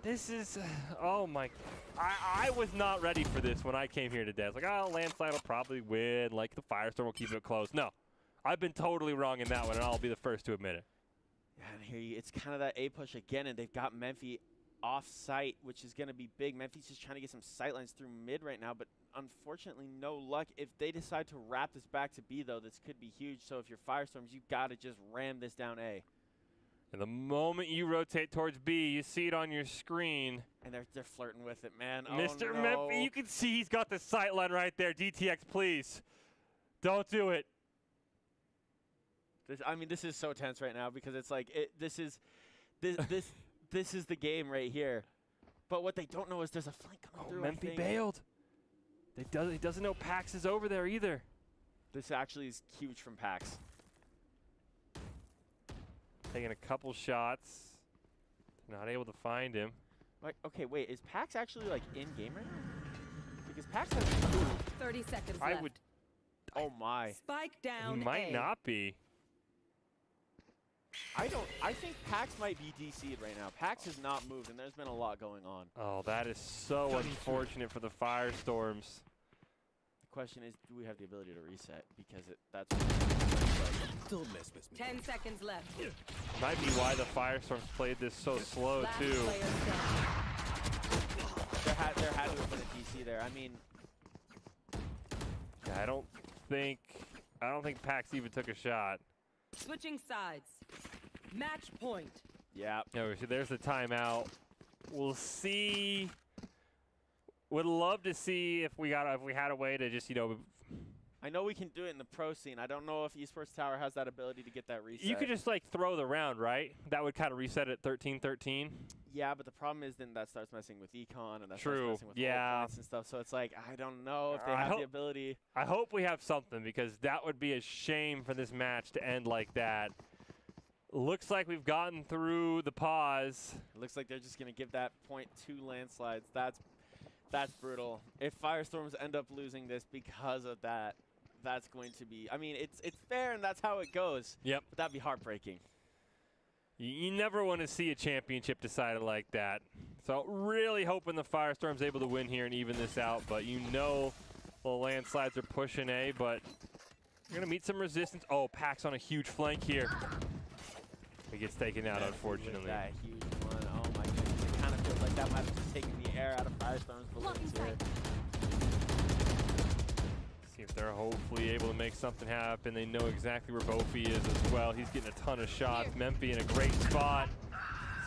This is, oh my, I was not ready for this when I came here today. I was like, oh, landslide will probably win, like the Firestorm will keep it close. No, I've been totally wrong in that one, and I'll be the first to admit it. Yeah, and here it's kind of that A push again, and they've got Memphi off site, which is going to be big. Memphi's just trying to get some sight lines through mid right now, but unfortunately no luck. If they decide to wrap this back to B, though, this could be huge. So if you're Firestorms, you've got to just ram this down A. And the moment you rotate towards B, you see it on your screen. And they're flirting with it, man. Mr. Oh, no. Memphi, you can see he's got the sight line right there. DTX, please. Don't do it. This is so tense right now, because it's like this is the game right here. But what they don't know is there's a flank coming through. Memphi bailed. He doesn't know Pax is over there either. This actually is huge from Pax. Taking a couple shots. Not able to find him. Like, okay, wait, is Pax actually like in game right now? because PAX hasn't moved. 30 seconds I left. would. Oh my. Spike down. He might A. not be. I think PAX might be DC'd right now. PAX has not moved, and there's been a lot going on. Oh, that is so unfortunate for the Firestorms. The question is, do we have the ability to reset? Because that's. Don't mess with me. 10 seconds left. Might be why the Firestorms played this so slow Last too. player standing. There had to have been a DC there. I mean, Yeah, I don't think PAX even took a shot. Switching sides. Match point. yeah. Yeah, so there's the timeout. We'll see. Would love to see if we had a way to just I know we can do it in the pro scene. I don't know if Esports Tower has that ability to get that reset. you could just like throw the round, right? That would kind of reset at 13-13. Yeah, but the problem is then that starts messing with econ and that True. starts messing with Yeah. points and stuff. So it's like I don't know if they I have hope- the ability. I hope we have something because that would be a shame for this match to end like that. Looks like we've gotten through the pause. It looks like they're just gonna give that point to landslides. That's brutal. If Firestorms end up losing this because of that, that's going to be. I mean, it's fair and that's how it goes. Yep. But that'd be heartbreaking. You never want to see a championship decided like that. So really hoping the Firestorm's able to win here and even this out. But the landslides are pushing A, but you're going to meet some resistance. Oh, PAX on a huge flank here. He gets taken out, unfortunately. That huge one. Oh my goodness. It kind of feels like that might have just taken the air out of Firestorm's balloons here. See if they're hopefully able to make something happen. They know exactly where Bofi is as well. He's getting a ton of shots. Memphis in a great spot.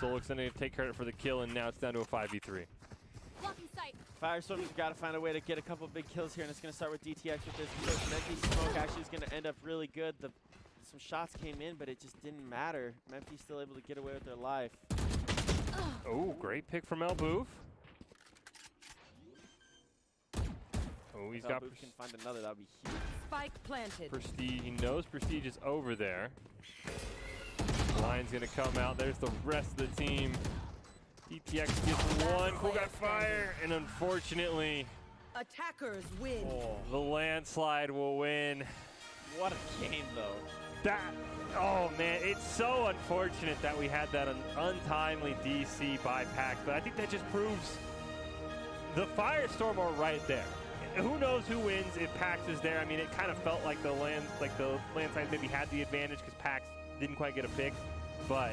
Solix going to take credit for the kill, and now it's down to a 5v3. Firestorms have got to find a way to get a couple big kills here, and it's going to start with DTX with this. So Memphis smoke actually is going to end up really good. Some shots came in, but it just didn't matter. Memphis still able to get away with their life. Oh, great pick from Elboof. Oh, he's got If can find another, that would be huge. Spike planted. Prestige. He knows Prestige is over there. Line's going to come out. There's the rest of the team. DTX gets one. Cool guy fire. And unfortunately, Attackers win. the landslide will win. What a game, though. Oh man, it's so unfortunate that we had that untimely DC by PAX, but I think that just proves the Firestorm are right there. Who knows who wins if PAX is there? I mean, it kind of felt like the landslide maybe had the advantage because PAX didn't quite get a pick, but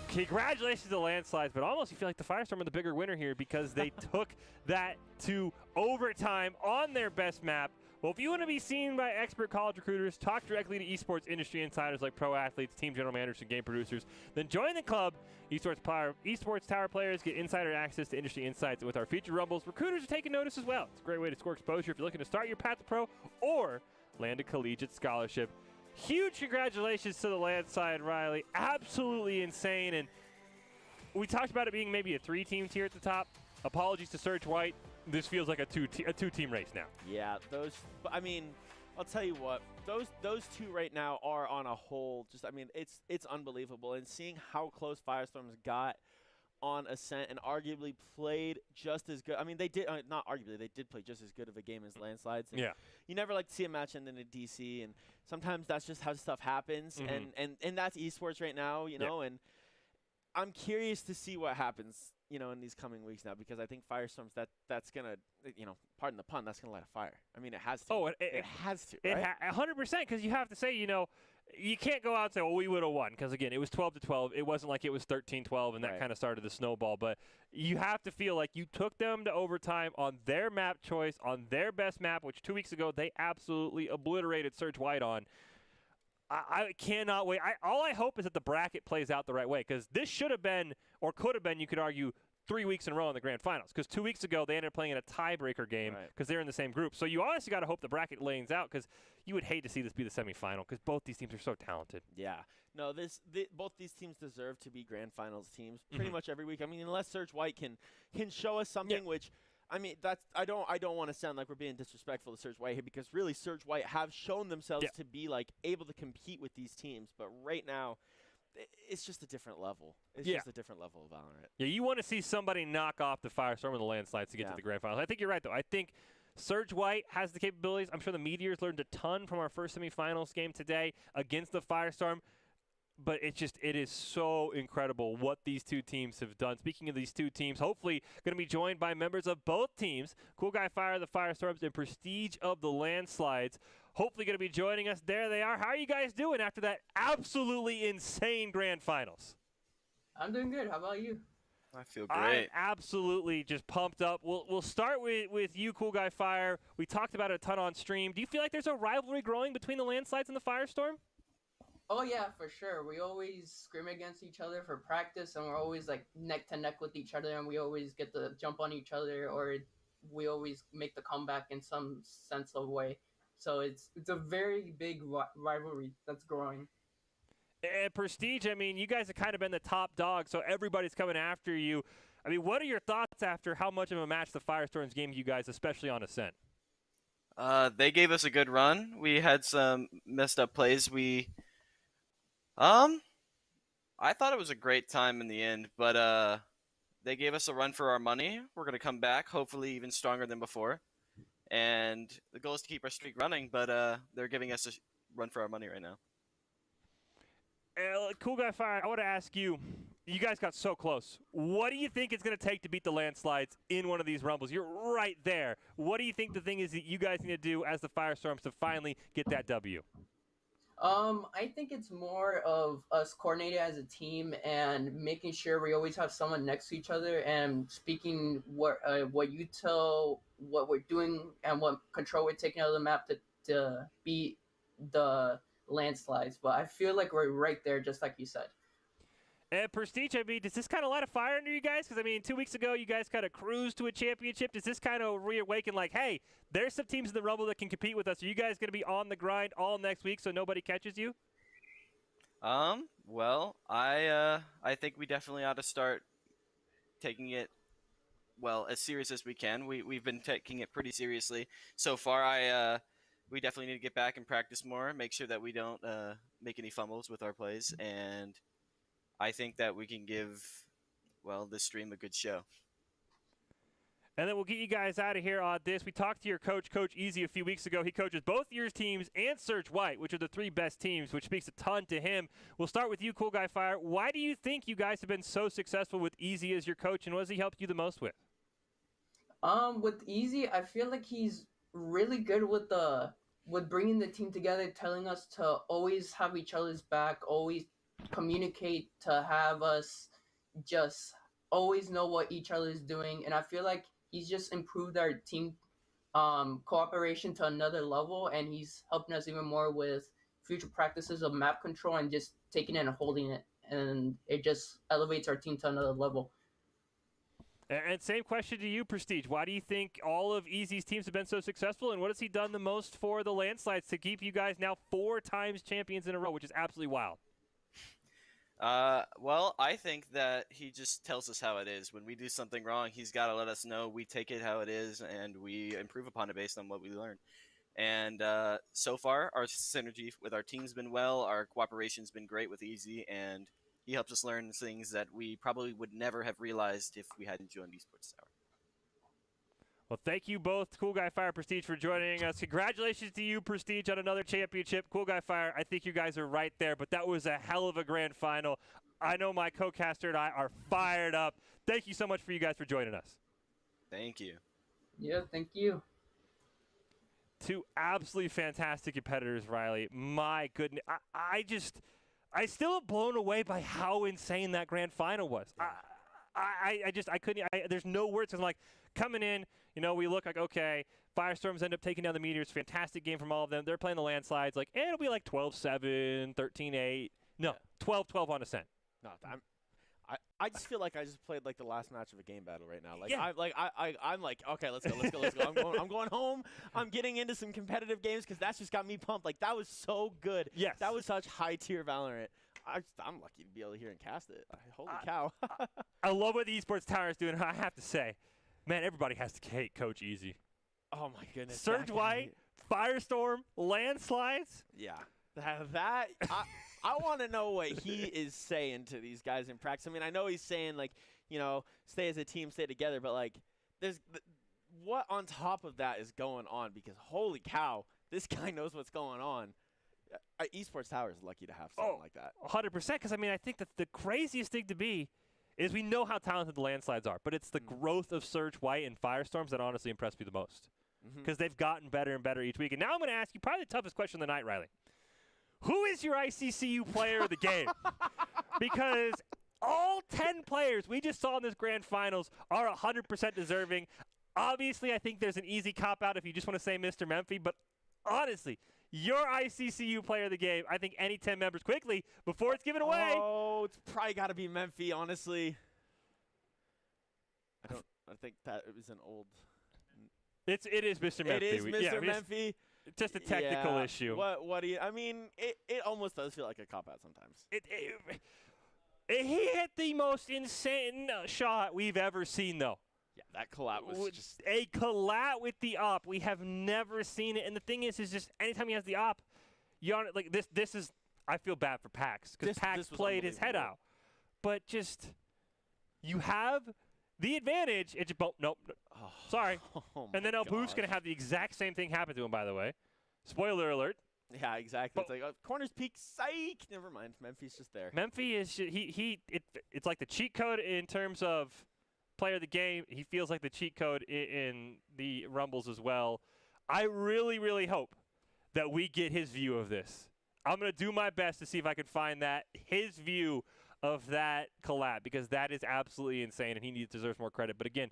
congratulations to the landslides, but almost you feel like the Firestorm are the bigger winner here because they took that to overtime on their best map. Well, if you want to be seen by expert college recruiters, talk directly to esports industry insiders like pro athletes, team general managers, and game producers, then join the club. Esports Tower players get insider access to industry insights. And with our featured rumbles, recruiters are taking notice as well. It's a great way to score exposure if you're looking to start your path to pro or land a collegiate scholarship. Huge congratulations to the landslide, Riley. Absolutely insane. And we talked about it being maybe a 3-team tier at the top. Apologies to Surge White. This feels like a two-team race now. Yeah, I mean, I'll tell you what, those two right now are on a whole. I mean, it's unbelievable. And seeing how close Firestorms got on Ascent and arguably played just as good. I mean, they did not arguably, they did play just as good of a game as Landslides. And yeah. You never like to see a match end in a DC, and sometimes that's just how stuff happens. Mm-hmm. And that's esports right now, you know. And I'm curious to see what happens, you know, in these coming weeks now, because I think Firestorms that's gonna, you know, pardon the pun, that's gonna light a fire. I mean, it has to. Oh, it has to. Right? 100%, because you have to say, you know, you can't go out and say, well, we would have won, because again, it was 12-12. It wasn't like it was 13-12, and that kind of started the snowball. But you have to feel like you took them to overtime on their map choice, on their best map, which 2 weeks ago they absolutely obliterated Surge White on. I cannot wait. All I hope is that the bracket plays out the right way, because this should have been, or could have been, you could argue, 3 weeks in a row in the grand finals, because 2 weeks ago they ended up playing in a tiebreaker game because they're in the same group. So you honestly got to hope the bracket lanes out, because you would hate to see this be the semifinal, because both these teams are so talented. Yeah. No, both these teams deserve to be grand finals teams pretty much every week. I mean, unless Surge White can show us something, which, I mean, I don't want to sound like we're being disrespectful to Surge White here, because really Surge White have shown themselves to be like able to compete with these teams. But right now, it's just a different level. It's Yeah. just a different level of Valorant. Yeah, you want to see somebody knock off the Firestorm and the Landslides to get to the grand finals. I think you're right, though. I think Surge White has the capabilities. I'm sure the Meteors learned a ton from our first semifinals game today against the Firestorm. But it is so incredible what these two teams have done. Speaking of these two teams, hopefully going to be joined by members of both teams, Cool Guy Fire, the Firestorms, and Prestige of the Landslides. Hopefully going to be joining us. There they are. How are you guys doing after that absolutely insane grand finals? I'm doing good. How about you? I feel great. I'm absolutely just pumped up. We'll start with you, Cool Guy Fire. We talked about it a ton on stream. Do you feel like there's a rivalry growing between the Landslides and the Firestorm? Oh yeah, for sure. We always scrim against each other for practice, and we're always like neck to neck with each other, and we always get to jump on each other, or we always make the comeback in some sense of way. So it's a very big rivalry that's growing. And Prestige, I mean, you guys have kind of been the top dog, so everybody's coming after you. I mean, what are your thoughts after how much of a match the Firestorms gave you guys, especially on Ascent? They gave us a good run. We had some messed up plays. I thought it was a great time in the end, but they gave us a run for our money. We're going to come back, hopefully even stronger than before. And the goal is to keep our streak running, but they're giving us a run for our money right now. Cool Guy Fire, I want to ask you, you guys got so close. What do you think it's going to take to beat the Landslides in one of these Rumbles? You're right there. What do you think the thing is that you guys need to do as the Firestorms to finally get that W? I think it's more of us coordinating as a team and making sure we always have someone next to each other and speaking what you tell, what we're doing, and what control we're taking out of the map to beat the Landslides. But I feel like we're right there, just like you said. And Prestige, I mean, does this kind of light a fire under you guys? Because, I mean, 2 weeks ago, you guys kind of cruised to a championship. Does this kind of reawaken, like, hey, there's some teams in the Rumble that can compete with us. Are you guys going to be on the grind all next week so nobody catches you? Well, I think we definitely ought to start taking it, well, as serious as we can. We've been taking it pretty seriously so far. We definitely need to get back and practice more, make sure that we don't make any fumbles with our plays, and I think that we can give, well, this stream a good show. And then we'll get you guys out of here on this. We talked to your coach, Coach Easy, a few weeks ago. He coaches both your teams and Surge White, which are the 3 best teams, which speaks a ton to him. We'll start with you, Cool Guy Fire. Why do you think you guys have been so successful with Easy as your coach, and what has he helped you the most with? With Easy, I feel like he's really good with bringing the team together, telling us to always have each other's back, always communicate, to have us just always know what each other is doing. And I feel like he's just improved our team cooperation to another level, and he's helping us even more with future practices of map control and just taking it and holding it, and it just elevates our team to another level. And same question to you, Prestige. Why do you think all of Easy's teams have been so successful, and what has he done the most for the Landslides to keep you guys now 4 times champions in a row, which is absolutely wild? Well, I think that he just tells us how it is. When we do something wrong, he's got to let us know. We take it how it is, and we improve upon it based on what we learn. And so far, our synergy with our team's been well. Our cooperation's been great with Easy, and he helps us learn things that we probably would never have realized if we hadn't joined Esports Tower. Well, thank you both, Cool Guy Fire, Prestige, for joining us. Congratulations to you, Prestige, on another championship. Cool Guy Fire, I think you guys are right there, but that was a hell of a grand final. I know my co-caster and I are fired up. Thank you so much for you guys for joining us. Thank you. Yeah, thank you. 2 absolutely fantastic competitors, Riley. My goodness. I still am blown away by how insane that grand final was. I couldn't. There's no words. I'm like, coming in, we look like, okay, Firestorms end up taking down the Meteors. Fantastic game from all of them. They're playing the Landslides. Like, it'll be like 12-7, 13-8. No, 12-12 on Ascent. No, I just feel like I just played like the last match of a game battle right now. Like Yeah. I'm like, okay, let's go. I'm going home. I'm getting into some competitive games because that's just got me pumped. Like, that was so good. Yes. That was such high tier Valorant. I'm lucky to be able to hear and cast it. Holy cow. I love what the Esports Tower is doing. I have to say, man, everybody has to hate Coach Easy. Oh my goodness. Surge White, Firestorm, Landslides. Yeah. I want to know what he is saying to these guys in practice. I mean, I know he's saying, like, you know, stay as a team, stay together, but, like, what on top of that is going on? Because holy cow, this guy knows what's going on. Esports Tower is lucky to have something like that. 100%, because, I mean, I think that the craziest thing to be is we know how talented the landslides are, but it's the growth of Surge White and Firestorms that honestly impressed me the most. Because they've gotten better and better each week. And now I'm going to ask you probably the toughest question of the night, Riley. Who is your ICCU player of the game? Because all 10 players we just saw in this grand finals are 100% deserving. Obviously, I think there's an easy cop-out if you just want to say Mr. Memphi, but honestly, your ICCU player of the game, I think any 10 members quickly before it's given away. Oh, it's probably got to be Memphi, honestly. I think that it was an old. It is Mr. Memphi. It is Mr. Memphi. Just a technical issue. What do you? I mean, it almost does feel like a cop-out sometimes. He hit the most insane shot we've ever seen, though. Yeah, that collab was just a collab with the op. We have never seen it, and the thing is just anytime he has the op, like this is. I feel bad for Pax because Pax played his head out, but just you have the advantage. It's just nope. Oh, sorry. Oh and then El Boof's going to have the exact same thing happen to him, by the way. Spoiler alert. Yeah, exactly. It's like corners peak, psych. Never mind. Memphi's just there. Memphi is it's like the cheat code in terms of player of the game. He feels like the cheat code in the Rumbles as well. I really, really hope that we get his view of this. I'm going to do my best to see if I can find his view of that collab, because that is absolutely insane, and he deserves more credit. But again,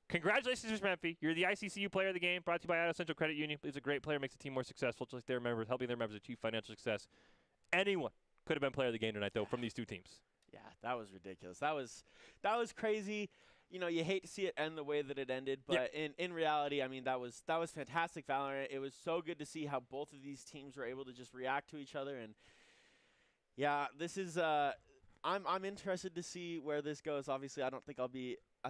congratulations, Mr. Memphi. You're the ICCU player of the game, brought to you by Idaho Central Credit Union. He's a great player, makes the team more successful, just like their members, helping their members achieve financial success. Anyone could have been player of the game tonight, though, from these two teams. Yeah, that was ridiculous. That was crazy. You know, you hate to see it end the way that it ended, but in reality, I mean, that was fantastic Valorant. It was so good to see how both of these teams were able to just react to each other, and yeah, this is I'm interested to see where this goes. Obviously, I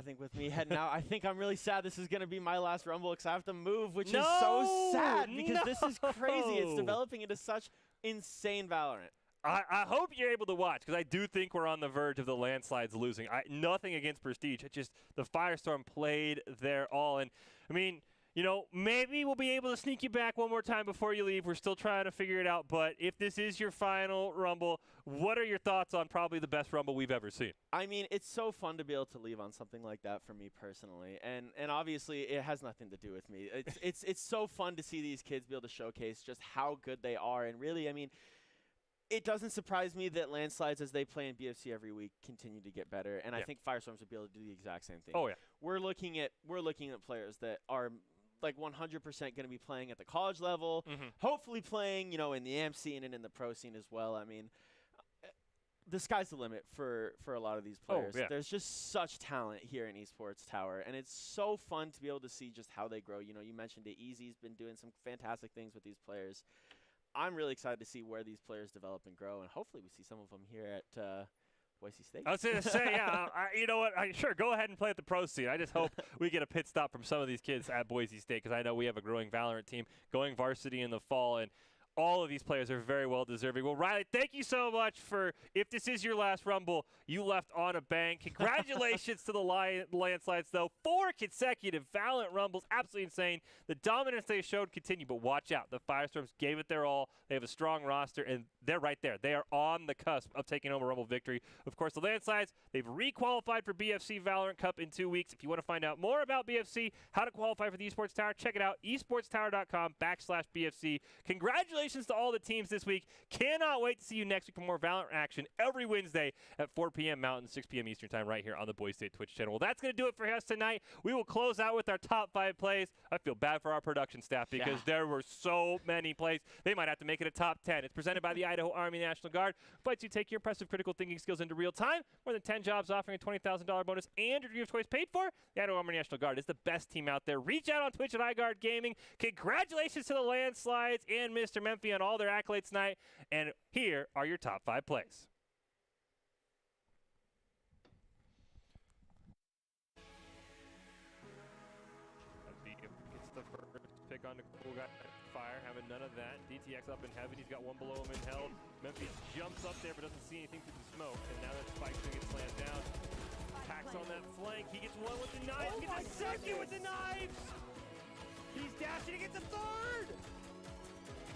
think with me heading out, I think I'm really sad this is going to be my last Rumble because I have to move, which is so sad because this is crazy. It's developing into such insane Valorant. I hope you're able to watch, because I do think we're on the verge of the landslides losing. Nothing against Prestige. It's just the Firestorm played their all. And, I mean, you know, maybe we'll be able to sneak you back one more time before you leave. We're still trying to figure it out. But if this is your final Rumble, what are your thoughts on probably the best Rumble we've ever seen? I mean, it's so fun to be able to leave on something like that for me personally. And obviously, it has nothing to do with me. It's so fun to see these kids be able to showcase just how good they are. And really, I mean, it doesn't surprise me that landslides, as they play in BFC every week, continue to get better. And I think Firestorms would be able to do the exact same thing. Oh, yeah. We're looking at players that are like 100% going to be playing at the college level, hopefully playing, you know, in the AMP scene and in the pro scene as well. I mean, the sky's the limit for a lot of these players. Oh, yeah. There's just such talent here in Esports Tower, and it's so fun to be able to see just how they grow. You know, you mentioned it. Easy's been doing some fantastic things with these players. I'm really excited to see where these players develop and grow, and hopefully we see some of them here at Boise State. I was going to say, yeah, you know what? Sure, go ahead and play at the pro scene. I just hope we get a pit stop from some of these kids at Boise State, because I know we have a growing Valorant team going varsity in the fall, and all of these players are very well deserving. Well, Riley, thank you so much for, if this is your last Rumble, you left on a bang. Congratulations to the landslides, though. 4 consecutive Valorant Rumbles. Absolutely insane. The dominance they showed continued, but watch out. The Firestorms gave it their all. They have a strong roster, and they're right there. They are on the cusp of taking home a Rumble victory. Of course, the landslides, they've re-qualified for BFC Valorant Cup in 2 weeks. If you want to find out more about BFC, how to qualify for the Esports Tower, check it out, esportstower.com/BFC. Congratulations to all the teams this week. Cannot wait to see you next week for more Valorant action every Wednesday at 4 p.m. Mountain, 6 p.m. Eastern Time right here on the Boise State Twitch channel. Well, that's going to do it for us tonight. We will close out with our top 5 plays. I feel bad for our production staff because there were so many plays. They might have to make it a top 10. It's presented by the Idaho Army National Guard. But you take your impressive critical thinking skills into real time. More than 10 jobs offering a $20,000 bonus and your dream of choice paid for. The Idaho Army National Guard is the best team out there. Reach out on Twitch at iGuard Gaming. Congratulations to the landslides and Mr. Memphi on all their accolades tonight. And here are your top 5 plays. It's the first pick on the cool guy. Fire, having none of that. DTX up in heaven. He's got one below him in hell. Memphis jumps up there but doesn't see anything through the smoke. And now that Spike's going to get slammed down. Pax on that flank. He gets one with the knife. He gets a second with the knives. He's dashing. He gets a third.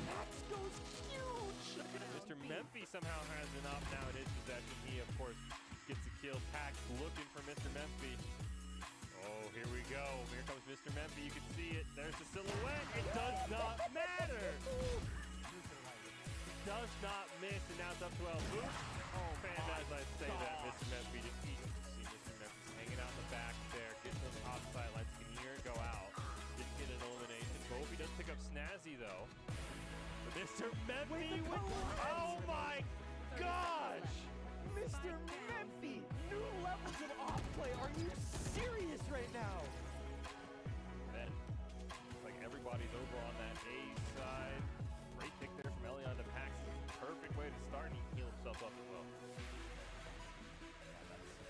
Pax goes huge. Mr. Memphis somehow has an op now in his possession. He, of course, gets a kill. Pax looking for Mr. Memphis. Oh, here we go. Here comes Mr. Memphis. You can see it. There's the silhouette. It does not matter. Does not miss, and now it's up 12. Oops. Oh, man, as I say that, Mr. Memphis just eats. See Mr. Memphis hanging out in the back there, getting those offside lines. You can hear it go out. Didn't get an elimination. Kofi does pick up Snazzy, though. But Mr. Memphis oh, my gosh. Mr. Memphis, new levels of off play. Are you serious right now? Then, looks like everybody's over on that A side. Great pick there from Elion to Pax. Perfect way to start, and he can heal himself up as well. Yeah,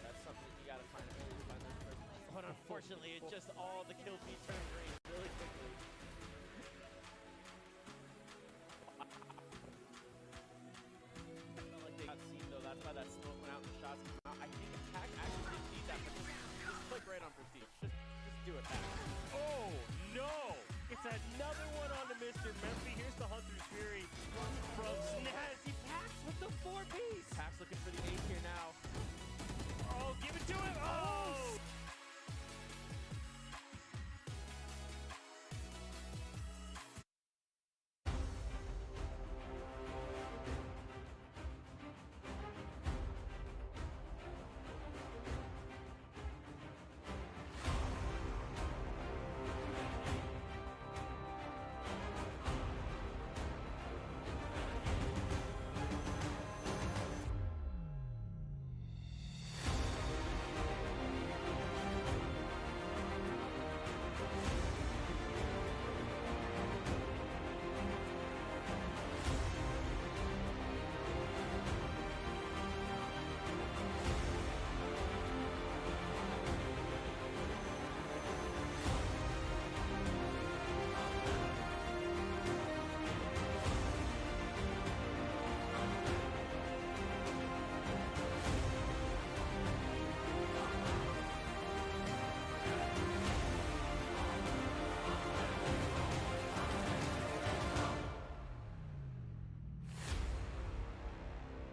that's something that you got to find a way to find those person. But unfortunately, it's just all the kill feed turn green really quickly. That's why that smoke went out and the shots came out. I think Attack actually didn't need that, but just click right on Prestige. Just do it back. Oh, no! It's another one on to Mr. Memphis. Here's the Hunter's Fury from Snazzy. Pax with the 4-piece. Pax looking for the ace here now. Oh, give it to him! Oh!